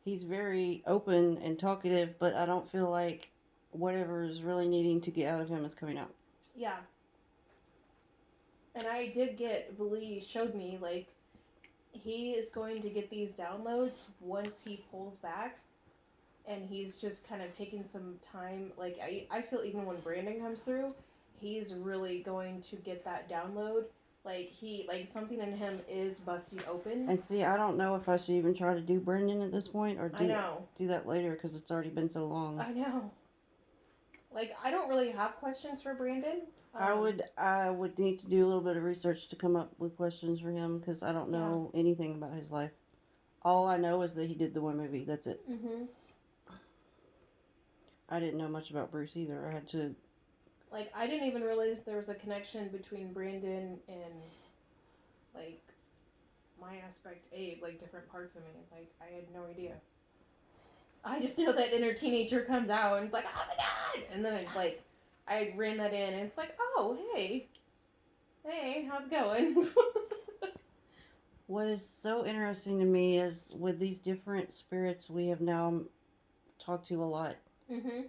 he's very open and talkative, but I don't feel like whatever is really needing to get out of him is coming out. yeah. And I did get, Blee showed me, like, he is going to get these downloads once he pulls back. And he's just kind of taking some time. Like, I feel even when Brandon comes through, he's really going to get that download. Like, something in him is busting open. And see, I don't know if I should even try to do Brendan at this point or do that later because it's already been so long. I know. Like, I don't really have questions for Brandon. I would need to do a little bit of research to come up with questions for him because I don't know anything about his life. All I know is that he did the one movie. That's it. Mm-hmm. I didn't know much about Bruce either. I had to... Like, I didn't even realize there was a connection between Brandon and, like, my aspect Abe, like, different parts of me. Like, I had no idea. I just know that inner teenager comes out and it's like, oh my god! And then I ran that in and it's like, oh, hey. Hey, how's it going? What is so interesting to me is with these different spirits we have now talked to a lot. Mm-hmm.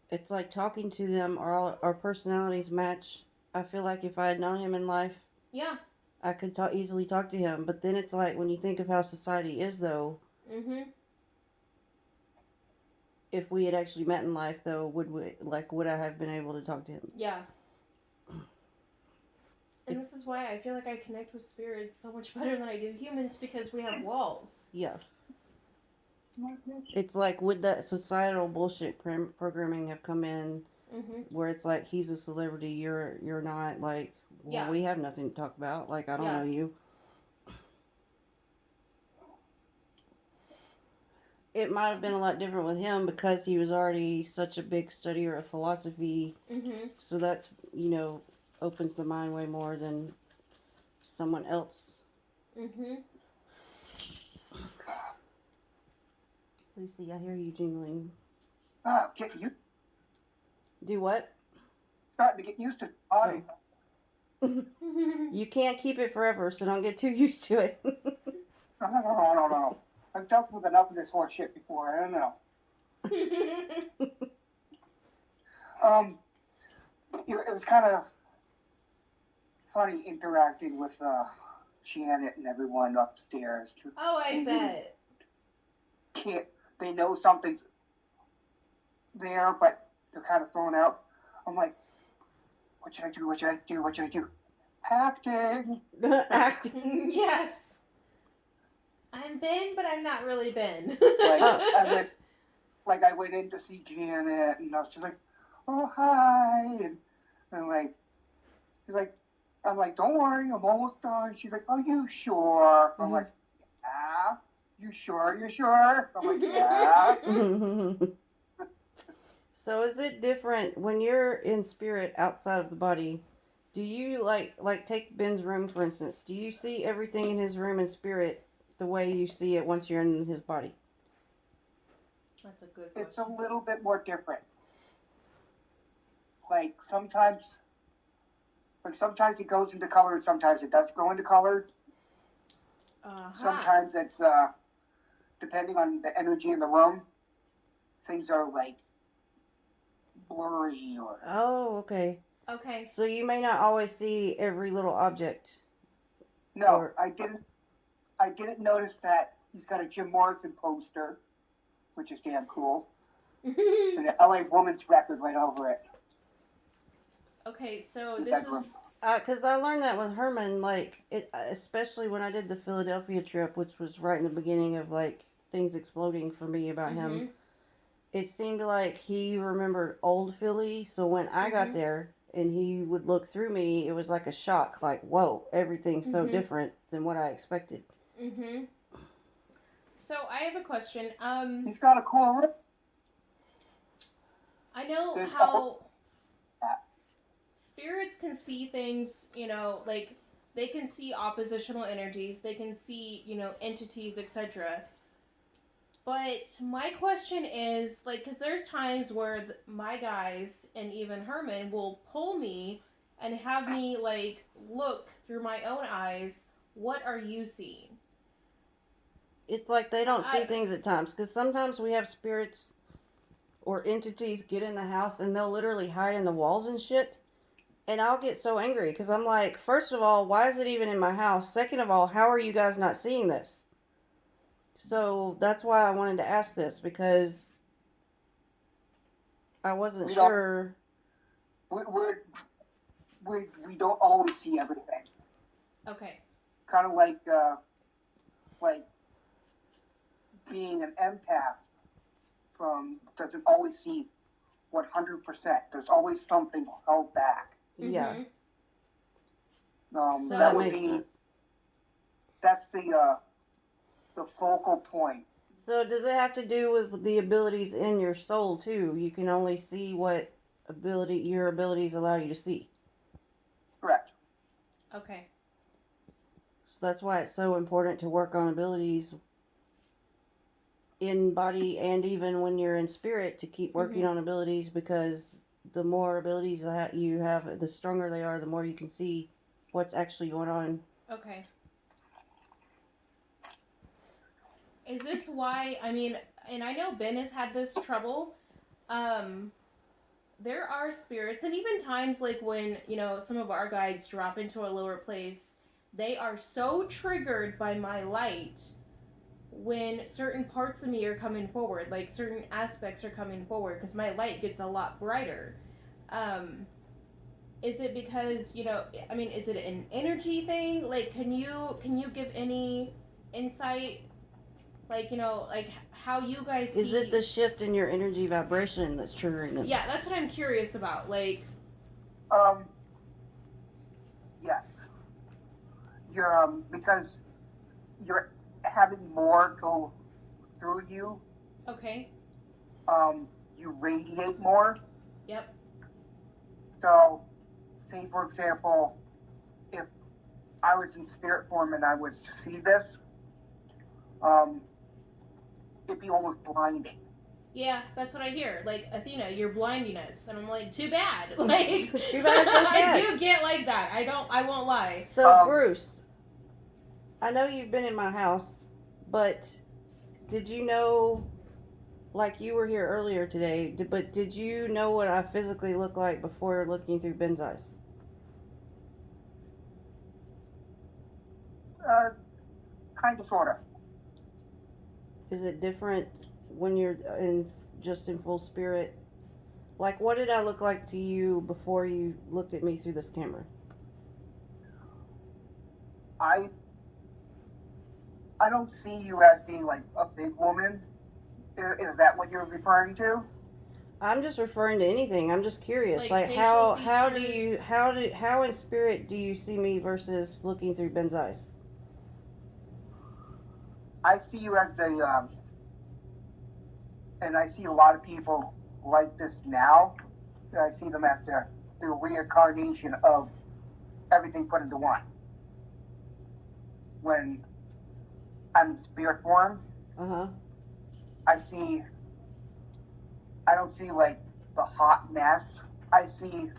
It's like talking to them, our personalities match. I feel like if I had known him in life, yeah, I could easily talk to him. But then it's like when you think of how society is, though. Mm-hmm. If we had actually met in life, though, would I have been able to talk to him? Yeah. And this is why I feel like I connect with spirits so much better than I do humans because we have walls. Yeah. It's like would that societal bullshit programming have come in where it's like he's a celebrity, you're not, like, well, we have nothing to talk about, like, I don't know you. It might have been a lot different with him because he was already such a big studier of philosophy. Mm-hmm. So that's, opens the mind way more than someone else. Mm-hmm. Lucy, I hear you jingling. Get you. Do what? Starting to get used to the body. You can't keep it forever, so don't get too used to it. No. I've dealt with enough of this horse shit before. I don't know. It was kind of funny interacting with Janet and everyone upstairs. Oh, I bet. They know something's there, but they're kind of thrown out. I'm like, what should I do? What should I do? What should I do? Acting. Acting. Yes. I'm Ben, but I'm not really Ben. I went in to see Janet, and she's like, "Oh, hi," and I'm like, I'm like, "Don't worry, I'm almost done." She's like, "Oh, you sure?" I'm like, "Yeah." "You sure? You sure?" I'm like, "Yeah." So is it different when you're in spirit outside of the body? Do you like take Ben's room for instance? Do you see everything in his room in spirit the way you see it once you're in his body? That's a good question. It's a little bit more different. like sometimes it goes into color and sometimes it doesn't go into color. Sometimes it's depending on the energy in the room, things are like blurry or. Oh, okay. Okay. So you may not always see every little object. No, Or- I didn't notice that he's got a Jim Morrison poster, which is damn cool, and the LA Woman's record right over it. Okay, so The this bedroom. is Because I learned that with Herman, like, especially when I did the Philadelphia trip, which was right in the beginning of, like, things exploding for me about him. It seemed like he remembered old Philly, so when I got there and he would look through me, it was like a shock, like, whoa, everything's so different than what I expected. So I have a question. He's got a cool room. I know There's how spirits can see things, you know, like they can see oppositional energies, they can see, you know, entities, etc. But my question is, like, because there's times where my guys and even Herman will pull me and have me, like, look through my own eyes. What are you seeing? It's like they don't see things at times, because sometimes we have spirits or entities get in the house and they'll literally hide in the walls and shit. And I'll get so angry because I'm like, first of all, why is it even in my house? Second of all, how are you guys not seeing this? So that's why I wanted to ask this, because I wasn't sure. We don't always see everything. Okay. Kind of like being an empath doesn't always see 100%. There's always something held back. Yeah. So that would makes be sense. That's the focal point. So does it have to do with the abilities in your soul too? You can only see what your abilities allow you to see. Correct. Okay. So that's why it's so important to work on abilities in body and even when you're in spirit, to keep working on abilities, because the more abilities that you have, the stronger they are, the more you can see what's actually going on. Okay. Is this why, I mean, and I know Ben has had this trouble, there are spirits, and even times like when, you know, some of our guides drop into a lower place, they are so triggered by my light when certain parts of me are coming forward, like certain aspects are coming forward, because my light gets a lot brighter. Is it because, you know, I mean, is it an energy thing? Like, can you give any insight? Like, you know, like how you guys see... Is it the shift in your energy vibration that's triggering them? Yeah, that's what I'm curious about. Like, yes, you're because you're having more go through you. okay. You radiate more. Yep. So, say for example, if I was in spirit form and I was to see this, it'd be almost blinding. Yeah, that's what I hear. Like, Athena, you're blinding us. And I'm like, too bad. Like, Too bad it's so sad. I do get like that. I won't lie. So, Bruce, I know you've been in my house, but did you know, like you were here earlier today, but did you know what I physically look like before looking through Ben's eyes? Kind of, sort of. Is it different when you're just in full spirit? Like, what did I look like to you before you looked at me through this camera? I don't see you as being like a big woman. Is that what you're referring to? I'm just referring to anything. I'm just curious. Like how features. how in spirit do you see me versus looking through Ben's eyes? I see you as and I see a lot of people like this now. I see them as the reincarnation of everything put into one. When I'm in spirit form, I don't see like the hot mess I see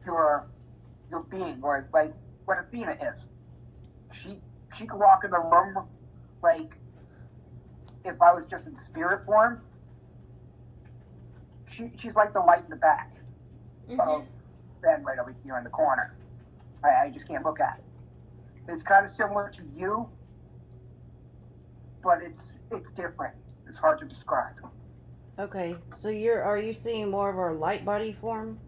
your being, or like what Athena is. She could walk in the room like if I was just in spirit form. She's like the light in the back of Ben right over here in the corner. I just can't look at it. It's kind of similar to you, but it's different. It's hard to describe. Okay, so are you seeing more of our light body form?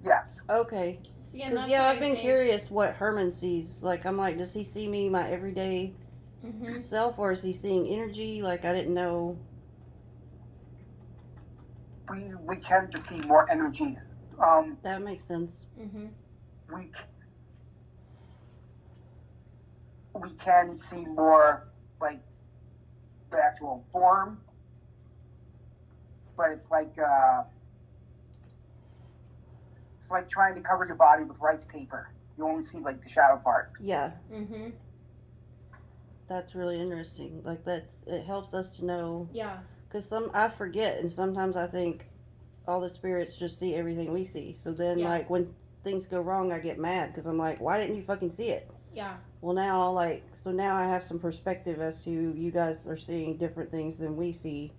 Yes. Okay. See, and Because, that's yeah, what I've I been think. curious what Herman sees. Like, I'm like, does he see me, my everyday self, or is he seeing energy? Like, I didn't know. We tend to see more energy. That makes sense. We can see more like the actual form, but it's like trying to cover your body with rice paper. You only see like the shadow part. Yeah. That's really interesting. Like, it helps us to know. Yeah. Because I forget, and sometimes I think all the spirits just see everything we see. So then, like, when things go wrong, I get mad because I'm like, why didn't you fucking see it? Yeah. Well, now, now I have some perspective as to you guys are seeing different things than we see.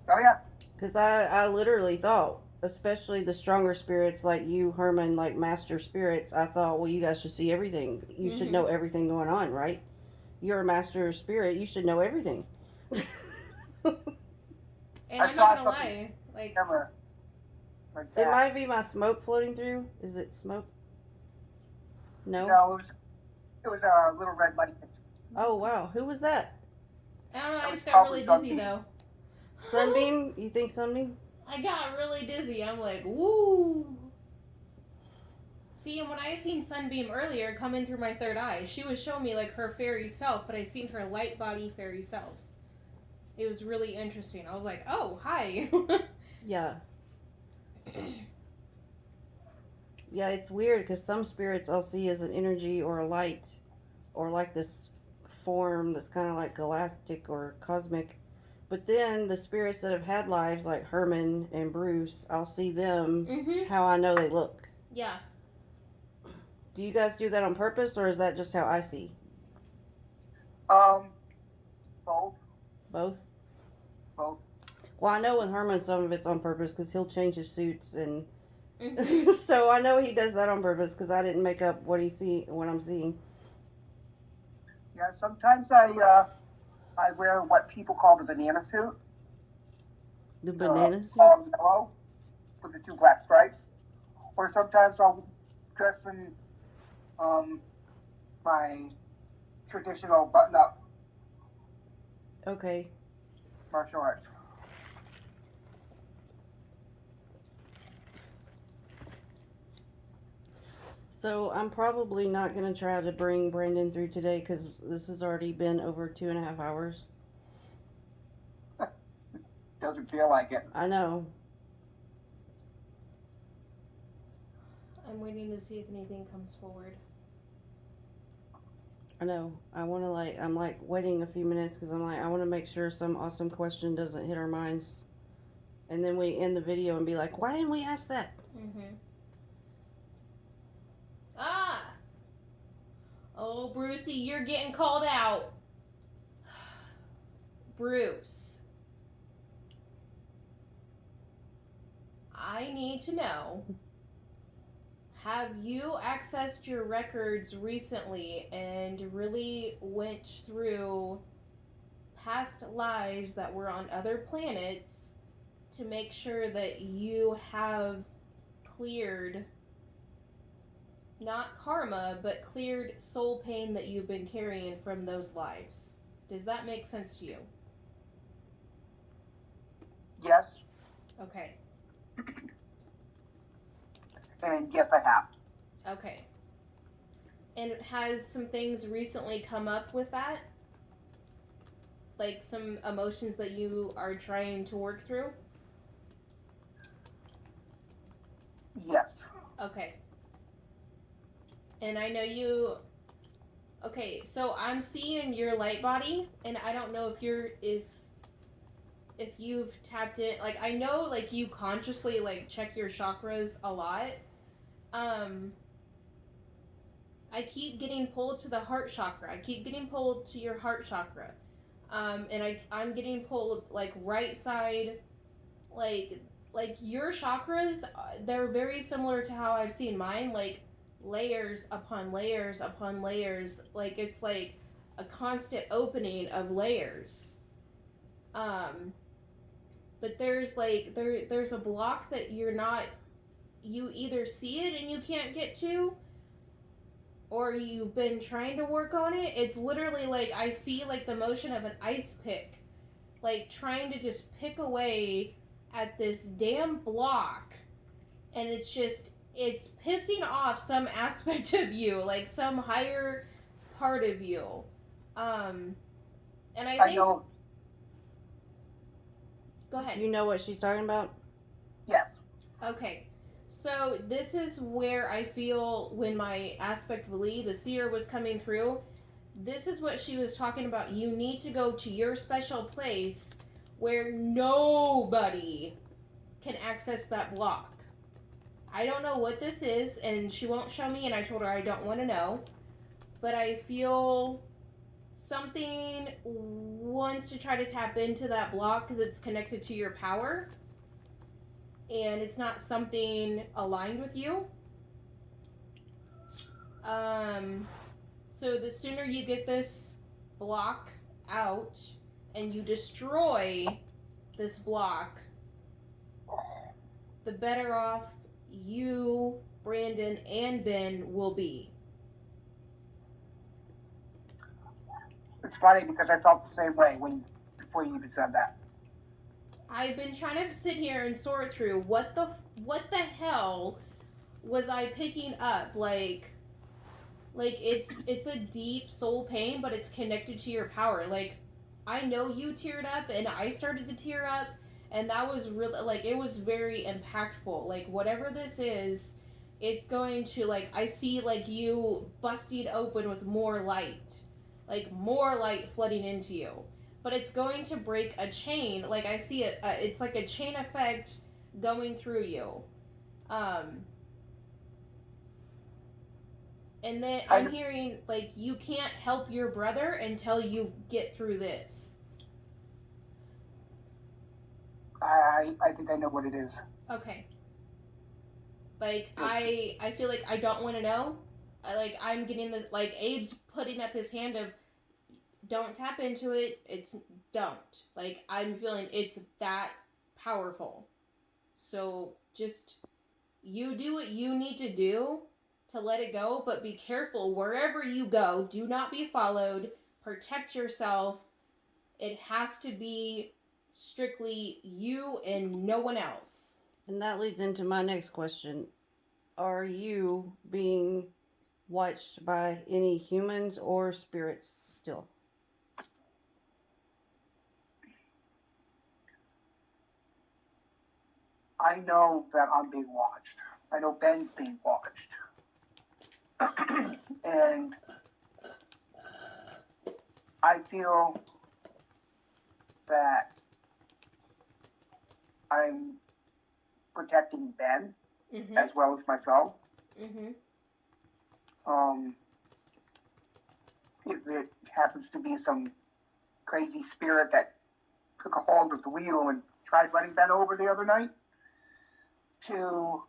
Oh, yeah. Because I literally thought, especially the stronger spirits like you, Herman, like master spirits, I thought, well, you guys should see everything. You should know everything going on, right? You're a master spirit. You should know everything. And I'm not gonna lie, like it might be my smoke floating through. Is it smoke? No. No, it was a little red light. Oh wow, who was that? I don't know. I just got really dizzy though. Sunbeam? You think Sunbeam? I got really dizzy. I'm like, woo. See, and when I seen Sunbeam earlier come in through my third eye, she was showing me like her fairy self, but I seen her light body fairy self. It was really interesting. I was like, oh, hi. Yeah. Yeah, it's weird because some spirits I'll see as an energy or a light or like this form that's kind of like galactic or cosmic. But then the spirits that have had lives like Herman and Bruce, I'll see them how I know they look. Yeah. Do you guys do that on purpose or is that just how I see? Both. Both? Both. Well, I know with Herman some of it's on purpose because he'll change his suits and so I know he does that on purpose because I didn't make up what I'm seeing. Yeah, sometimes I wear what people call the banana suit. The banana suit? All yellow with the 2 black stripes. Or sometimes I'll dress in my traditional button-up. Okay. Martial arts. So I'm probably not going to try to bring Brandon through today because this has already been over 2.5 hours. Doesn't feel like it. I know. I'm waiting to see if anything comes forward. I know. I'm like waiting a few minutes because I'm like, I want to make sure some awesome question doesn't hit our minds. And then we end the video and be like, why didn't we ask that? Ah! Oh, Brucey, you're getting called out. Bruce. I need to know, have you accessed your records recently and really went through past lives that were on other planets to make sure that you have cleared, not karma, but cleared soul pain that you've been carrying from those lives? Does that make sense to you? Yes. Okay. And yes, I have. Okay. And has some things recently come up with that? Like some emotions that you are trying to work through? Yes. Okay. And I know you... Okay, so I'm seeing your light body, and I don't know if if you've tapped in, like, I know, like, you consciously, like, check your chakras a lot. I keep getting pulled to the heart chakra. I keep getting pulled to your heart chakra. And I'm getting pulled, like, right side, like your chakras, they're very similar to how I've seen mine, like, layers upon layers upon layers. Like, it's like a constant opening of layers. Um, but there's like there's a block that you're not, you either see it and you can't get to, or you've been trying to work on it. It's literally like I see like the motion of an ice pick, like trying to just pick away at this damn block, and it's pissing off some aspect of you, like some higher part of you. Um, and I I think. know. Go ahead. You know what she's talking about? Yes. Okay. So this is where I feel when my aspect Lee, the seer, was coming through. This is what she was talking about. You need to go to your special place where nobody can access that block. I don't know what this is, and she won't show me, and I told her I don't want to know. But I feel something wants to try to tap into that block because it's connected to your power, and it's not something aligned with you. So the sooner you get this block out and you destroy this block, the better off you, Brandon, and Ben will be. It's funny because I felt the same way before you even said that. I've been trying to sit here and sort through what the hell was I picking up, like it's a deep soul pain, but it's connected to your power. Like, I know you teared up and I started to tear up, and that was really, like, it was very impactful. Like, whatever this is, it's going to, like, I see like you busting open with more light, like more light flooding into you, but it's going to break a chain. Like, I see it, it's like a chain effect going through you. And then I'm hearing, like, you can't help your brother until you get through this. I think I know what it is. Okay. Like, I feel like I don't want to know. I'm getting this, like, Abe's putting up his hand of, don't tap into it. It's, don't. Like, I'm feeling it's that powerful. So, just, you do what you need to do to let it go, but be careful wherever you go. Do not be followed. Protect yourself. It has to be strictly you and no one else. And that leads into my next question. Are you being watched by any humans or spirits still? I know that I'm being watched. I know Ben's being watched. And I feel that I'm protecting Ben as well as myself. If it happens to be some crazy spirit that took a hold of the wheel and tried running Ben over the other night, to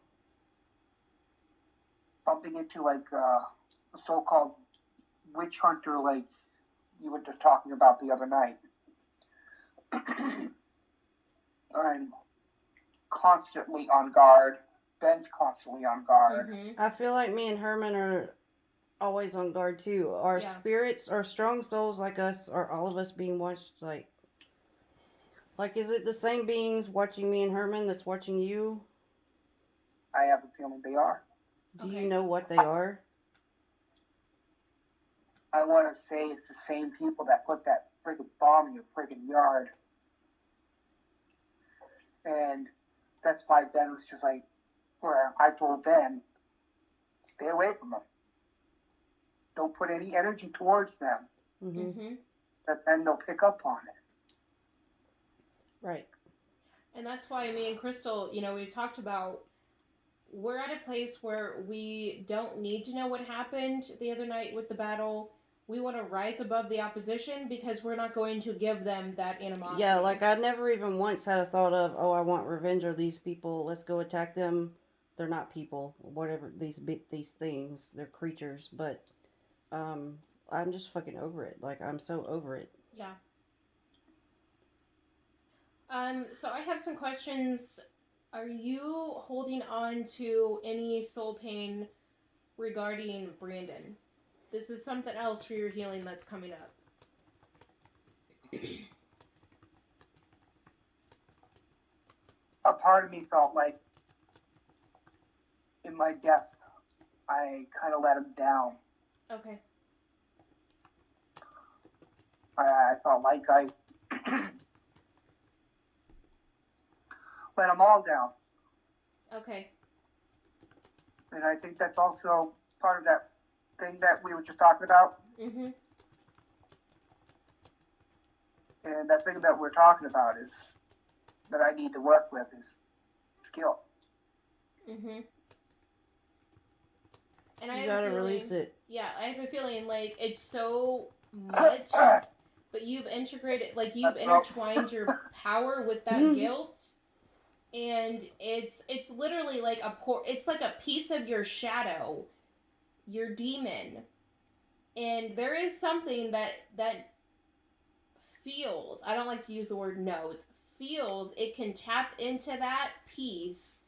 bumping into like a so-called witch hunter like you were just talking about the other night. I'm constantly on guard. Ben's constantly on guard. I feel like me and Herman are always on guard too. Our spirits, our strong souls like us, are all of us being watched? Like is it the same beings watching me and Herman that's watching you? I have a feeling they are. Do you know what they are? I want to say it's the same people that put that friggin' bomb in your friggin' yard. And that's why Ben was just like, where I told Ben, stay away from them. Don't put any energy towards them. But then they'll pick up on it. Right. And that's why me and Crystal, we've talked about we're at a place where we don't need to know what happened the other night with the battle. We want to rise above the opposition because we're not going to give them that animosity. Yeah, like I never even once had a thought of, oh, I want revenge of these people. Let's go attack them. They're not people. Whatever these things, they're creatures. But um, I'm just fucking over it. Like I'm so over it. Yeah. So I have some questions. Are you holding on to any soul pain regarding Brandon? This is something else for your healing that's coming up. A part of me felt like in my death, I kind of let him down. Okay. I felt like I let them all down. Okay. And I think that's also part of that thing that we were just talking about. Mm-hmm. And that thing that we're talking about is that I need to work with is skill. Mm-hmm. And you gotta release it. Yeah, I have a feeling like it's so much, but you've integrated, like you've intertwined your power with that guilt, and it's literally like it's like a piece of your shadow, your demon, and there is something that feels. I don't like to use the word knows. Feels it can tap into that piece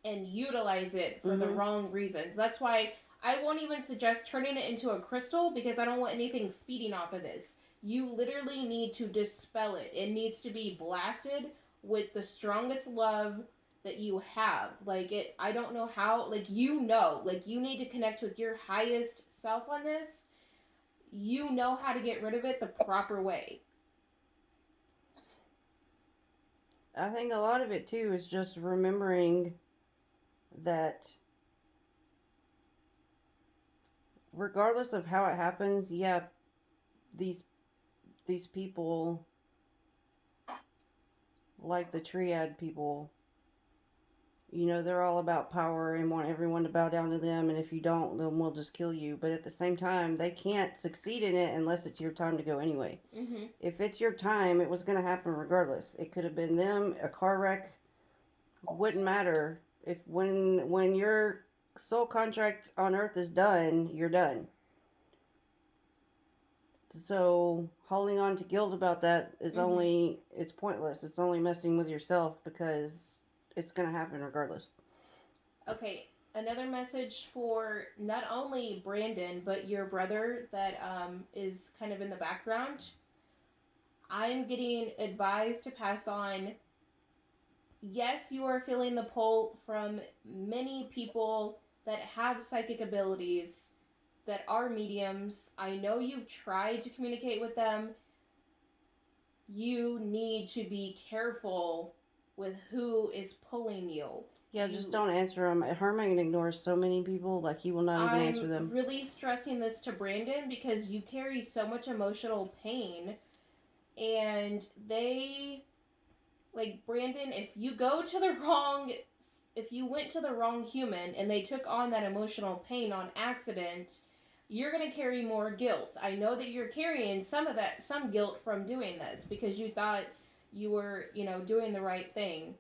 and utilize it for the wrong reasons. That's why I won't even suggest turning it into a crystal because I don't want anything feeding off of this. You literally need to dispel it. It needs to be blasted with the strongest love that you have. Like it, I don't know how, like you need to connect with your highest self on this. You know how to get rid of it the proper way. I think a lot of it too is just remembering that regardless of how it happens, yeah, these people, like the triad people, they're all about power and want everyone to bow down to them, and if you don't, then we'll just kill you. But at the same time, they can't succeed in it unless it's your time to go anyway. Mm-hmm. If it's your time, it was going to happen regardless. It could have been them, a car wreck, wouldn't matter. If when your soul contract on Earth is done, you're done. So holding on to guilt about that is it's pointless. It's only messing with yourself because it's going to happen regardless. Okay, another message for not only Brandon, but your brother that is kind of in the background. I'm getting advised to pass on. Yes, you are feeling the pull from many people that have psychic abilities, that are mediums. I know you've tried to communicate with them. You need to be careful with who is pulling you. Yeah, just don't answer him. Herman ignores so many people, like he will not even answer them. I'm really stressing this to Brandon because you carry so much emotional pain, and they, like Brandon, if you went to the wrong human and they took on that emotional pain on accident, you're going to carry more guilt. I know that you're carrying some guilt from doing this because you thought you were, doing the right thing.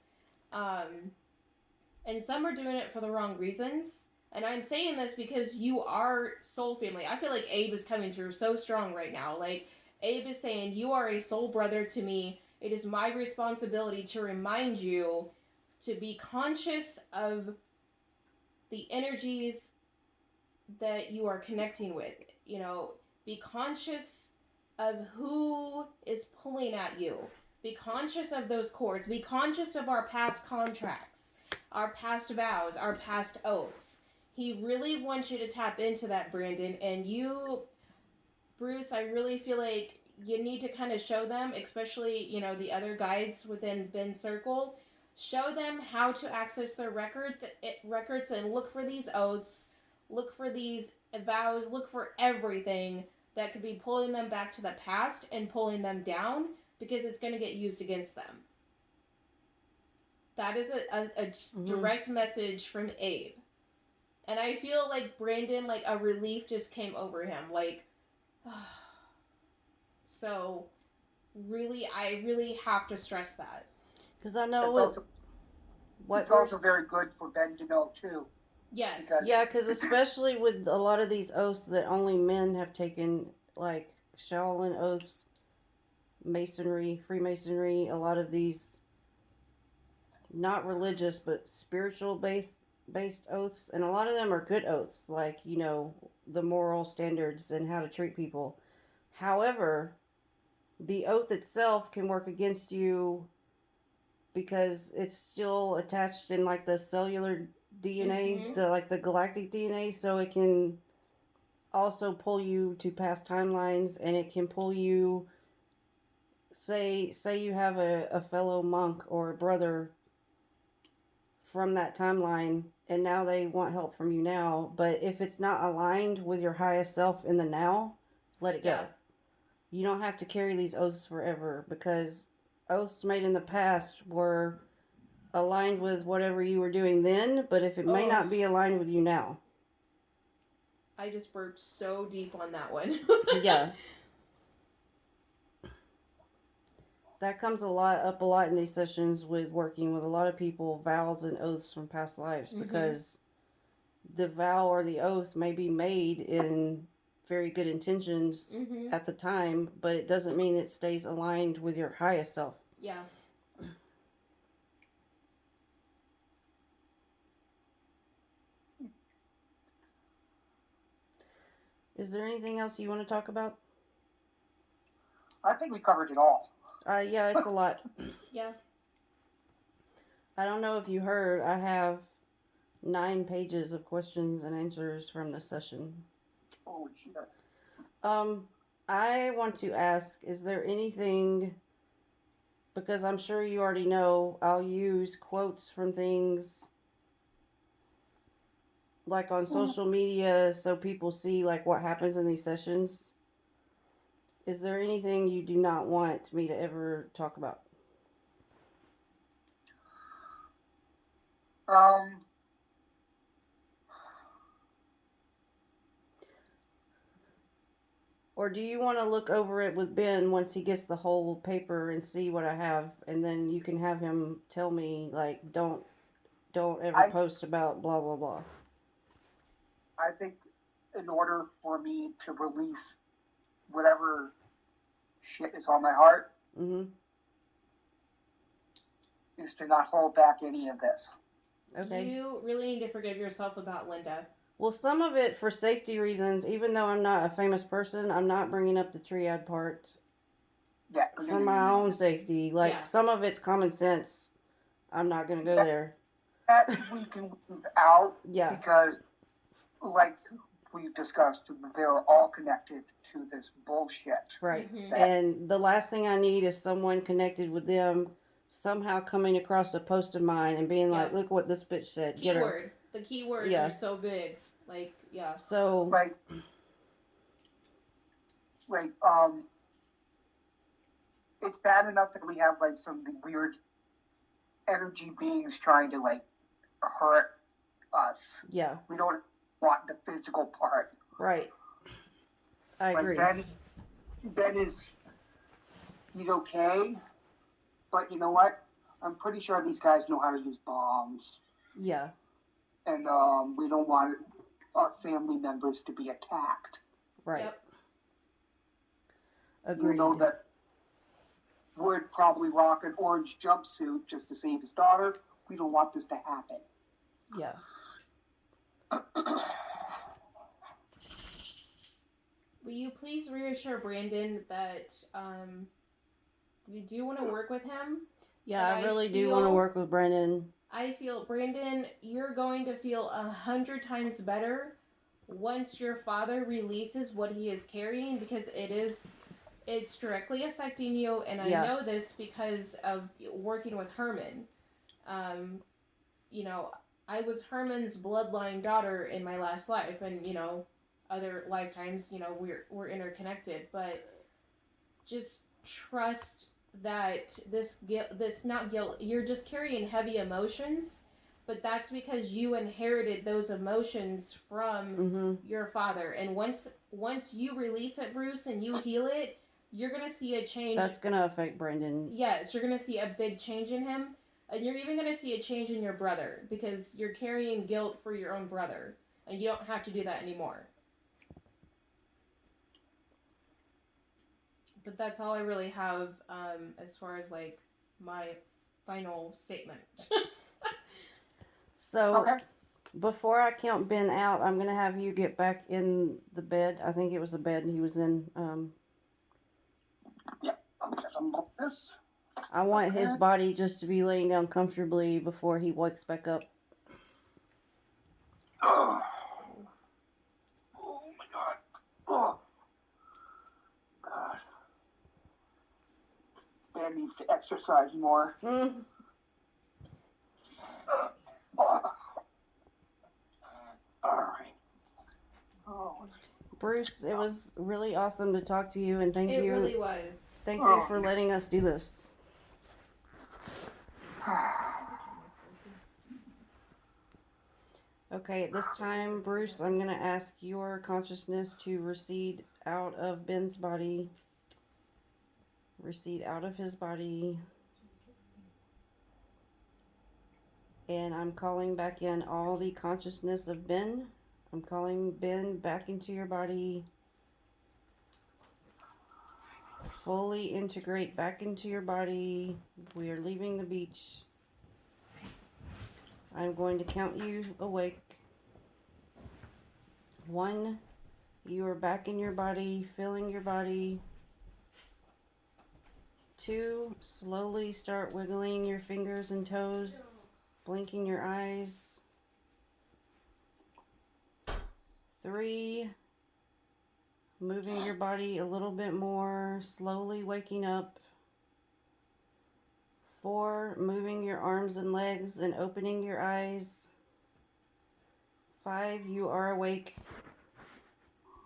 And some are doing it for the wrong reasons. And I'm saying this because you are soul family. I feel like Abe is coming through so strong right now. Like, Abe is saying, you are a soul brother to me. It is my responsibility to remind you to be conscious of the energies that you are connecting with. Be conscious of who is pulling at you. Be conscious of those cords. Be conscious of our past contracts, our past vows, our past oaths. He really wants you to tap into that, Brandon. And you, Bruce, I really feel like you need to kind of show them, especially, the other guides within Ben's circle, show them how to access their records and look for these oaths, look for these vows, look for everything that could be pulling them back to the past and pulling them down because it's going to get used against them. That is a direct message from Abe. And I feel like Brandon, like a relief just came over him. Like, so really, I really have to stress that. Because I know it's also very good for Ben to know too. Yes. Because especially with a lot of these oaths that only men have taken, like Shaolin oaths, Masonry, Freemasonry, a lot of these not religious but spiritual based oaths, and a lot of them are good oaths, like, you know, the moral standards and how to treat people. However, the oath itself can work against you because it's still attached in like the cellular DNA, the galactic DNA, so it can also pull you to past timelines, and it can pull you, say you have a fellow monk or a brother from that timeline, and now they want help from you now, but if it's not aligned with your highest self in the now, let it go. You don't have to carry these oaths forever, because oaths made in the past were aligned with whatever you were doing then, but if it may not be aligned with you now. I just burped so deep on that one. Yeah. That comes a lot in these sessions with working with a lot of people, vows and oaths from past lives, because the vow or the oath may be made in very good intentions at the time, but it doesn't mean it stays aligned with your highest self. Yeah. Is there anything else you want to talk about? I think we covered it all. Yeah, it's a lot. Yeah. I don't know if you heard, I have 9 pages of questions and answers from the session. Holy shit. I want to ask, is there anything, because I'm sure you already know, I'll use quotes from things like on social media so people see like what happens in these sessions. Is there anything you do not want me to ever talk about? Or do you want to look over it with Ben once he gets the whole paper and see what I have, and then you can have him tell me, like, don't ever post about blah blah blah. I think in order for me to release whatever shit is on my heart, is to not hold back any of this. Okay. You really need to forgive yourself about Linda. Well, some of it for safety reasons, even though I'm not a famous person, I'm not bringing up the triad part. Yeah. For my own safety. Like, some of it's common sense. I'm not going to go there. That we can leave out. Yeah. Because, like we've discussed, they're all connected to this bullshit. Right. And the last thing I need is someone connected with them somehow coming across a post of mine and being like, look what this bitch said. Keyword. The keywords are so big. Like, yeah. So. It's bad enough that we have, like, some weird energy beings trying to, like, hurt us. Yeah. We don't want the physical part. Right. I agree. Ben he's okay, but you know what? I'm pretty sure these guys know how to use bombs. Yeah. And we don't want our family members to be attacked. Right. Yep. Agreed. You know that would probably rock an orange jumpsuit just to save his daughter. We don't want this to happen. Yeah. Will you please reassure Brandon that you do want to work with him? Yeah, I really do want to work with Brandon. I feel, Brandon, you're going to feel 100 times better once your father releases what he is carrying, because it's directly affecting you, and I know this because of working with Herman. You know, I was Herman's bloodline daughter in my last life, and, you know, other lifetimes, you know, we're interconnected, but just trust that this not guilt, you're just carrying heavy emotions, but that's because you inherited those emotions from your father. And once you release it, Bruce, and you heal it, you're gonna see a change. That's gonna affect Brendan. Yes, you're gonna see a big change in him, and you're even gonna see a change in your brother because you're carrying guilt for your own brother, and you don't have to do that anymore. But that's all I really have as far as like my final statement. So, Okay. before I count Ben out, I'm going to have you get back in the bed. I think it was the bed he was in. I'm this. I want his body just to be laying down comfortably before he wakes back up. Oh, my God. Oh, God. Man needs to exercise more. All right. Oh. Bruce, it was really awesome to talk to you, and thank It you. really was. Thank you for letting us do this. Okay, at this time, Bruce, I'm going to ask your consciousness to recede out of Ben's body. Recede out of his body. And I'm calling back in all the consciousness of Ben. I'm calling Ben back into your body. Fully integrate back into your body. We are leaving the beach. I'm going to count you awake. 1, you are back in your body, feeling your body. 2, slowly start wiggling your fingers and toes, blinking your eyes. 3, moving your body a little bit more, slowly waking up. 4, moving your arms and legs and opening your eyes. 5, you are awake.